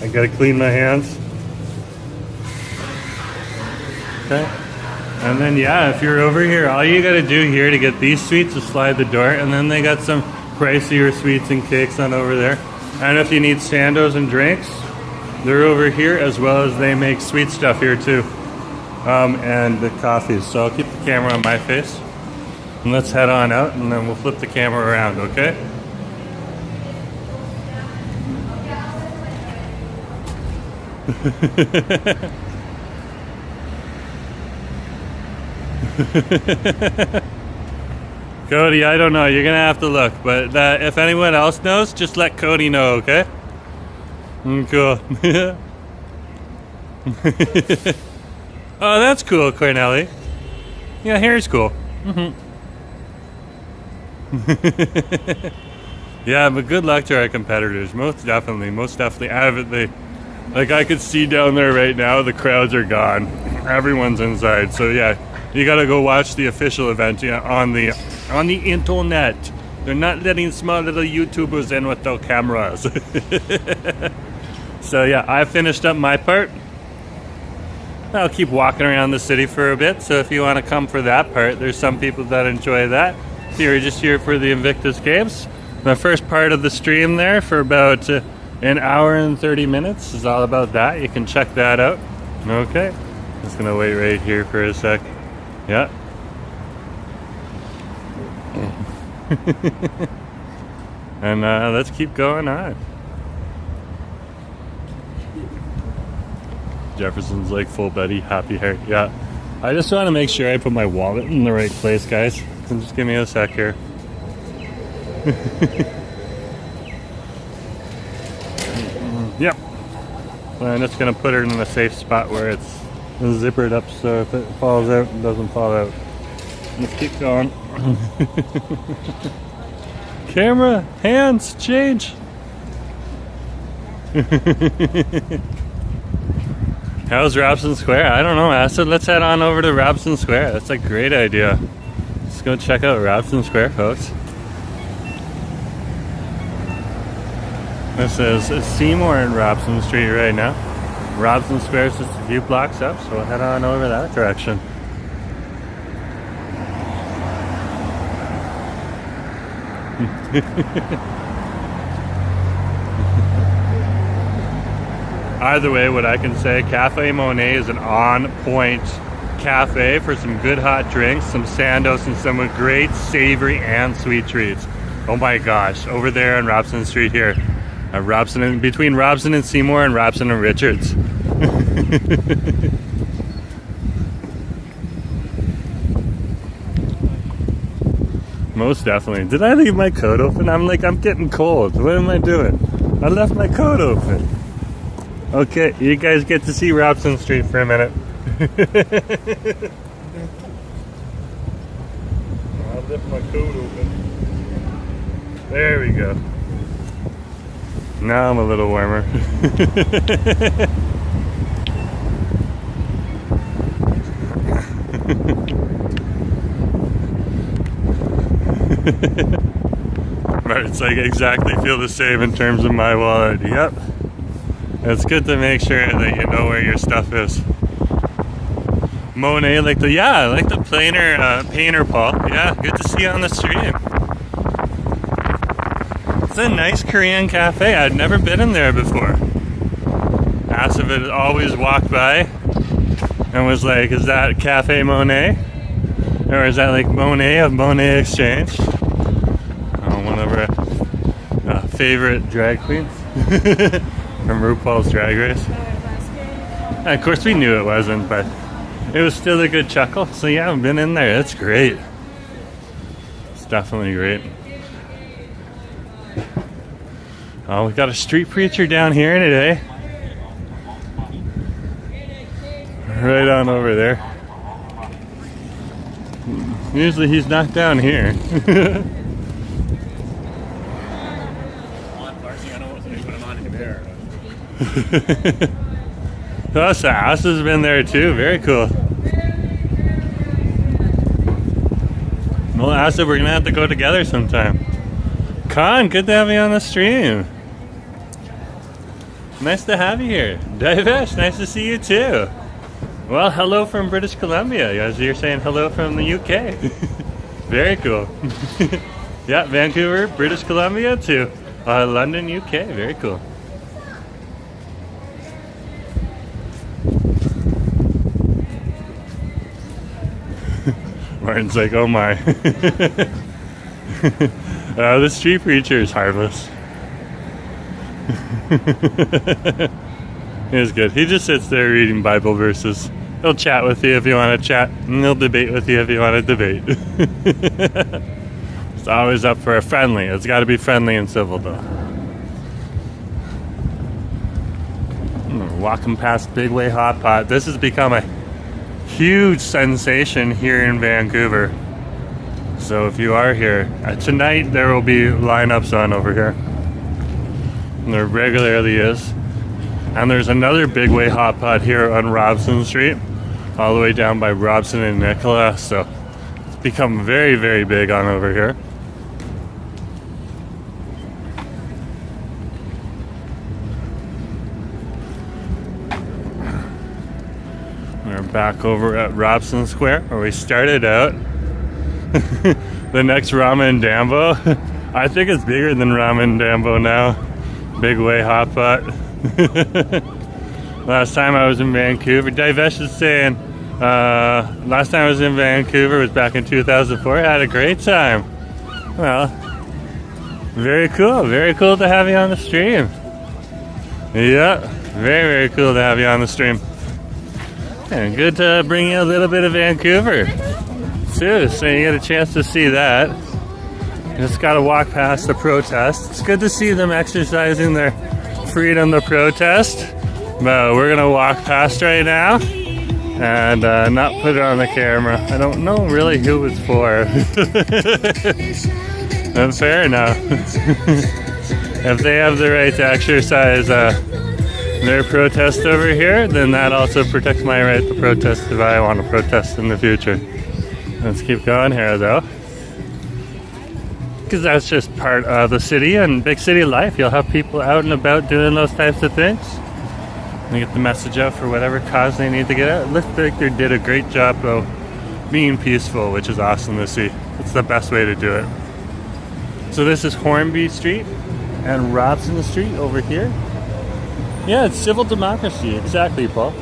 [SPEAKER 1] I gotta clean my hands. Okay. And then yeah, if you're over here, all you gotta do here to get these sweets is slide the door, and then they got some pricier sweets and cakes on over there. And if you need sandos and drinks, they're over here, as well as they make sweet stuff here too. And the coffees. So I'll keep the camera on my face. And let's head on out, and then we'll flip the camera around, okay? Cody, I don't know. You're gonna have to look, but if anyone else knows, just let Cody know, okay? Cool. Oh, that's cool, Cornelli. Yeah, hair's cool. Yeah, but good luck to our competitors. Most definitely. Like I could see down there right now, the crowds are gone. Everyone's inside. So yeah, you gotta go watch the official event on the internet. They're not letting small little YouTubers in with their cameras. So yeah, I finished up my part. I'll keep walking around the city for a bit. So if you want to come for that part, there's some people that enjoy that. So you're just here for the Invictus Games. The first part of the stream there for about an hour and 30 minutes is all about that. You can check that out. Okay. Just gonna wait right here for a sec. Yeah. And let's keep going on. Jefferson's like full Betty, happy hair. Yeah. I just want to make sure I put my wallet in the right place, guys. So just give me a sec here. Yep. So I'm just gonna put it in a safe spot where it's zippered up, so if it falls out, it doesn't fall out. Let's keep going. Camera, hands, change. How's Robson Square? I don't know, Acid. Let's head on over to Robson Square. That's a great idea. Let's go check out Robson Square, folks. This is Seymour and Robson Street right now. Robson Square is just a few blocks up, so we'll head on over that direction. Either way, what I can say, Cafe Monae is an on-point cafe for some good hot drinks, some sandos, and some great savory and sweet treats. Oh my gosh, over there on Robson Street here. Between Robson and Seymour and Robson and Richards. Most definitely. Did I leave my coat open? I'm getting cold. What am I doing? I left my coat open. Okay, you guys get to see Robson Street for a minute. I'll lift my coat open. There we go. Now I'm a little warmer. It's like exactly feel the same in terms of my wallet. Yep. It's good to make sure that you know where your stuff is. Monet, I like the painter, Paul. Yeah, good to see you on the stream. It's a nice Korean cafe. I'd never been in there before. Asif had always walked by and was like, is that Cafe Monae? Or is that like Monet of Monet Exchange? One of our favorite drag queens from RuPaul's Drag Race. And of course we knew it wasn't, but it was still a good chuckle. So yeah, I've been in there. It's great. It's definitely great. Oh, we got a street preacher down here today. Right on over there. Usually he's not down here. Oh, Sass has been there too. Very cool. Well, Asa, we're gonna have to go together sometime. Khan, good to have you on the stream. Nice to have you here. Divesh, nice to see you too. Well, hello from British Columbia. As you're saying hello from the UK. Very cool. Yeah, Vancouver, British Columbia to London, UK. Very cool. Martin's like, oh my. The street preacher is harmless. He's good. He just sits there reading Bible verses. He'll chat with you if you want to chat, and he'll debate with you if you want to debate. It's always up for a friendly. It's got to be friendly and civil, though. Walking past Big Way Hot Pot. This has become a huge sensation here in Vancouver. So if you are here, tonight there will be lineups on over here. And there regularly is. And there's another Big Way Hot Pot here on Robson Street, all the way down by Robson and Nicola. So it's become very, very big on over here. We're back over at Robson Square where we started out. The next Ramen Dambo. I think it's bigger than Ramen Dambo now. Big Way Hot Pot. Last time I was in Vancouver, Divesh is saying, last time I was in Vancouver was back in 2004. I had a great time. Well, very cool. Very cool to have you on the stream. Yeah, very, very cool to have you on the stream. And good to bring you a little bit of Vancouver too, so you get a chance to see that. Just gotta walk past the protest. It's good to see them exercising their freedom to protest, but we're gonna walk past right now and not put it on the camera. I don't know really who it's for. That's fair enough. If they have the right to exercise their protest over here, then that also protects my right to protest if I want to protest in the future. Let's keep going here though, because that's just part of the city and big city life. You'll have people out and about doing those types of things. They get the message out for whatever cause they need to get out. It looks like they did a great job though, being peaceful, which is awesome to see. It's the best way to do it. So this is Hornby Street and Robson Street over here. Yeah, it's civil democracy. Exactly, Paul.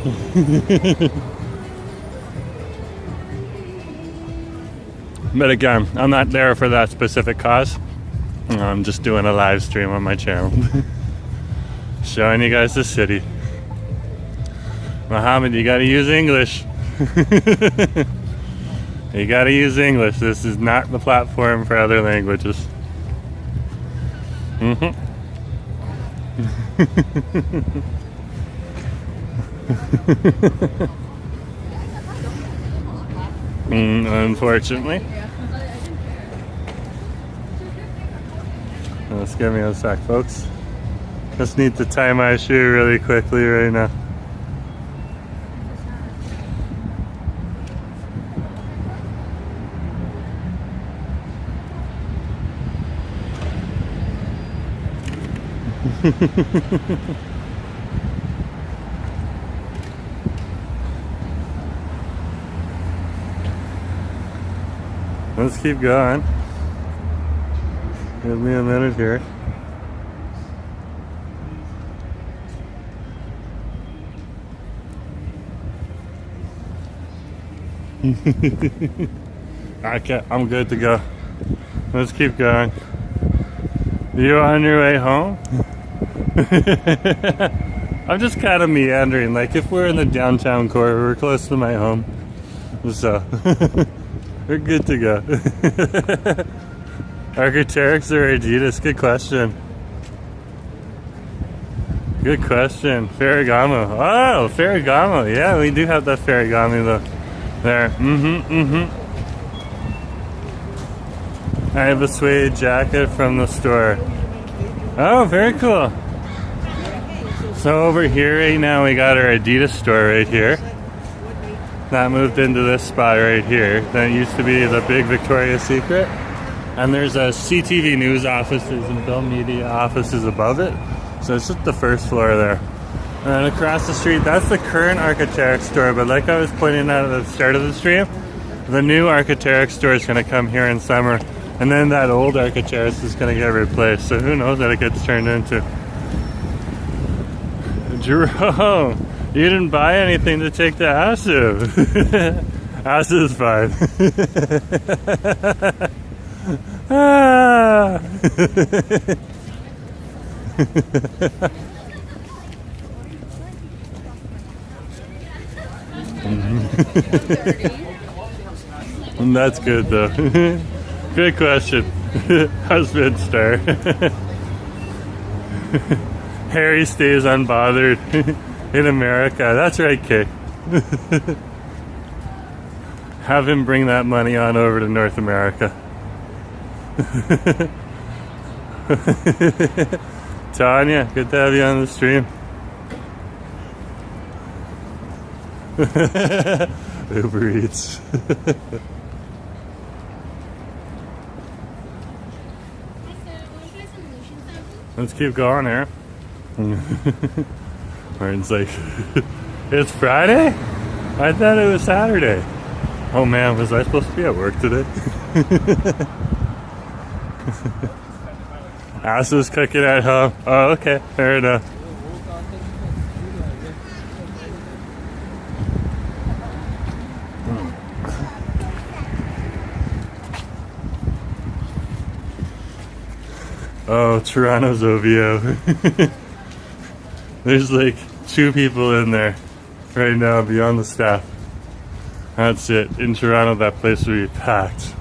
[SPEAKER 1] But again, I'm not there for that specific cause. I'm just doing a live stream on my channel. Showing you guys the city. Mohammed, you gotta use English. You gotta use English. This is not the platform for other languages. Unfortunately. Just give me a sec, folks. Just need to tie my shoe really quickly right now. Let's keep going. Give me a minute here. Okay, I'm good to go. Let's keep going. You on your way home? I'm just kind of meandering. Like if we're in the downtown core, we're close to my home. So we're good to go. Arc'teryx or Adidas? Good question. Good question. Ferragamo. Oh, Ferragamo. Yeah, we do have that Ferragamo though. There. I have a suede jacket from the store. Oh, very cool. So over here right now we got our Adidas store right here. That moved into this spot right here. That used to be the big Victoria's Secret. And there's a CTV News offices and Bill Media offices above it. So it's just the first floor there. And then across the street, that's the current Arc'teryx store. But like I was pointing out at the start of the stream, the new Arc'teryx store is going to come here in summer. And then that old Arc'teryx is going to get replaced. So who knows what it gets turned into. Jerome, you didn't buy anything to take to Asu. Asu is fine. And that's good though. Good question. Husband star. Harry stays unbothered in America. That's right, Kay. Have him bring that money on over to North America. Tanya, good to have you on the stream. Uber Eats. Let's keep going here. Martin's like, it's Friday? I thought it was Saturday. Oh man, was I supposed to be at work today? Asu's cooking at home. Oh, okay, fair enough. Oh, Toronto's OVO. There's like 2 people in there right now beyond the staff. That's it. In Toronto, that place will be packed.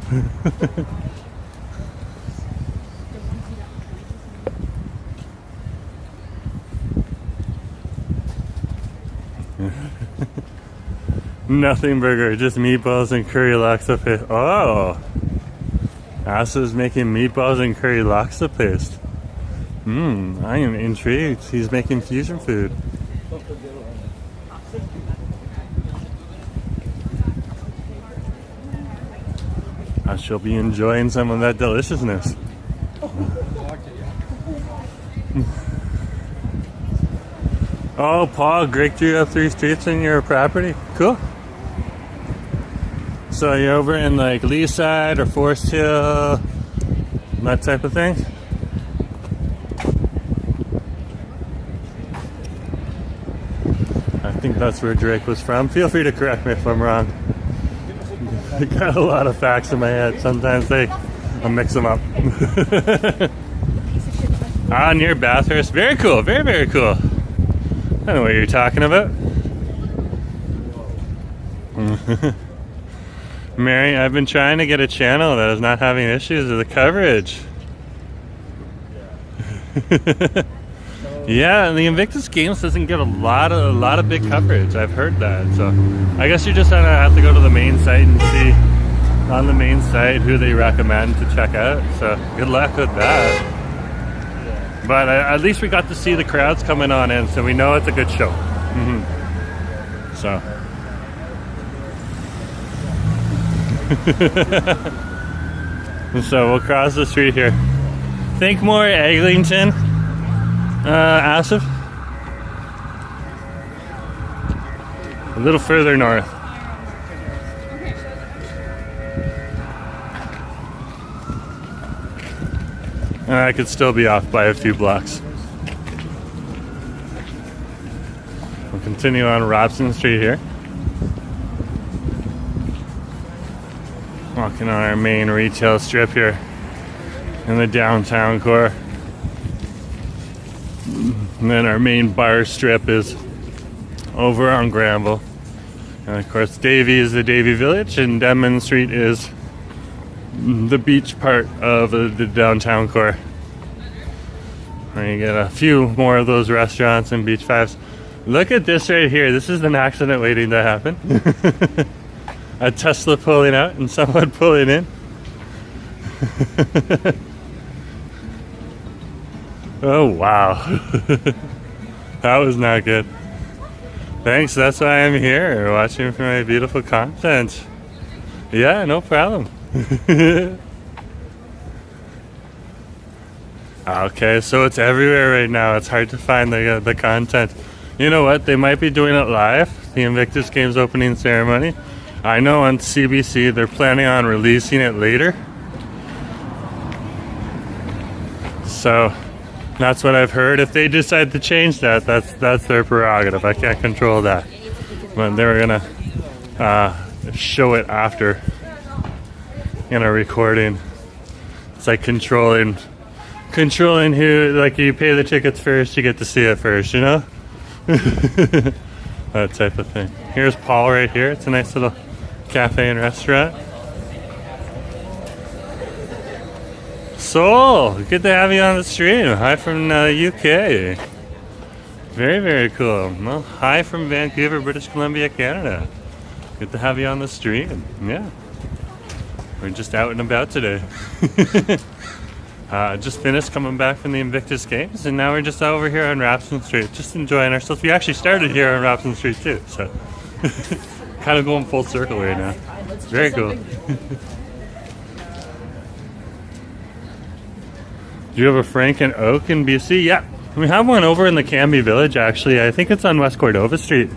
[SPEAKER 1] Nothing burger, just meatballs and curry laksa paste. Oh! Asa's making meatballs and curry laksa paste. I am intrigued. He's making fusion food. I shall be enjoying some of that deliciousness. Oh, Paul, Greg drew up 3 streets in your property. Cool. So you're over in like Leaside or Forest Hill, that type of thing? I think that's where Drake was from. Feel free to correct me if I'm wrong. I got a lot of facts in my head. Sometimes I mix them up. Ah, near Bathurst. Very cool. Very, very cool. I don't know what you're talking about. Mary, I've been trying to get a channel that is not having issues with the coverage. Yeah, the Invictus Games doesn't get a lot of big coverage. I've heard that. So I guess you're just gonna have to go to the main site and see on the main site who they recommend to check out. So good luck with that. But at least we got to see the crowds coming on in, so we know it's a good show. So. So we'll cross the street here. Think more Eglinton, Asif. A little further north. I could still be off by a few blocks. We'll continue on Robson Street here. Walking on our main retail strip here in the downtown core. And then our main bar strip is over on Granville. And of course Davie is the Davie Village, and Denman Street is the beach part of the downtown core. And you get a few more of those restaurants and beach vibes. Look at this right here. This is an accident waiting to happen. A Tesla pulling out and someone pulling in. Oh wow. That was not good. Thanks, that's why I'm here, watching for my beautiful content. Yeah, no problem. Okay, so it's everywhere right now. It's hard to find the content. You know what? They might be doing it live, the Invictus Games opening ceremony. I know on CBC they're planning on releasing it later. So that's what I've heard. If they decide to change that, that's their prerogative. I can't control that. But they were gonna show it after in a recording. It's like controlling who, like you pay the tickets first, you get to see it first, you know? That type of thing. Here's Paul right here. It's a nice little cafe and restaurant. Sol, good to have you on the stream. Hi from UK. Very, very cool. Well, hi from Vancouver, British Columbia, Canada. Good to have you on the stream. Yeah. We're just out and about today. Just finished coming back from the Invictus Games, and now we're just over here on Robson Street, just enjoying ourselves. We actually started here on Robson Street too, so kind of going full circle right now. Very cool. Do you have a Frank and Oak in BC? Yeah, we have one over in the Cafe Village actually. I think it's on West Cordova Street.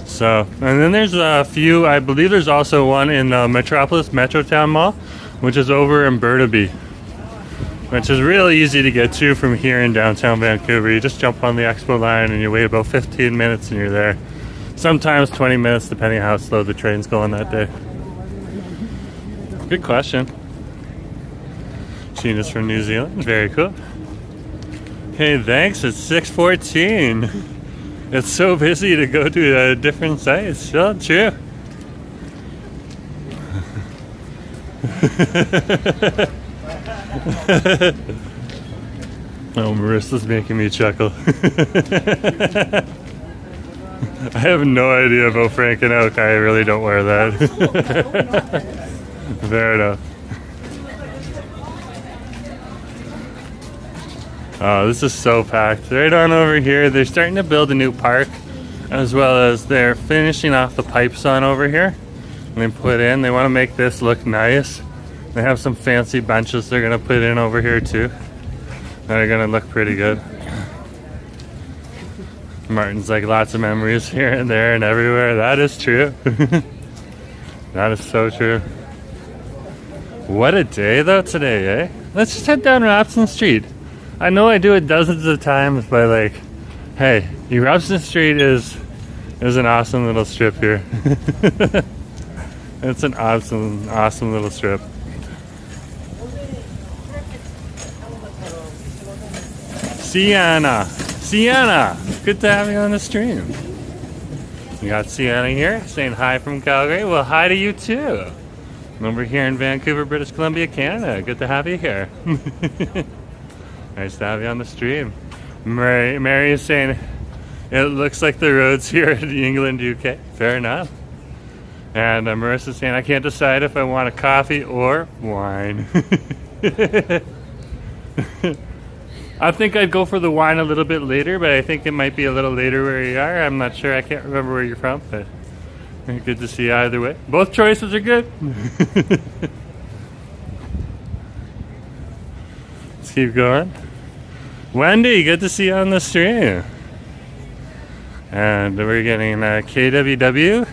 [SPEAKER 1] So, and then there's a few, I believe there's also one in Metropolis Metrotown Mall, which is over in Burnaby, which is really easy to get to from here in downtown Vancouver. You just jump on the Expo line and you wait about 15 minutes and you're there. Sometimes 20 minutes depending on how slow the train's going that day. Good question. Sheena's from New Zealand. Very cool. Hey, thanks. It's 6:14. It's so busy to go to different sites. So true. Oh, Marissa's making me chuckle. I have no idea about Frank and Oak. I really don't wear that. Fair enough. Oh, this is so packed. Right on over here, they're starting to build a new park, as well as they're finishing off the pipes on over here. And they want to make this look nice. They have some fancy benches they're going to put in over here too. That are going to look pretty good. Martin's like lots of memories here and there and everywhere. That is true. That is so true. What a day though today, eh? Let's just head down Robson Street. I know I do it dozens of times, but like, hey, Robson Street is an awesome little strip here. It's an awesome little strip. Sienna, good to have you on the stream. We got Sienna here saying hi from Calgary. Well, hi to you too. Over here in Vancouver, British Columbia, Canada. Good to have you here. Nice to have you on the stream. Mary is saying it looks like the roads here in England, UK. Fair enough. And Marissa's saying I can't decide if I want a coffee or wine. I think I'd go for the wine a little bit later, but I think it might be a little later where you are. I'm not sure. I can't remember where you're from, but good to see you either way. Both choices are good. Let's keep going. Wendy, good to see you on the stream. And we're getting KWW.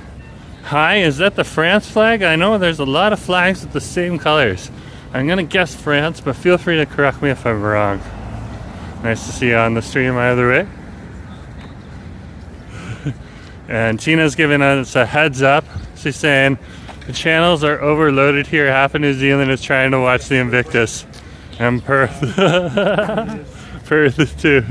[SPEAKER 1] Hi, is that the France flag? I know there's a lot of flags with the same colors. I'm going to guess France, but feel free to correct me if I'm wrong. Nice to see you on the stream either way. And Tina's giving us a heads up. She's saying the channels are overloaded here. Half of New Zealand is trying to watch the Invictus. And Perth. Perth too.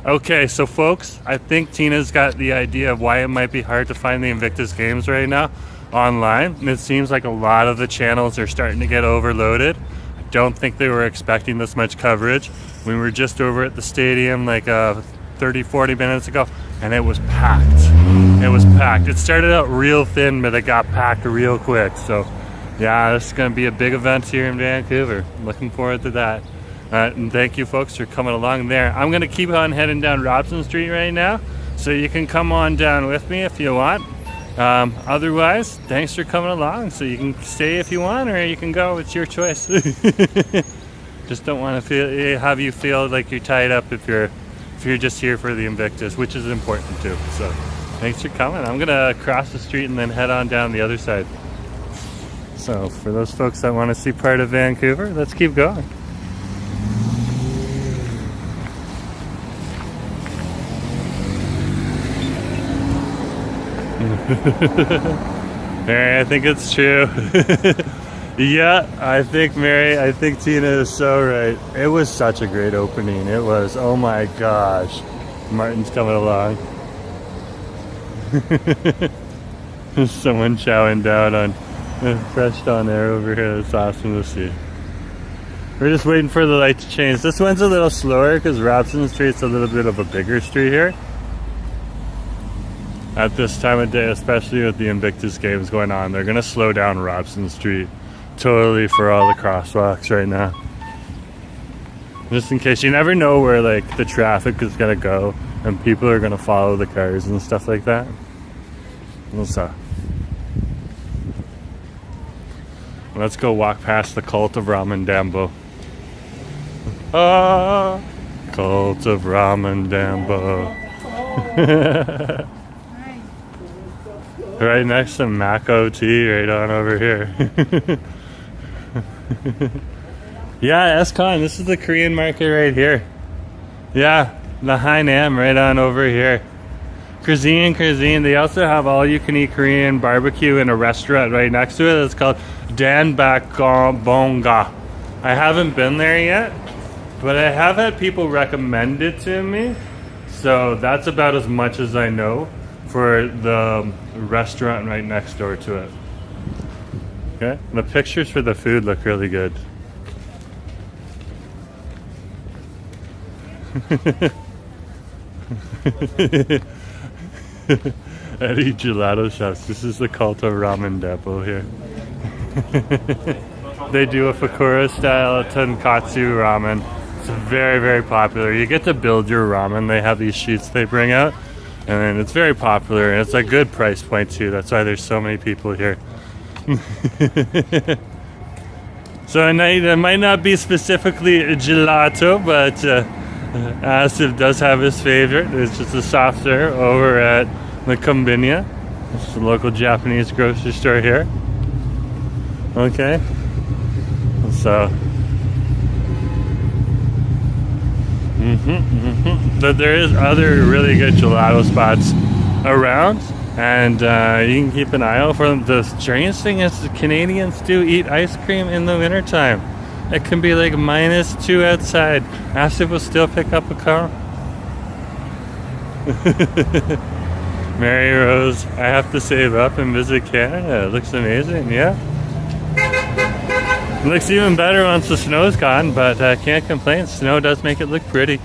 [SPEAKER 1] Okay, so folks, I think Tina's got the idea of why it might be hard to find the Invictus games right now online. And it seems like a lot of the channels are starting to get overloaded. I don't think they were expecting this much coverage. We were just over at the stadium like 30-40 minutes ago, and it was packed. It was packed. It started out real thin, but it got packed real quick. So yeah, this is going to be a big event here in Vancouver. Looking forward to that. And thank you folks for coming along there. I'm going to keep on heading down Robson Street right now, so you can come on down with me if you want. Otherwise, thanks for coming along. So you can stay if you want, or you can go. It's your choice. Just don't want to have you feel like you're tied up if you're just here for the Invictus, which is important too. So thanks for coming. I'm gonna cross the street and then head on down the other side. So for those folks that want to see part of Vancouver, let's keep going. Mary, I think it's true. Yeah, I think Tina is so right. It was such a great opening. It was, oh my gosh. Martin's coming along. There's someone chowing down on fresh dawn air over here. It's awesome to see. We're just waiting for the light to change. This one's a little slower because Robson Street's a little bit of a bigger street here. At this time of day, especially with the Invictus games going on, they're going to slow down Robson Street totally for all the crosswalks right now. Just in case, you never know where like the traffic is going to go and people are going to follow the cars and stuff like that. So let's go walk past the cult of Ramen Dambo. Ah, cult of Ramen Dambo. Right next to Mac OT, right on over here. Yeah, S-Con, this is the Korean market right here. Yeah, the Hainam right on over here. Cuisine. They also have all-you-can-eat Korean barbecue in a restaurant right next to it. It's called Danbakgonga. I haven't been there yet, but I have had people recommend it to me. So that's about as much as I know for the restaurant right next door to it. Okay, the pictures for the food look really good. Eddie Gelato Shops. This is the cult of Ramen Depot here. They do a Fakura style tonkatsu ramen. It's very, very popular. You get to build your ramen. They have these sheets they bring out. And it's very popular, and it's a good price point too. That's why there's so many people here. So it might not be specifically gelato, but Asif does have his favorite. It's just a soft serve over at the Kombinia. It's the local Japanese grocery store here. Okay. So. But there is other really good gelato spots around, and you can keep an eye out for them. The strange thing is the Canadians do eat ice cream in the wintertime. It can be like -2 outside. Asif will still pick up a car. Mary Rose, I have to save up and visit Canada. It looks amazing, yeah. It looks even better once the snow's gone, but I can't complain. Snow does make it look pretty.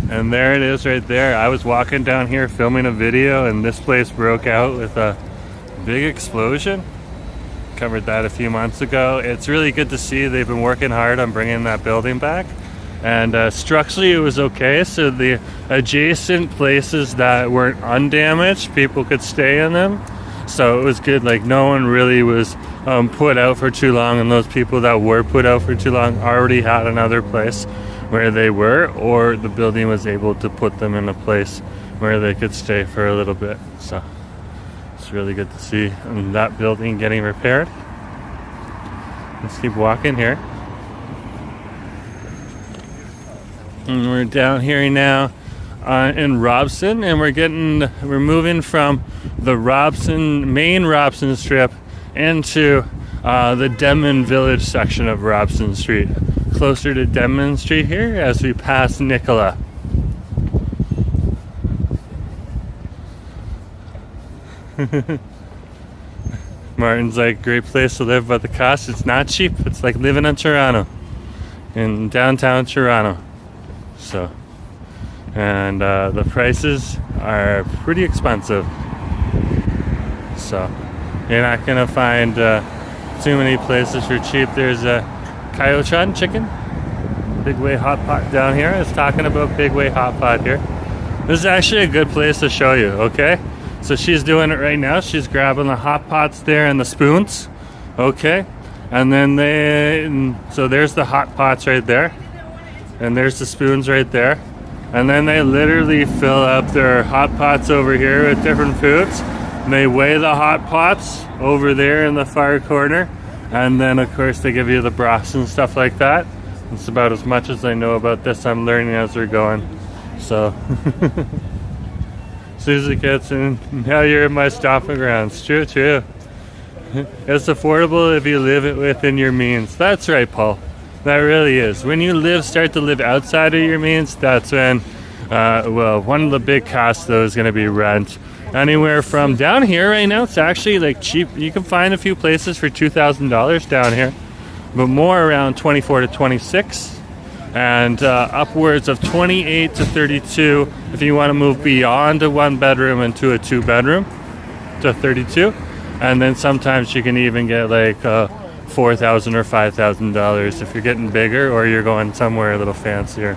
[SPEAKER 1] And there it is right there. I was walking down here filming a video and this place broke out with a big explosion. Covered that a few months ago. It's really good to see they've been working hard on bringing that building back. And structurally it was okay, so the adjacent places that weren't undamaged, people could stay in them. So it was good, like no one really was put out for too long, and those people that were put out for too long already had another place where they were, or the building was able to put them in a place where they could stay for a little bit. So it's really good to see that building getting repaired. Let's keep walking here. And we're down here now in Robson, and we're moving from the main Robson strip into the Denman Village section of Robson Street, closer to Denman Street here as we pass Nicola. Martin's like, great place to live, but the cost, it's not cheap. It's like living in Toronto, in downtown Toronto. So, and the prices are pretty expensive. So, you're not gonna find too many places for cheap. There's a Kaiochan chicken, Big Way Hot Pot down here. I was talking about Big Way Hot Pot here. This is actually a good place to show you, okay? So she's doing it right now. She's grabbing the hot pots there and the spoons, okay? And then so there's the hot pots right there. And there's the spoons right there. And then they literally fill up their hot pots over here with different foods. And they weigh the hot pots over there in the far corner. And then of course they give you the broths and stuff like that. It's about as much as I know about this. I'm learning as we're going. So Susie gets in. Now you're in my stomping grounds. True. It's affordable if you live it within your means. That's right, Paul. That really is. When you start to live outside of your means, that's when, one of the big costs though is going to be rent. Anywhere from down here right now, it's actually like cheap. You can find a few places for $2,000 down here, but more around 24 to 26, and upwards of 28 to 32 if you want to move beyond a 1-bedroom into a 2-bedroom to 32, and then sometimes you can even get like $4,000 or $5,000 if you're getting bigger or you're going somewhere a little fancier.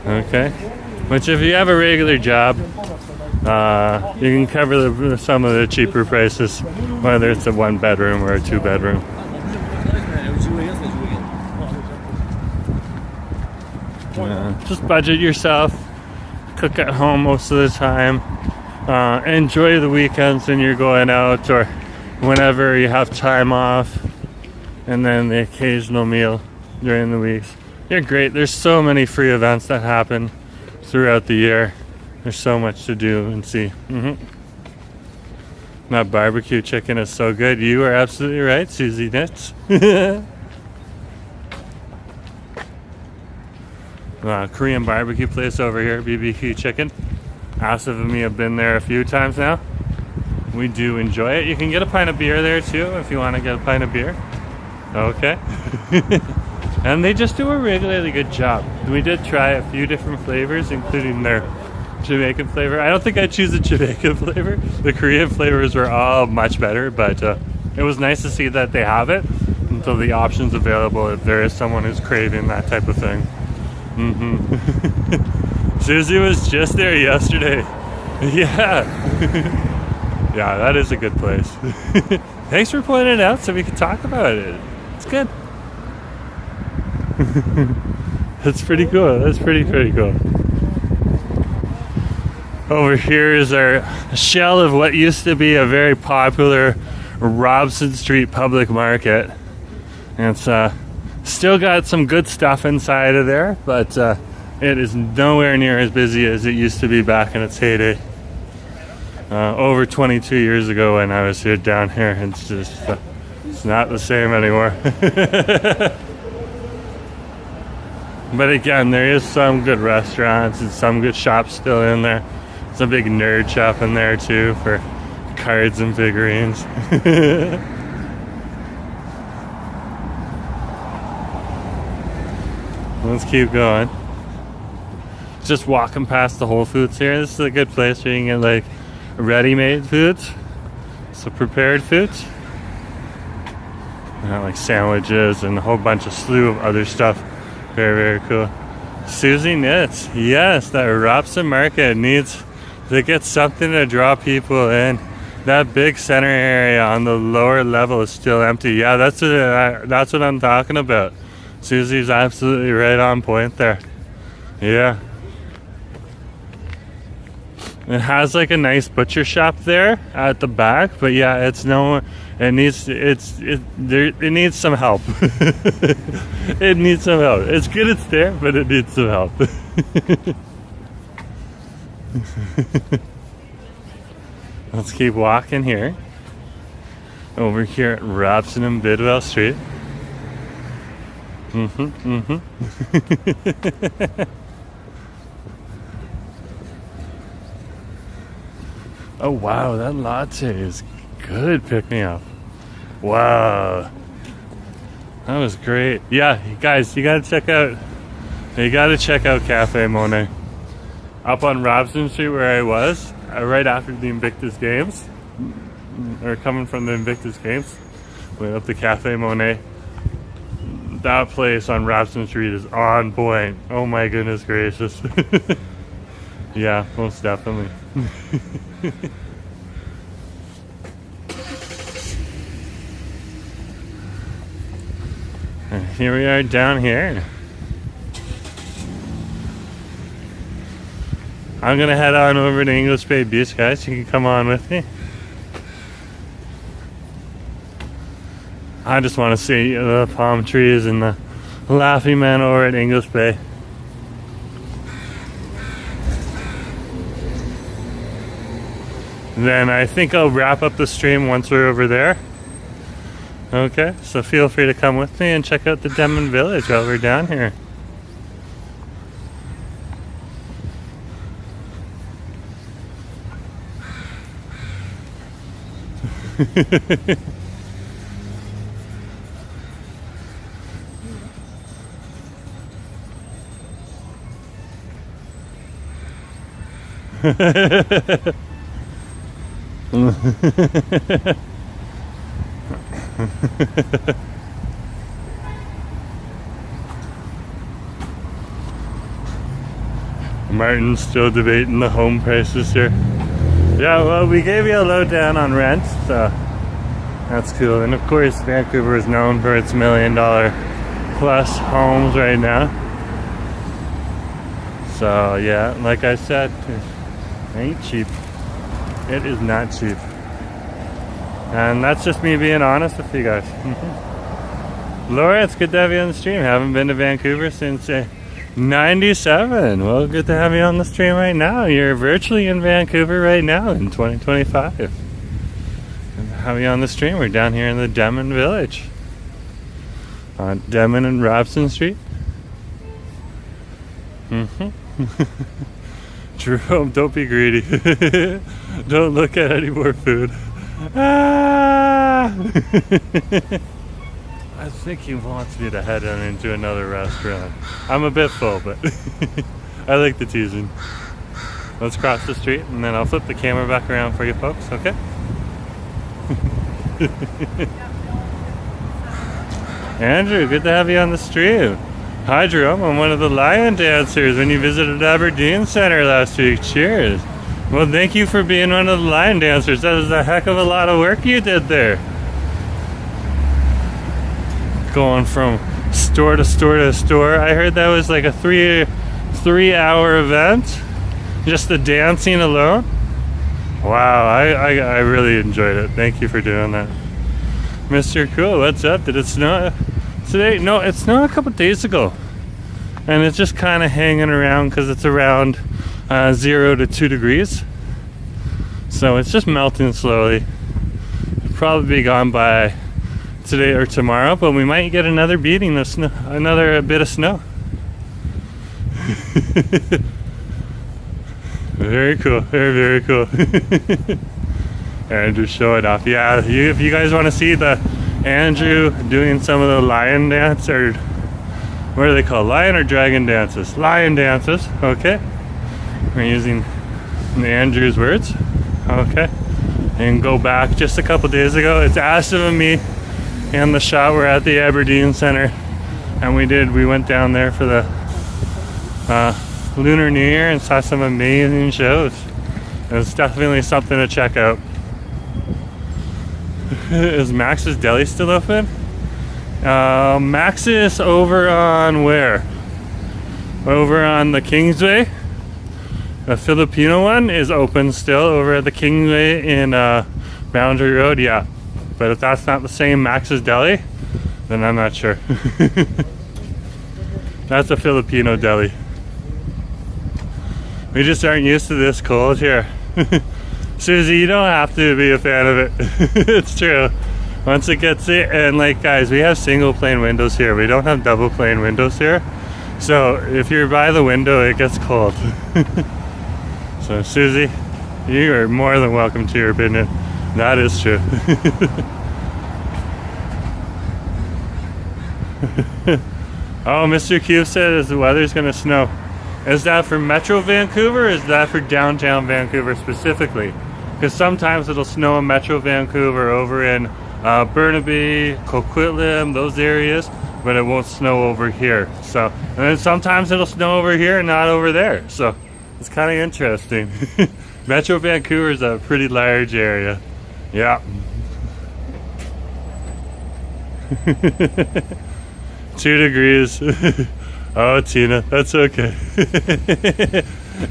[SPEAKER 1] Okay, which if you have a regular job, you can cover some of the cheaper prices, whether it's a 1-bedroom or a 2-bedroom. Just budget yourself, cook at home most of the time, enjoy the weekends when you're going out or whenever you have time off, and then the occasional meal during the weeks. You're great. There's so many free events that happen throughout the year. There's so much to do and see. That barbecue chicken is so good. You are absolutely right, Susie Nitz. Korean barbecue place over here, BBQ chicken. Asif and me have been there a few times now. We do enjoy it. You can get a pint of beer there too if you want to get a pint of beer. Okay. And they just do a regularly good job. We did try a few different flavors, including their Jamaican flavor. I don't think I'd choose a Jamaican flavor. The Korean flavors were all much better, but it was nice to see that they have it, until the options available if there is someone who's craving that type of thing. Susie was just there yesterday. Yeah. Yeah, that is a good place. Thanks for pointing it out so we can talk about it. It's good. That's pretty cool. That's pretty cool. Over here is our shell of what used to be a very popular Robson Street public market. And it's still got some good stuff inside of there, but it is nowhere near as busy as it used to be back in its heyday. Over 22 years ago when I was here down here, it's just it's not the same anymore. But again, there is some good restaurants and some good shops still in there. There's a big nerd shop in there too for cards and figurines. Let's keep going. Just walking past the Whole Foods here. This is a good place where you can get like ready-made foods, so prepared foods, like sandwiches and a whole bunch of slew of other stuff. Very cool. Susie Knits. Yes, that Robson market needs to get something to draw people in. That big center area on the lower level is still empty. Yeah, that's what I'm talking about. Susie's absolutely right on point there. Yeah. It has like a nice butcher shop there at the back, but yeah, it needs some help. It needs some help. It's good it's there, but it needs some help. Let's keep walking here. Over here at Robson and Bidwell Street. Oh wow, that latte is good. Pick me up. Wow, that was great. Yeah, guys, you gotta check out Cafe Monae up on Robson Street where I was right after the Invictus games, or coming from the Invictus games. Went up to Cafe Monae. That place on Robson Street is on point. Oh my goodness gracious. Yeah, most definitely. And here we are down here. I'm gonna head on over to English Bay Beach, guys. You can come on with me. I just want to see the palm trees and the Laughing Man over at English Bay. Then I think I'll wrap up the stream once we're over there. Okay, so feel free to come with me and check out the Denman Village while we're down here. Martin's still debating the home prices here. Yeah, well, we gave you a lowdown on rent, so that's cool. And of course, Vancouver is known for its $1 million plus homes right now. So yeah, like I said, it ain't cheap. It is not cheap. And that's just me being honest with you guys. Laura, it's good to have you on the stream. Haven't been to Vancouver since 97. Well, good to have you on the stream right now. You're virtually in Vancouver right now in 2025. Good to have you on the stream. We're down here in the Denman Village on Denman and Robson Street. Jerome, don't be greedy. Don't look at any more food. Ah! I think he wants me to head on into another restaurant. I'm a bit full, but I like the teasing. Let's cross the street and then I'll flip the camera back around for you folks, okay? Andrew, good to have you on the stream. Hi Jerome, I'm one of the lion dancers when you visited Aberdeen Center last week. Cheers. Well, thank you for being one of the line dancers. That was a heck of a lot of work you did there. Going from store to store to store. I heard that was like a three-hour event. Just the dancing alone. Wow, I really enjoyed it. Thank you for doing that. Mr. Cool, what's up? Did it snow today? No, it snowed a couple days ago. And it's just kind of hanging around because it's around 0 to 2 degrees. So it's just melting slowly. It'll probably be gone by today or tomorrow, but we might get another beating of snow, another bit of snow. Very cool, very cool. Andrew showing off. Yeah, if you guys want to see Andrew doing some of the lion dance, or what are they called? Lion or dragon dances? Lion dances, okay. We're using Andrew's words, okay. And go back just a couple days ago. It's Ashton and me and the shot were at the Aberdeen Center, and we went down there for the Lunar New Year and saw some amazing shows. It's definitely something to check out. Is Max's Deli still open? Max's over on where? Over on the Kingsway. The Filipino one is open still over at the Kingsway in Boundary Road, yeah. But if that's not the same Max's Deli, then I'm not sure. That's a Filipino deli. We just aren't used to this cold here. Susie, you don't have to be a fan of it. It's true. Once it gets it, and like guys, we have single pane windows here. We don't have double pane windows here. So if you're by the window, it gets cold. So Susie, you are more than welcome to your opinion. That is true. Oh, Mr. Q says the weather's gonna snow. Is that for Metro Vancouver, or is that for downtown Vancouver specifically? Because sometimes it'll snow in Metro Vancouver, over in Burnaby, Coquitlam, those areas, but it won't snow over here. So, and then sometimes it'll snow over here and not over there. So it's kind of interesting. Metro Vancouver is a pretty large area. Yeah. 2 degrees. Oh, Tina, that's okay.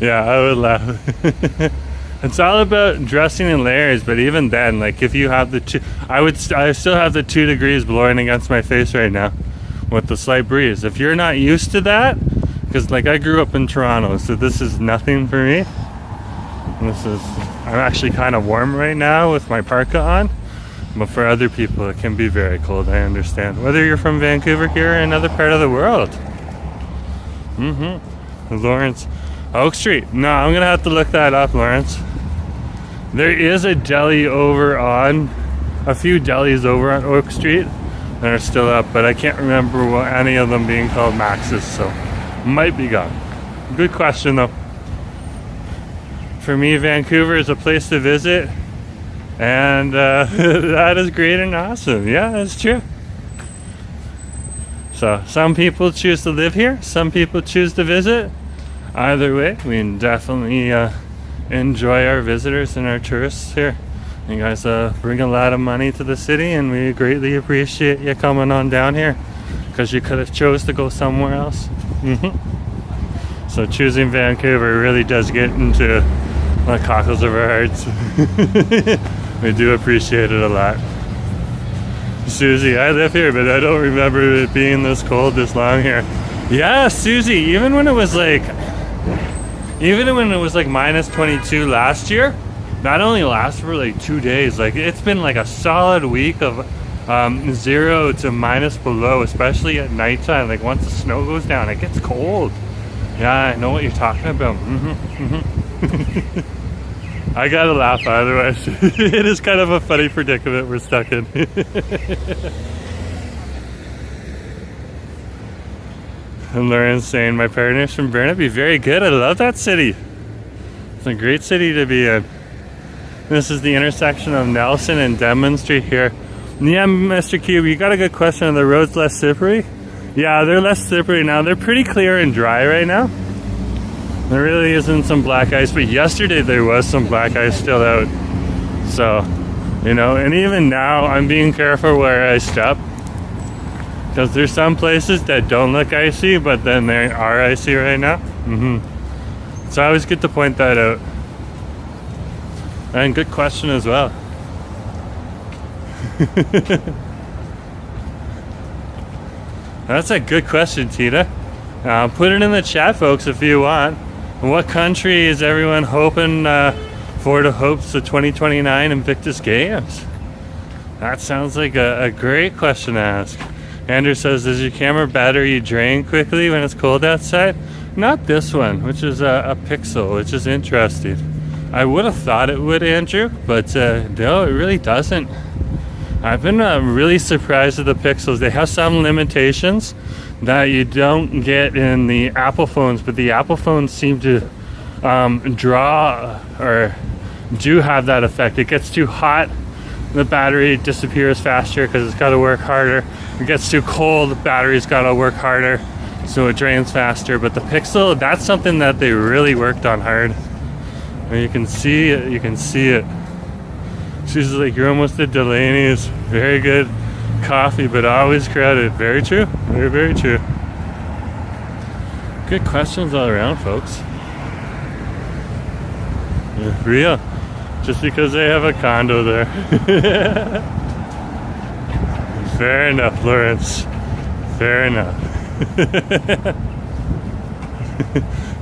[SPEAKER 1] Yeah, I would laugh. It's all about dressing in layers, but even then, like if you have the I still have the 2 degrees blowing against my face right now with the slight breeze. If you're not used to that, because like I grew up in Toronto, so this is nothing for me. I'm actually kind of warm right now with my parka on, but for other people it can be very cold. I understand, whether you're from Vancouver here or another part of the world. Lawrence, Oak Street. No, I'm gonna have to look that up, Lawrence. There is a deli over on, a few delis over on Oak Street that are still up, but I can't remember any of them being called Max's, so might be gone. Good question though. For me, Vancouver is a place to visit, and that is great and awesome. Yeah, that's true. So some people choose to live here, some people choose to visit. Either way, we definitely enjoy our visitors and our tourists here. You guys bring a lot of money to the city, and we greatly appreciate you coming on down here, because you could have chose to go somewhere else. So choosing Vancouver really does get into the cockles of our hearts. We do appreciate it a lot. Susie, I live here, but I don't remember it being this cold this long here. Yeah, Susie, even when it was like minus 22 last year, not only lasts for like 2 days, like it's been like a solid week of 0 to minus below, especially at nighttime. Like once the snow goes down, it gets cold. Yeah, I know what you're talking about. I gotta laugh otherwise. It is kind of a funny predicament we're stuck in. And Lauren's saying, my partner's from Burnaby. Very good. I love that city. It's a great city to be in. This is the intersection of Nelson and Denman Street here. Yeah, Mr. Cube, you got a good question. Are the roads less slippery? Yeah, they're less slippery now. They're pretty clear and dry right now. There really isn't some black ice, but yesterday there was some black ice still out. So, you know, and even now I'm being careful where I step, because there's some places that don't look icy, but then they are icy right now. So I always get to point that out. And good question as well. That's a good question, Tina. Put it in the chat, folks, if you want. What country is everyone hoping for to host the 2029 Invictus Games? That sounds like a great question to ask. Andrew says, does your camera battery drain quickly when it's cold outside? Not this one, which is a Pixel, which is interesting. I would have thought it would, Andrew, but no, it really doesn't. I've been really surprised at the Pixels. They have some limitations that you don't get in the Apple phones, but the Apple phones seem to draw or do have that effect. It gets too hot, the battery disappears faster because it's got to work harder. It gets too cold, the battery's got to work harder, so it drains faster. But the Pixel, that's something that they really worked on hard. And you can see it, you can see it. She's like, you're almost at Delaney's. Very good coffee, but always crowded. Very true. Very, very true. Good questions all around, folks. Yeah, real. Just because they have a condo there. Fair enough, Lawrence. Fair enough.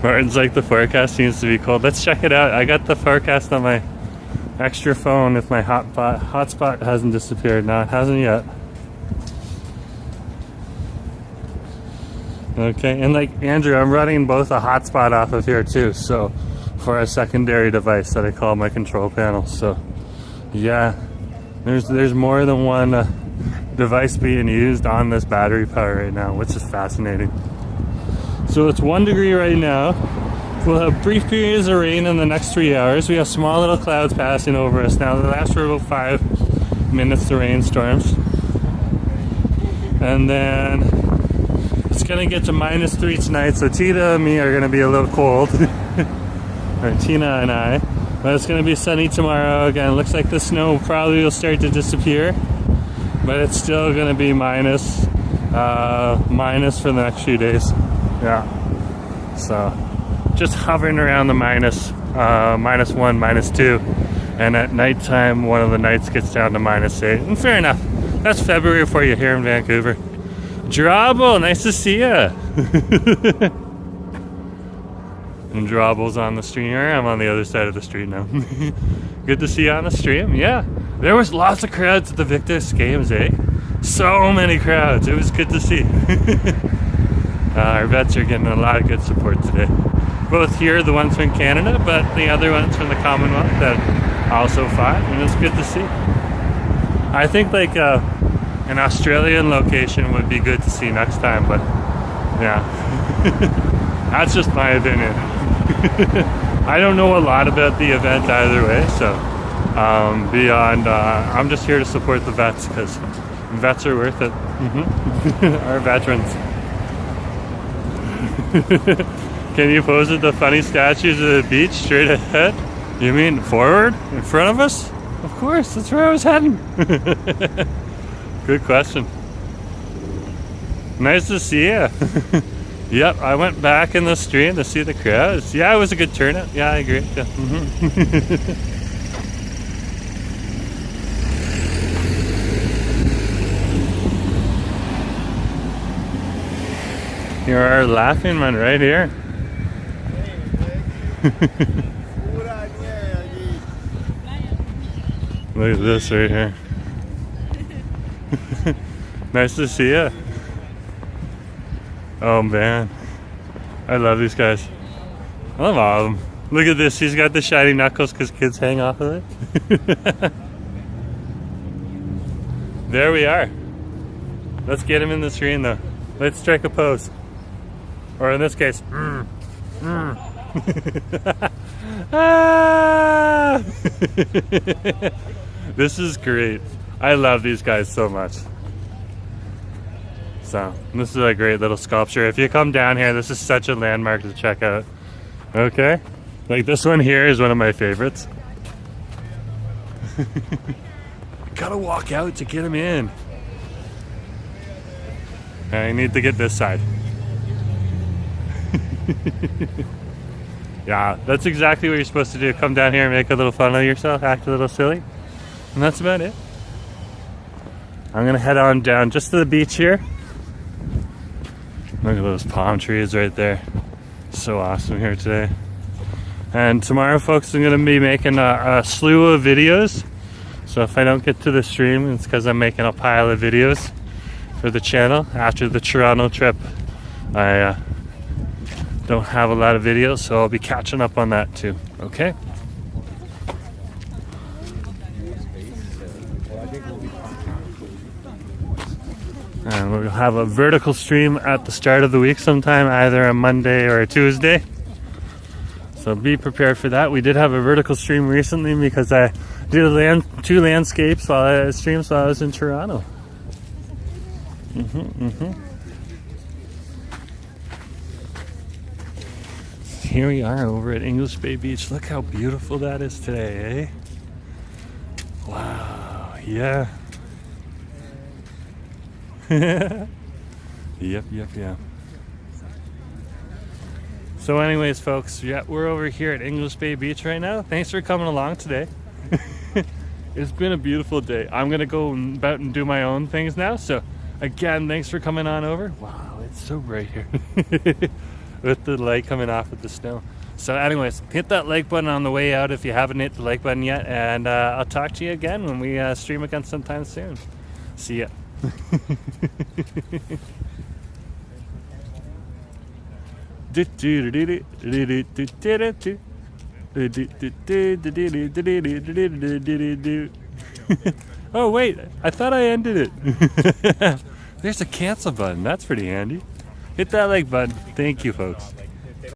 [SPEAKER 1] Martin's like, the forecast seems to be cold. Let's check it out. I got the forecast on my extra phone if my hotspot hasn't disappeared. No, it hasn't yet. Okay, and like Andrew, I'm running both a hotspot off of here too, so for a secondary device that I call my control panel. So yeah, there's more than one device being used on this battery power right now, which is fascinating. So it's 1 degree right now. We'll have brief periods of rain in the next 3 hours. We have small little clouds passing over us now. They last for about 5 minutes, the rainstorms. And then it's gonna get to -3 tonight, so Tina and me are gonna be a little cold. Or Tina and I. But it's gonna be sunny tomorrow. Again, looks like the snow probably will start to disappear. But it's still gonna be minus for the next few days. Yeah. So just hovering around the -1, -2, and at nighttime one of the nights gets down to -8. And fair enough, that's February for you here in Vancouver. Drabble, nice to see ya. And Drabble's on the stream here. I'm on the other side of the street now. Good to see you on the stream. Yeah, there was lots of crowds at the Invictus Games, eh? So many crowds. It was good to see. Our vets are getting a lot of good support today. Both here, the ones from Canada, but the other ones from the Commonwealth that also fought, and it's good to see. I think like an Australian location would be good to see next time, but yeah. That's just my opinion. I don't know a lot about the event either way, so beyond, I'm just here to support the vets because vets are worth it. Our veterans. Can you pose at the funny statues of the beach straight ahead? You mean forward? In front of us? Of course, that's where I was heading. Good question. Nice to see you. Yep, I went back in the stream to see the crowds. Yeah, it was a good turnout. Yeah, I agree. Yeah. You're our laughing one right here. Look at this right here. Nice to see you. Oh man, I love these guys. I love all of them. Look at this, he's got the shiny knuckles because kids hang off of it. There we are. Let's get him in the screen though. Let's strike a pose. Or in this case, Ah! This is great. I love these guys so much. So this is a great little sculpture. If you come down here, this is such a landmark to check out. Okay. Like this one here is one of my favorites. Gotta walk out to get him in. I need to get this side. Yeah, that's exactly what you're supposed to do. Come down here and make a little fun of yourself, act a little silly. And that's about it. I'm gonna head on down just to the beach here. Look at those palm trees right there. So awesome here today. And tomorrow, folks, I'm gonna be making a slew of videos. So if I don't get to the stream, it's because I'm making a pile of videos for the channel. After the Toronto trip, I don't have a lot of videos, so I'll be catching up on that too. Okay? And we'll have a vertical stream at the start of the week sometime, either a Monday or a Tuesday. So be prepared for that. We did have a vertical stream recently because I did two landscapes while I streamed while I was in Toronto. Here we are over at English Bay Beach. Look how beautiful that is today, eh? Wow, yeah. Yep. So anyways, folks, yeah, we're over here at English Bay Beach right now. Thanks for coming along today. It's been a beautiful day. I'm gonna go about and do my own things now. So again, thanks for coming on over. Wow, it's so bright here. With the light coming off with the snow. So anyways, hit that like button on the way out if you haven't hit the like button yet. And I'll talk to you again when we stream again sometime soon. See ya. Oh wait, I thought I ended it. There's a cancel button. That's pretty handy. Hit that like button. Thank you, folks.